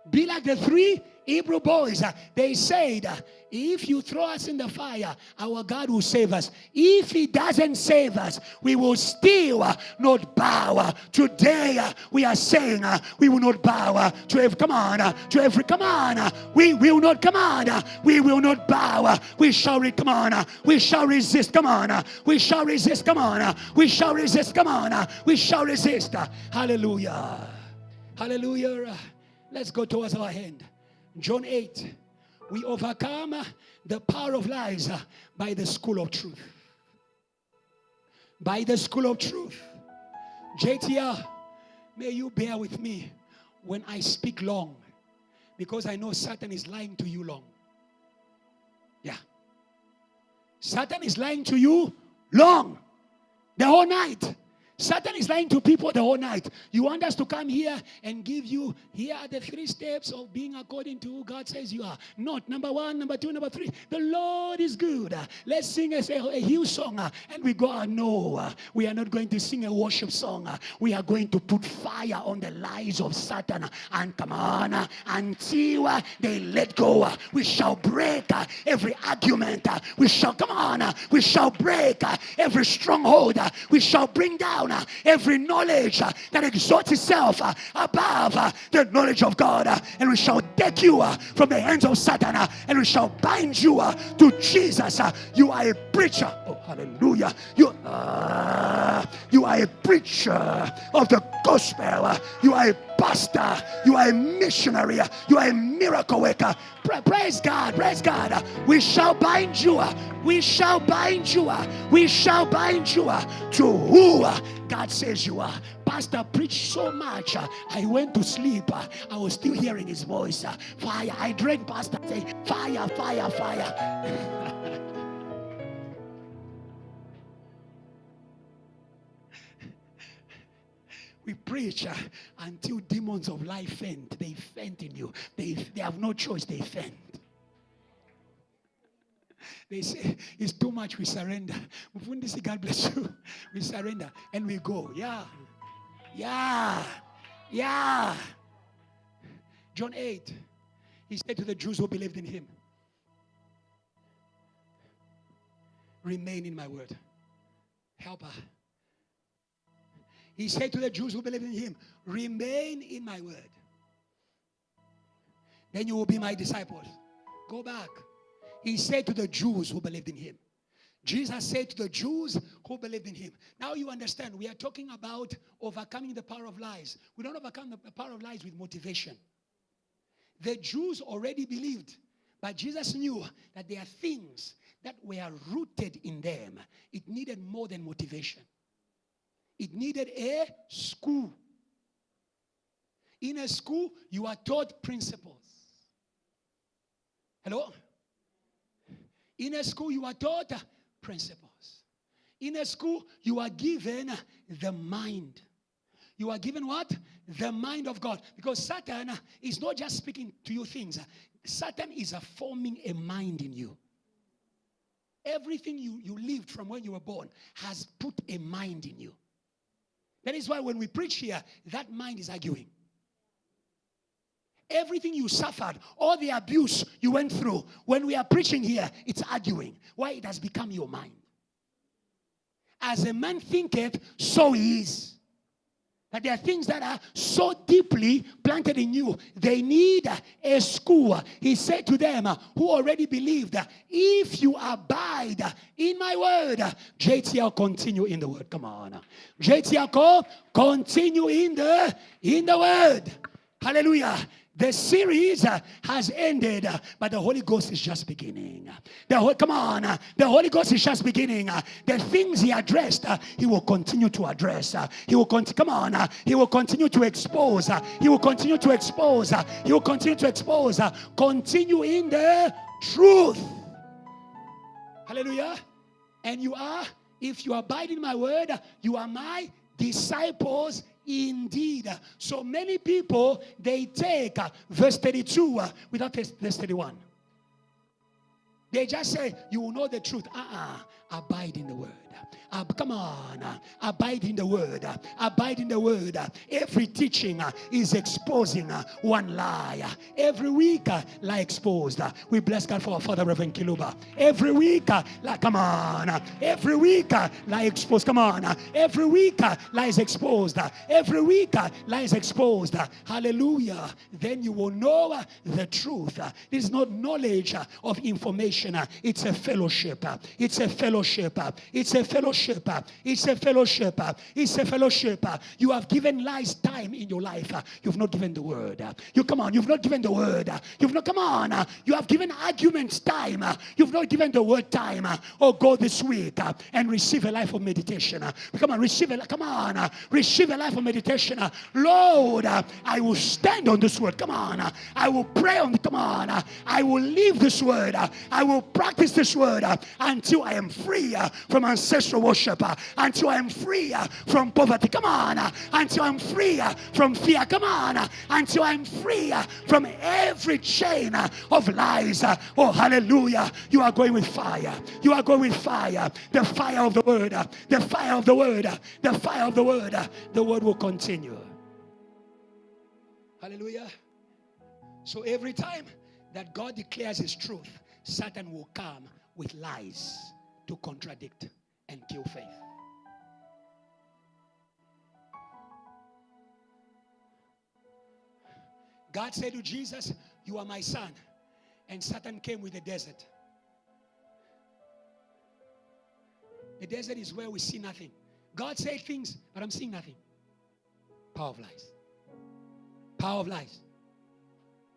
Speaker 9: Be like the 3 Hebrew boys. They said, if you throw us in the fire, our God will save us. If he doesn't save us, we will still not bow. Today we are saying we will not bow to every we will not we will not bow. We shall we shall resist. We shall resist. We shall resist. We shall resist. Hallelujah. Let's go towards our hand. John 8. We overcome the power of lies by the school of truth. By the school of truth. JTR, may you bear with me when I speak long, because I know Satan is lying to you long. Yeah. Satan is lying to you long, the whole night. Satan is lying to people the whole night. You want us to come here and give you, here are the 3 steps of being according to who God says you are. Not number 1, number 2, number 3. The Lord is good. Let's sing a hymn song and we go, no, we are not going to sing a worship song. We are going to put fire on the lies of Satan. And come on, until they let go, we shall break every argument. We shall, come on, we shall break every stronghold. We shall bring down every knowledge that exalts itself above the knowledge of God, and we shall take you from the hands of Satan, and we shall bind you to Jesus. You are a preacher. Oh, hallelujah. You are a preacher of the gospel. You are a pastor. You are a missionary. You are a miracle worker. Praise God. Praise God. We shall bind you. We shall bind you. We shall bind you to who God says you are. Pastor preached so much. I went to sleep. I was still hearing his voice. Fire. I drank Pastor say, fire, fire, fire. We preach until demons of life faint. They faint in you. They have no choice. They faint. They say, it's too much, we surrender. God bless you. We surrender and we go. Yeah. Yeah. Yeah. John 8. He said to the Jews who believed in him, remain in my word. Help her. He said to the Jews who believed in him, remain in my word. Then you will be my disciples. Go back. He said to the Jews who believed in him. Jesus said to the Jews who believed in him. Now you understand, we are talking about overcoming the power of lies. We don't overcome the power of lies with motivation. The Jews already believed, but Jesus knew that there are things that were rooted in them. It needed more than motivation. It needed a school. In a school, you are taught principles. Hello? In a school, you are taught principles. In a school, you are given the mind. You are given what? The mind of God. Because Satan is not just speaking to you things. Satan is forming a mind in you. Everything you lived from when you were born has put a mind in you. That is why when we preach here, that mind is arguing. Everything you suffered, all the abuse you went through, when we are preaching here, it's arguing. Why? It has become your mind. As a man thinketh, so he is. That there are things that are so deeply planted in you. They need a school. He said to them who already believed, if you abide in my word, JTL, continue in the word. Come on. JTL, continue in the word. Hallelujah. The series has ended, but the Holy Ghost is just beginning. The Holy Ghost is just beginning. The things he addressed, he will continue to address. He will continue to expose. He will continue to expose. He will continue to expose. Continue in the truth. Hallelujah. And you are, if you abide in my word, you are my disciples indeed. So many people, they take verse 32 without verse 31. They just say, you will know the truth. Abide in the word. Come on. Abide in the word. Abide in the word. Every teaching is exposing one lie. Every week, lie exposed. We bless God for our Father, Reverend Kiluba. Every week, come on. Every week, lie exposed. Come on. Every week, lie is exposed. Every week, lie is exposed. Hallelujah. Then you will know the truth. This is not knowledge of information. It's a fellowship. It's a fellowship. It's a fellowship. It's a fellowship. It's a fellowship. You have given lies time in your life. You've not given the word. You've not given the word. You have given arguments time. You've not given the word time. Oh, go this week and receive a life of meditation. Receive a life of meditation. Lord, I will stand on this word. I will pray on it. I will live this word. I will practice this word until I am free from ancestral worship, until I am free from poverty. Until I'm free from fear. Until I'm free from every chain of lies. Oh, hallelujah. You are going with fire. You are going with fire. The fire of the word. The fire of the word. The fire of the word. The word will continue. Hallelujah. So every time that God declares his truth, Satan will come with lies to contradict and kill faith. God said to Jesus, you are my son. And Satan came with the desert. The desert is where we see nothing. God said things, but I'm seeing nothing. Power of lies. Power of lies.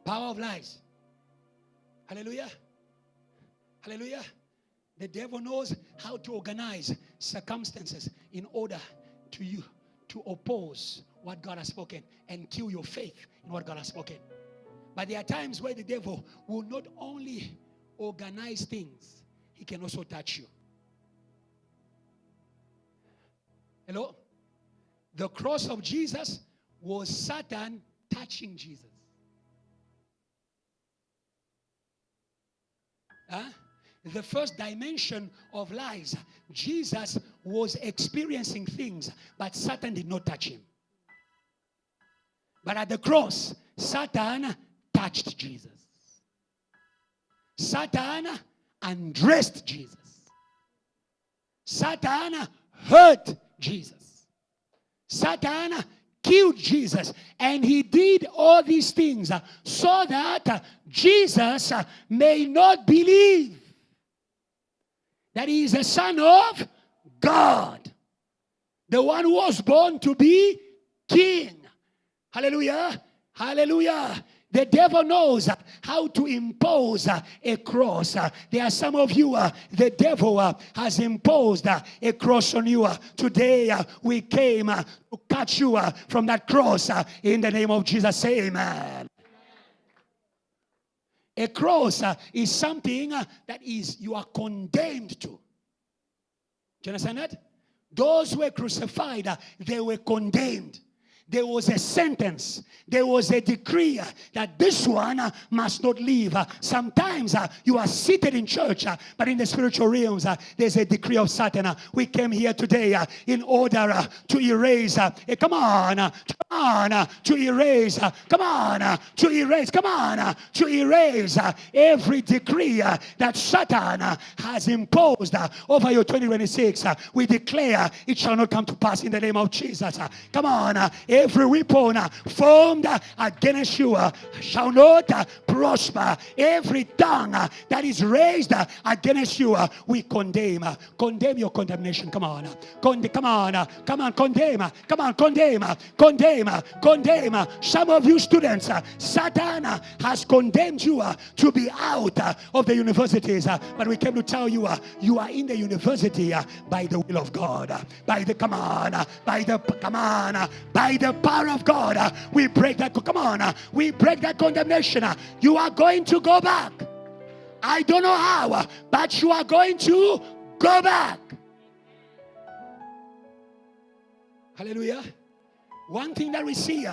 Speaker 9: Power of lies. Hallelujah. Hallelujah. The devil knows how to organize circumstances in order to you to oppose what God has spoken and kill your faith in what God has spoken. But there are times where the devil will not only organize things, he can also touch you. Hello? The cross of Jesus was Satan touching Jesus. The first dimension of lies, Jesus was experiencing things, but Satan did not touch him. But at the cross, Satan touched Jesus. Satan undressed Jesus. Satan hurt Jesus. Satan killed Jesus. And he did all these things so that Jesus may not believe that he is a son of God. The one who was born to be king. Hallelujah. Hallelujah. The devil knows how to impose a cross. There are some of you, the devil has imposed a cross on you. Today, we came to catch you from that cross in the name of Jesus. Say amen. A cross is something that is you are condemned to. Do you understand that? Those who were crucified, they were condemned. There was a sentence. There was a decree that this one must not live. Sometimes you are seated in church, but in the spiritual realms, there's a decree of Satan. We came here today in order to erase. To erase every decree that Satan has imposed over your 2026. We declare it shall not come to pass in the name of Jesus. Come on. Every weapon formed against you shall not prosper. Every tongue that is raised against you, we condemn. Condemn your condemnation. Come on. Come on. Condemn. Come on. Condemn. Some of you students, Satan has condemned you to be out of the universities. But we came to tell you, you are in the university by the will of God. By the power of God, we break that. Come on, we break that condemnation. You are going to go back. I don't know how, but you are going to go back. Hallelujah. One thing that we see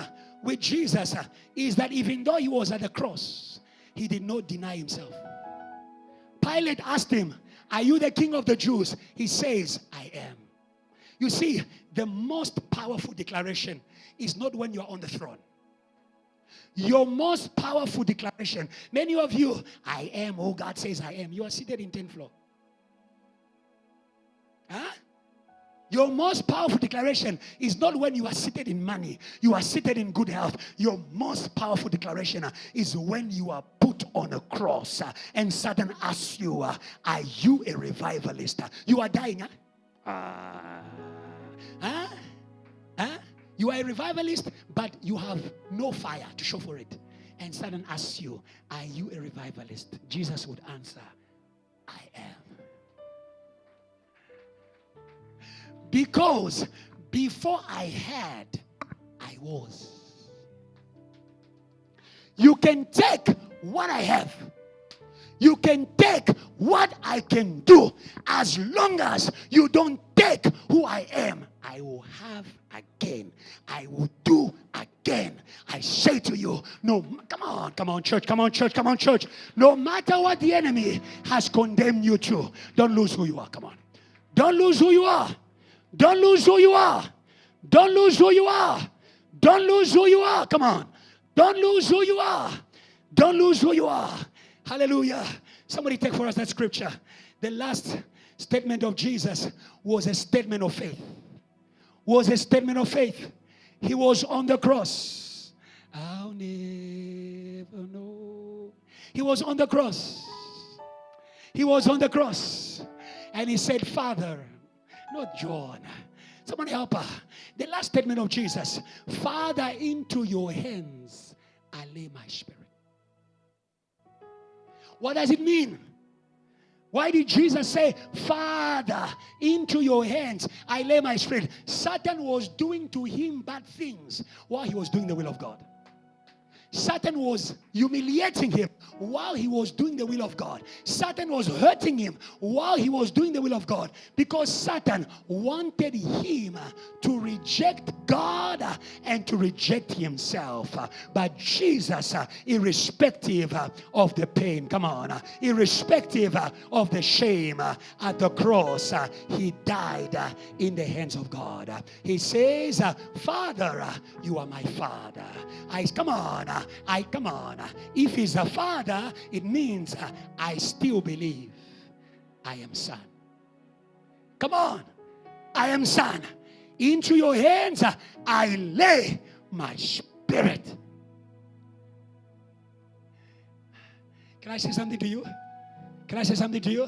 Speaker 9: with Jesus is that even though he was at the cross, he did not deny himself. Pilate asked him, "Are you the king of the Jews?" He says, "I am." You see, the most powerful declaration is not when you are on the throne. Your most powerful declaration, many of you, I am who God says I am. You are seated in 10th floor. Your most powerful declaration is not when you are seated in money, you are seated in good health. Your most powerful declaration is when you are put on a cross and Satan asks you, are you a revivalist? You are dying, Huh? Huh? You are a revivalist, but you have no fire to show for it. And Satan asks you, are you a revivalist? Jesus would answer, I am. Because before I had, I was. You can take what I have. You can take what I can do. As long as you don't take who I am, I will have again. I will do again. I say to you, no, come on, church. No matter what the enemy has condemned you to, don't lose who you are. Come on. Don't lose who you are. Don't lose who you are. Don't lose who you are. Don't lose who you are. Come on. Don't lose who you are. Don't lose who you are. Hallelujah. Somebody take for us that scripture. The last statement of Jesus was a statement of faith. Was a statement of faith. He was on the cross. I'll never know. He was on the cross. He was on the cross. And he said, Father, not John. Somebody help her. The last statement of Jesus. Father, into your hands I lay my spirit. What does it mean? Why did Jesus say, Father, into your hands I lay my spirit? Satan was doing to him bad things while he was doing the will of God. Satan was humiliating him while he was doing the will of God. Satan was hurting him while he was doing the will of God, because Satan wanted him to reject God and to reject himself. But Jesus, irrespective of the pain, come on, irrespective of the shame at the cross, he died in the hands of God. He says, Father, you are my Father. Come on. If he's a father, it means I still believe I am son. Come on. I am son. Into your hands I lay my spirit. Can I say something to you? Can I say something to you?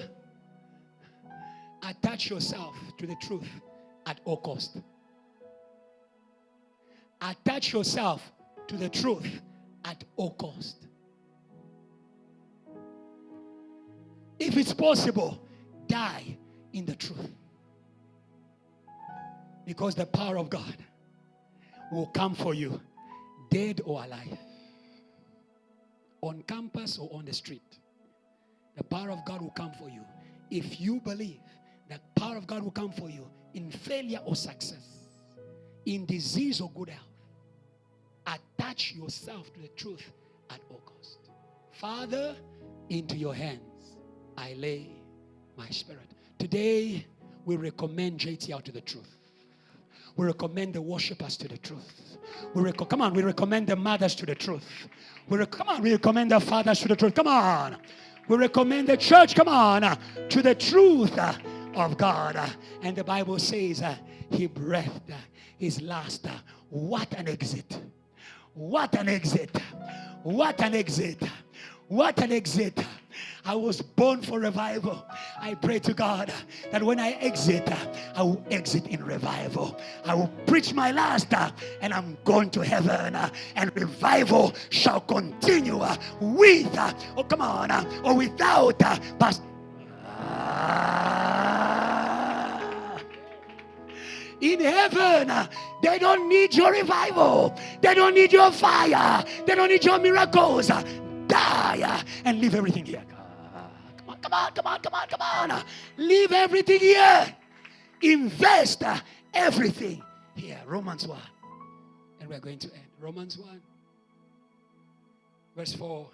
Speaker 9: Attach yourself to the truth at all cost. Attach yourself to the truth at all cost. If it's possible, die in the truth. Because the power of God will come for you, dead or alive, on campus or on the street. The power of God will come for you. If you believe, the power of God will come for you in failure or success, in disease or good health. Attach yourself to the truth at all cost. Father, into your hands I lay my spirit. Today, we recommend JTL to the truth. We recommend the worshipers to the truth. We recommend the mothers to the truth. We recommend the fathers to the truth. Come on. We recommend the church, to the truth of God. And the Bible says he breathed his last. What an exit. What an exit. What an exit. What an exit. I was born for revival. I pray to God that when I exit, I will exit in revival. I will preach my last and I'm going to heaven, and revival shall continue with, or without in heaven, they don't need your revival. They don't need your fire. They don't need your miracles. Die and leave everything here. Come on. Leave everything here. Invest everything here. Romans 1. And we're going to end. Romans 1. Verse 4.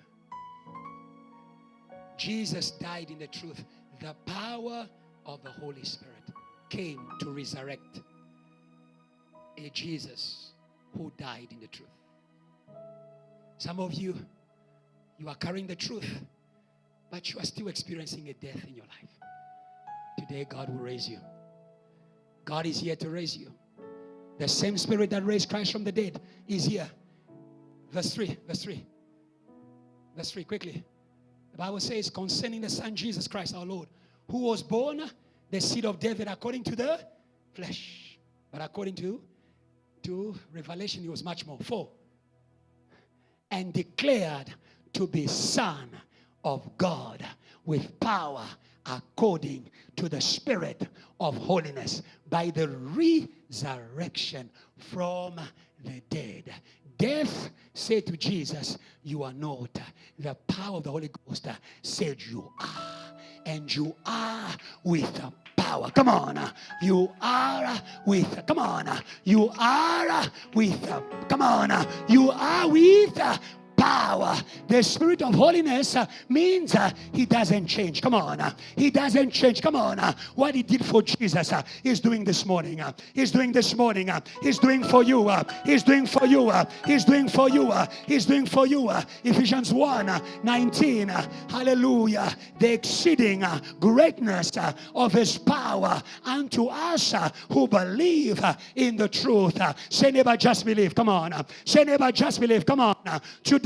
Speaker 9: Jesus died in the truth. The power of the Holy Spirit came to resurrect a Jesus who died in the truth. Some of you are carrying the truth, but you are still experiencing a death in your life. Today, God will raise you. God is here to raise you. The same spirit that raised Christ from the dead is here. Verse 3, quickly. The Bible says, concerning the Son Jesus Christ our Lord, who was born the seed of David according to the flesh. But according to Revelation, he was much more. 4. And declared to be Son of God with power according to the Spirit of holiness by the resurrection from the dead. Death said to Jesus, you are not. The power of the Holy Ghost said you are. And you are with power. Come on. You are with, come on. You are with, come on. You are with power. The Spirit of holiness means he doesn't change. Come on. He doesn't change. Come on. What he did for Jesus, he's doing this morning. He's doing this morning. He's doing for you. He's doing for you. He's doing for you. He's doing for you. Ephesians 1:19. Hallelujah. The exceeding greatness of his power unto us who believe in the truth. Say neighbor, just believe. Come on. Say neighbor, just believe. Come on. Today,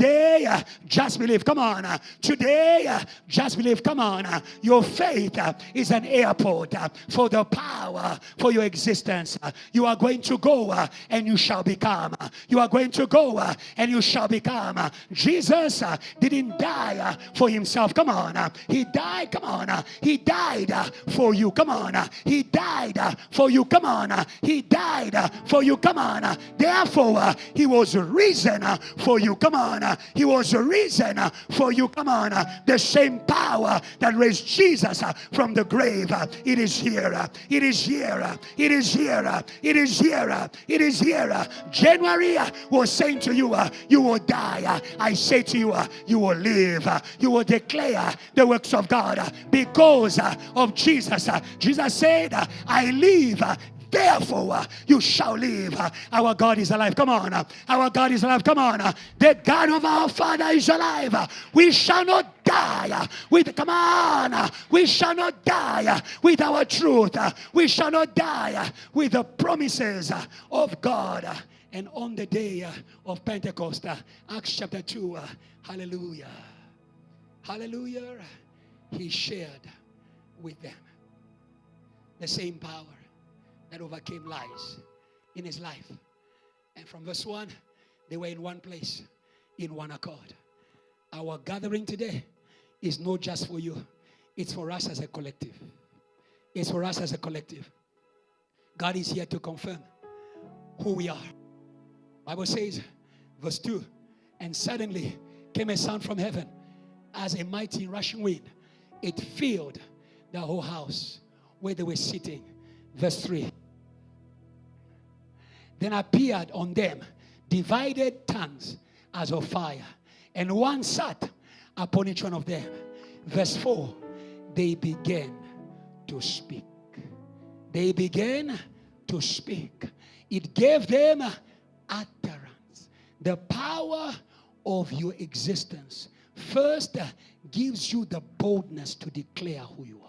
Speaker 9: just believe. Come on. Today, just believe. Come on. Your faith is an airport for the power for your existence. You are going to go and you shall become. You are going to go and you shall become. Jesus didn't die for himself. Come on. He died. Come on. He died for you. Come on. He died for you. Come on. He died for you. Come on. Therefore, he was risen for you. Come on. He was risen for you. Come on. The same power that raised Jesus from the grave. It is here. It is here. It is here. It is here. It is here. January was saying to you, you will die. I say to you, you will live. You will declare the works of God because of Jesus. Jesus said, I live. Therefore, you shall live. Our God is alive. Come on. Our God is alive. Come on. The God of our Father is alive. We shall not die with, come on. We shall not die with our truth. We shall not die with the promises of God. And on the day of Pentecost, Acts chapter 2, hallelujah. Hallelujah. He shared with them the same power that overcame lies in his life. And from verse 1, they were in one place, in one accord. Our gathering today is not just for you. It's for us as a collective. It's for us as a collective. God is here to confirm who we are. Bible says, verse 2, and suddenly came a sound from heaven as a mighty rushing wind. It filled the whole house where they were sitting. Verse 3. Then appeared on them divided tongues as of fire, and one sat upon each one of them. Verse 4. They began to speak. They began to speak. It gave them utterance. The power of your existence first gives you the boldness to declare who you are.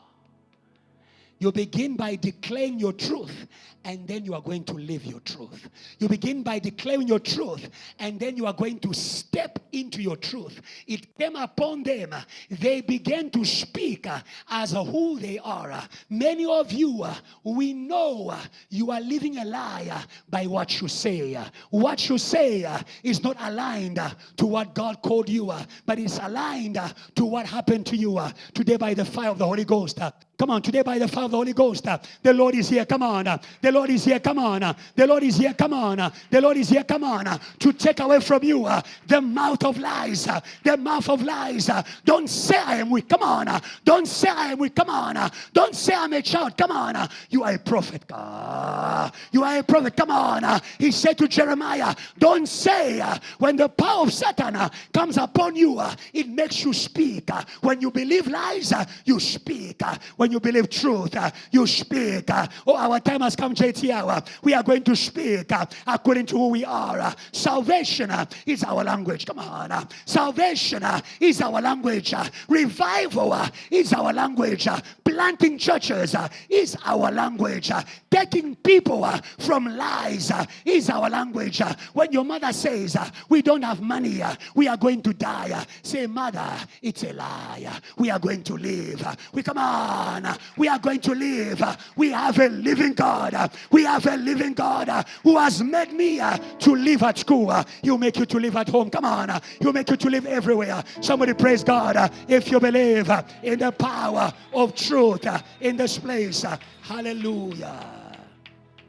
Speaker 9: You begin by declaring your truth, and then you are going to live your truth. You begin by declaring your truth, and then you are going to step into your truth. It came upon them. They began to speak as who they are. Many of you, we know you are living a lie by what you say. What you say is not aligned to what God called you, but it's aligned to what happened to you today by the fire of the Holy Ghost. Come on, today by the fire of the Holy Ghost, the Lord is here. Come on. The Lord is here. Come on. The Lord is here. Come on. The Lord is here. Come on. To take away from you the mouth of lies. The mouth of lies. Don't say I am weak. Come on. Don't say I am weak. Come on. Don't say I'm a child. Come on. You are a prophet. You are a prophet. Come on. He said to Jeremiah, don't say when the power of Satan comes upon you, it makes you speak. When you believe lies, you speak. When you believe truth, you speak. Oh, our time has come, JTL. We are going to speak according to who we are. Salvation is our language. Come on. Salvation is our language. Revival is our language. Planting churches is our language. Taking people from lies is our language. When your mother says, we don't have money, we are going to die, say, mother, it's a lie. We are going to live. We come on. We are going to to live. We have a living God. We have a living God who has made me to live at school. He'll make you to live at home. Come on. He'll make you to live everywhere. Somebody praise God if you believe in the power of truth in this place. Hallelujah.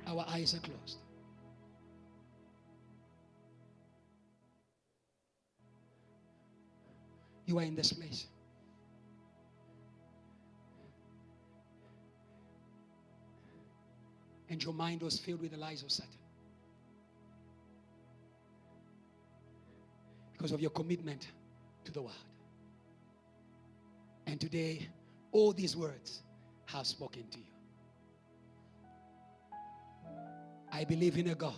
Speaker 9: Our eyes are closed. You are in this place. And your mind was filled with the lies of Satan. Because of your commitment to the word. And today, all these words have spoken to you. I believe in a God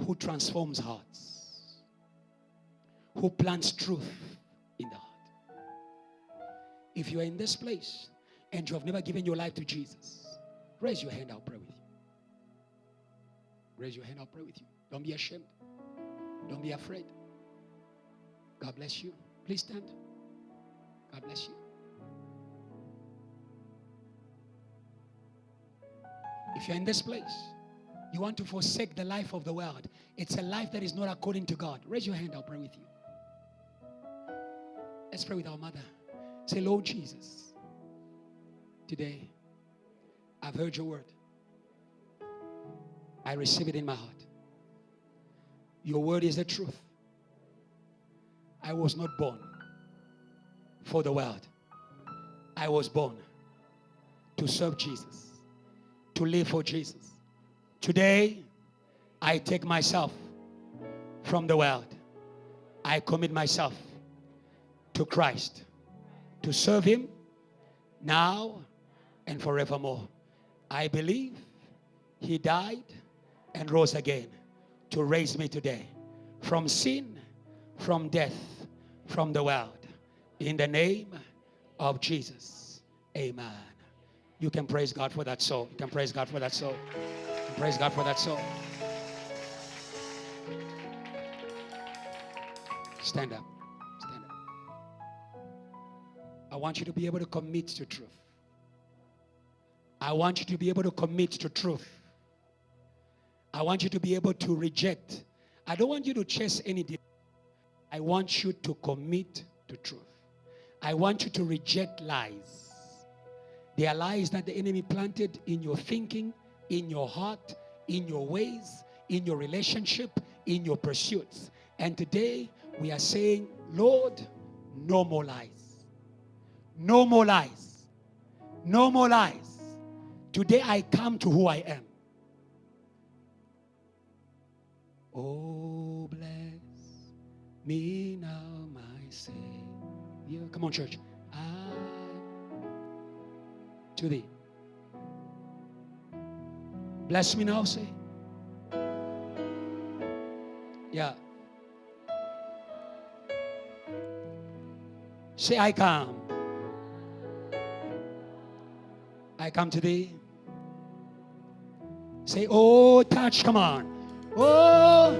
Speaker 9: who transforms hearts, who plants truth in the heart. If you are in this place and you have never given your life to Jesus, raise your hand, I'll pray with you. Raise your hand, I'll pray with you. Don't be ashamed. Don't be afraid. God bless you. Please stand. God bless you. If you're in this place, you want to forsake the life of the world. It's a life that is not according to God. Raise your hand, I'll pray with you. Let's pray with our mother. Say, Lord Jesus, today I've heard your word. I receive it in my heart. Your word is the truth. I was not born for the world. I was born to serve Jesus, to live for Jesus. Today, I take myself from the world. I commit myself to Christ, to serve him now and forevermore. I believe he died and rose again to raise me today from sin, from death, from the world. In the name of Jesus. Amen. You can praise God for that soul. You can praise God for that soul. You can praise God for that soul. Stand up. Stand up. I want you to be able to commit to truth. I want you to be able to commit to truth. I want you to be able to reject. I don't want you to chase any. I want you to commit to truth. I want you to reject lies. There are lies that the enemy planted in your thinking, in your heart, in your ways, in your relationship, in your pursuits. And today we are saying, Lord, no more lies. No more lies. No more lies. Today I come to who I am. Oh, bless me now, my Savior. Come on, church. To thee. Bless me now, say. Yeah. Say, I come. I come to thee. Say, oh, touch, come on. Oh,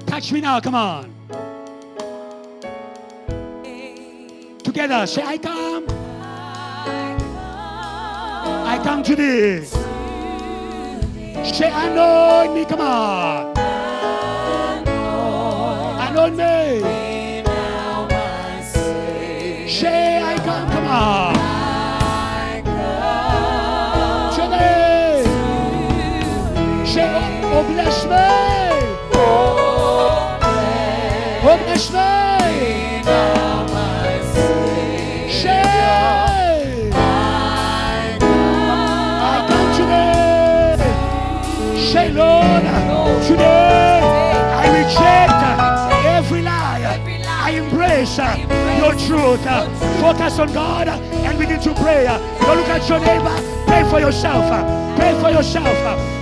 Speaker 9: touch me now, come on. Together, say, I come. I come to thee. Say, anoint me, come on. Anoint me. Say, I come on. Today. Say, oh, bless me. Oh, bless me. Say, Lord, today I reject every lie. I embrace your truth. Focus on God and begin to pray. Don't look at your neighbor. Pray for yourself. Pray for yourself.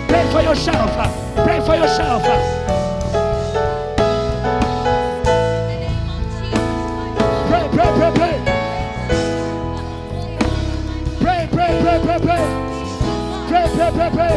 Speaker 9: Pray for yourself. Pray for yourself. Pray, pray, pray, pray. Pray, pray, pray, pray, pray. Pray, pray, pray, pray.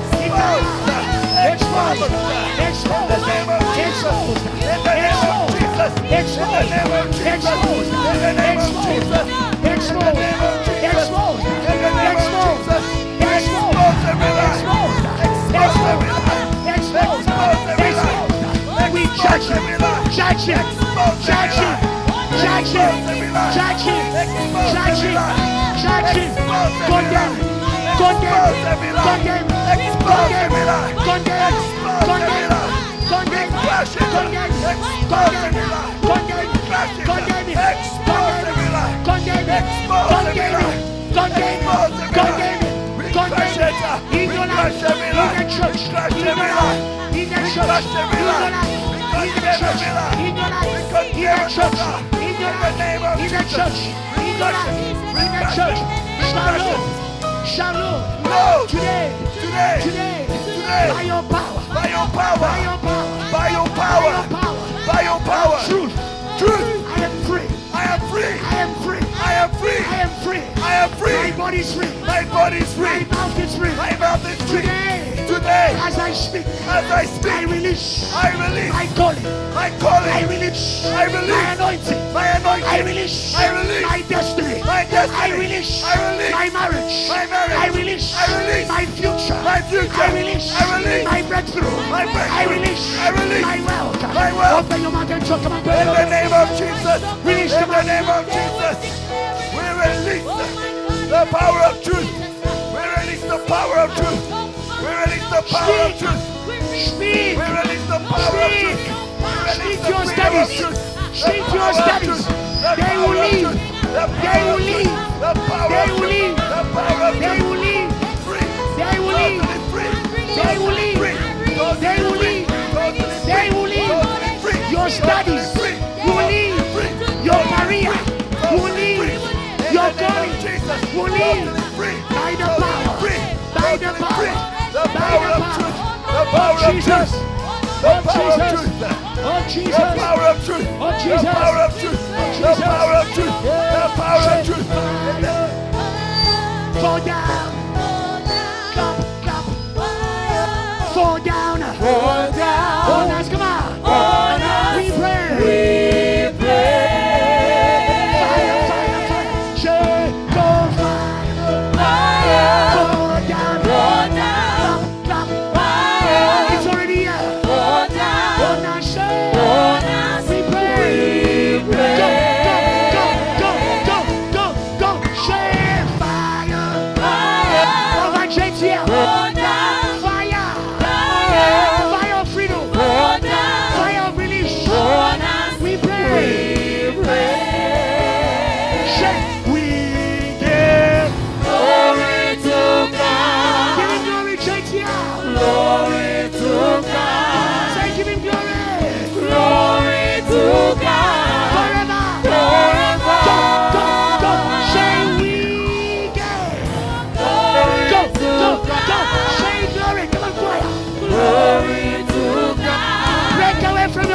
Speaker 1: Expose. Expose. Expose. Expose. We judge him. Judge him. Judge him. Judge him. Judge him. Judge him. Judge him. Condemn. Condemn. Condemn. Condemn. Condemn. Condemn. Condemn. Shalom. Today. By your power. Truth. I am free. My body's free. My mouth is free. Today, as I speak, I release my calling. I release my anointing. I release my destiny. I release my marriage. I release my future. I release my breakthrough. I release my wealth. Open your mouth and talk. Come on,
Speaker 10: In the name of Jesus.
Speaker 1: Release
Speaker 10: In the name of Jesus. We release the power of truth. We release the power of truth. We release the power of truth.
Speaker 1: Speak.
Speaker 10: We release the power of truth.
Speaker 1: Speak to your studies. Speak to your studies. They will leave. They will leave.
Speaker 10: The power
Speaker 1: They
Speaker 10: of
Speaker 1: will leave.
Speaker 10: truth. The power of
Speaker 1: They
Speaker 10: truth.
Speaker 1: will leave.
Speaker 10: Free.
Speaker 1: They will leave.
Speaker 10: Totally free.
Speaker 1: They will leave.
Speaker 10: Free.
Speaker 1: They will leave.
Speaker 10: Totally
Speaker 1: They will leave.
Speaker 10: Totally free.
Speaker 1: Your studies
Speaker 10: Free.
Speaker 1: will leave.
Speaker 10: Free.
Speaker 1: Your career will leave. Your
Speaker 10: In the name
Speaker 1: calling
Speaker 10: of Jesus.
Speaker 1: will leave.
Speaker 10: Totally free.
Speaker 1: By the
Speaker 10: Totally
Speaker 1: power.
Speaker 10: free.
Speaker 1: By the
Speaker 10: Totally
Speaker 1: power.
Speaker 10: free. The
Speaker 1: By
Speaker 10: power
Speaker 1: the
Speaker 10: of
Speaker 1: power.
Speaker 10: truth. The power of
Speaker 1: Jesus.
Speaker 10: truth.
Speaker 1: Oh
Speaker 10: The power of
Speaker 1: Jesus.
Speaker 10: truth.
Speaker 1: Oh
Speaker 10: The
Speaker 1: Jesus.
Speaker 10: power of truth.
Speaker 1: Oh
Speaker 10: The
Speaker 1: Jesus.
Speaker 10: power of truth. The power of truth. The power of truth.
Speaker 1: Fall down. Come. Fall down. Fall down. Come on. We pray.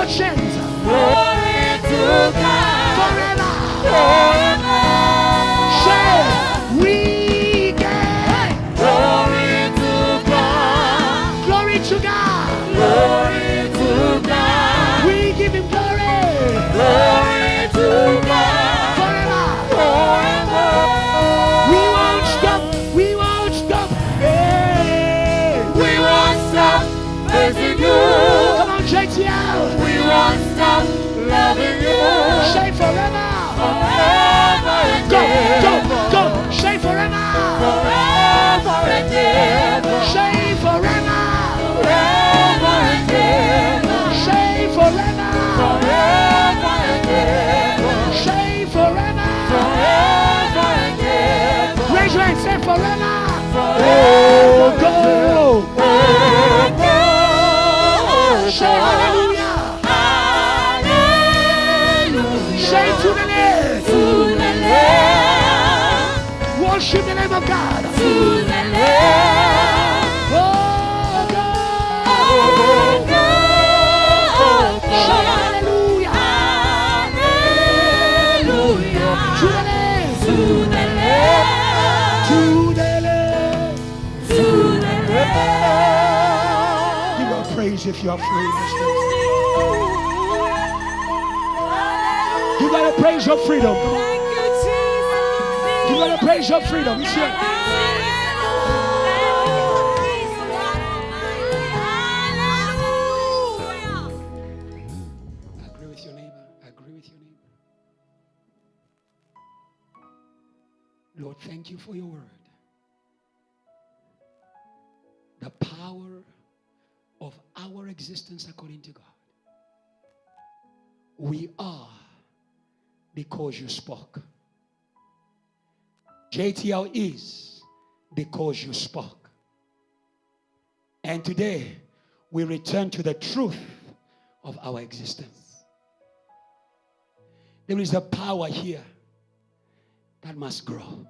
Speaker 1: Chains. Glory to God. Forever. Share. We can. Glory to God. Glory to God. Glory to God. We give him glory. Glory to God. Forever. We won't stop. We won't stop. Hey. We won't stop praising you. Come on, JTL. We won't stop loving you. Say forever. Forever and go. Say forever. Forever and ever. Say forever. Forever and ever. Say forever. Forever and ever. Say forever. Forever and ever. Raise your hand. Say forever. Forever. Go. Say hallelujah. Say to the Lamb. To the Lamb. Worship the name of God. To the Lamb. Oh God. Oh God. Say hallelujah. Hallelujah. To the Lamb. To the Lamb. To the Lamb. To the Lamb. Give God praise if you are free. You gotta praise your freedom. Come on. You gotta praise your freedom. It's here. Agree with your neighbor. Agree with your neighbor. Lord, thank you for your word. The power of our existence according to God. We are because you spoke. JTL is because you spoke. And today we return to the truth of our existence. There is a power here that must grow.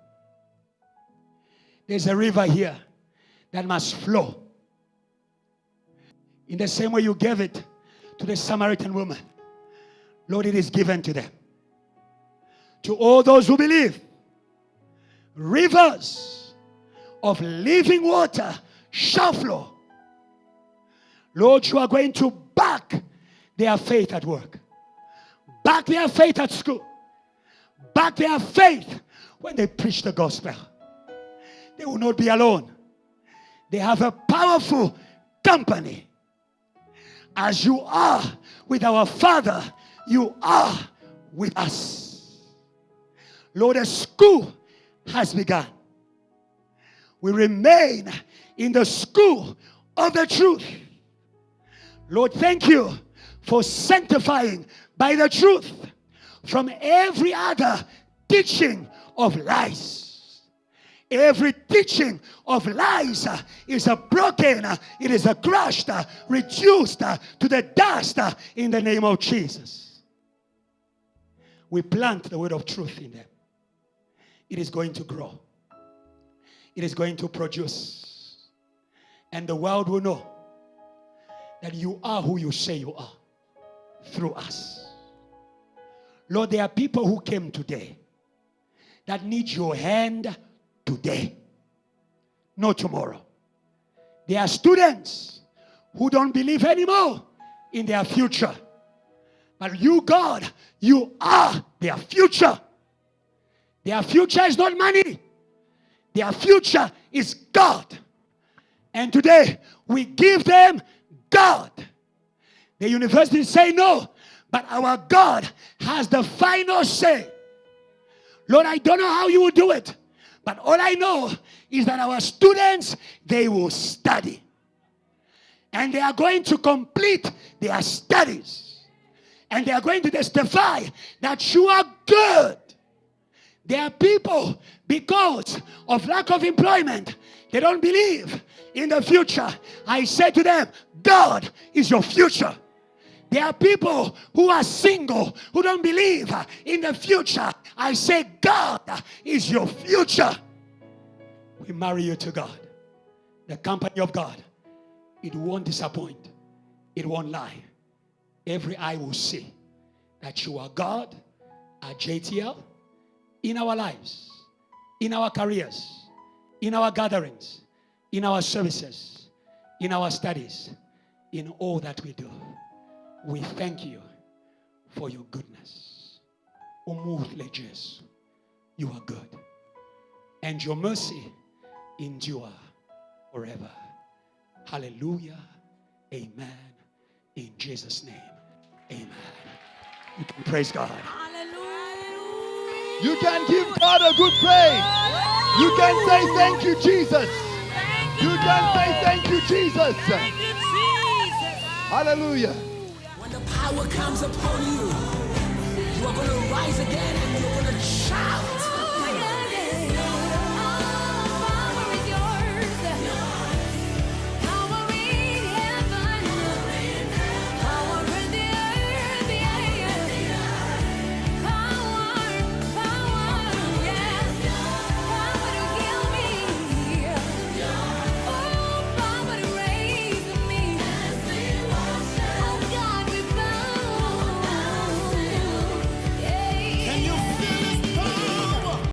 Speaker 1: There's a river here that must flow. In the same way you gave it to the Samaritan woman, Lord, it is given to them. To all those who believe, rivers of living water shall flow. Lord, you are going to back their faith at work, back their faith at school, back their faith when they preach the gospel. They will not be alone. They have a powerful company. As you are with our Father, you are with us. Lord, a school has begun. We remain in the school of the truth. Lord, thank you for sanctifying by the truth from every other teaching of lies. Every teaching of lies is broken, it is crushed, reduced to the dust in the name of Jesus. We plant the word of truth in them. It is going to grow. It is going to produce. And the world will know that you are who you say you are through us. Lord, there are people who came today that need your hand today, not tomorrow. There are students who don't believe anymore in their future. But you, God, you are their future. Their future is not money. Their future is God. And today, we give them God. The universities say no, but our God has the final say. Lord, I don't know how you will do it, but all I know is that our students, they will study. And they are going to complete their studies. And they are going to testify that you are good. There are people, because of lack of employment, they don't believe in the future. I say to them, God is your future. There are people who are single, who don't believe in the future. I say, God is your future. We marry you to God. The company of God. It won't disappoint. It won't lie. Every eye will see that you are God at JTL, in our lives, in our careers, in our gatherings, in our services, in our studies, in all that we do. We thank you for your goodness. You are good. And your mercy endure forever. Hallelujah. Amen. In Jesus' name. Amen. You can praise God.
Speaker 10: You can give God a good praise. You can say thank you, Jesus. You can say thank you, Jesus. Hallelujah.
Speaker 11: When the power comes upon you, you are going to rise again and you're going to shout.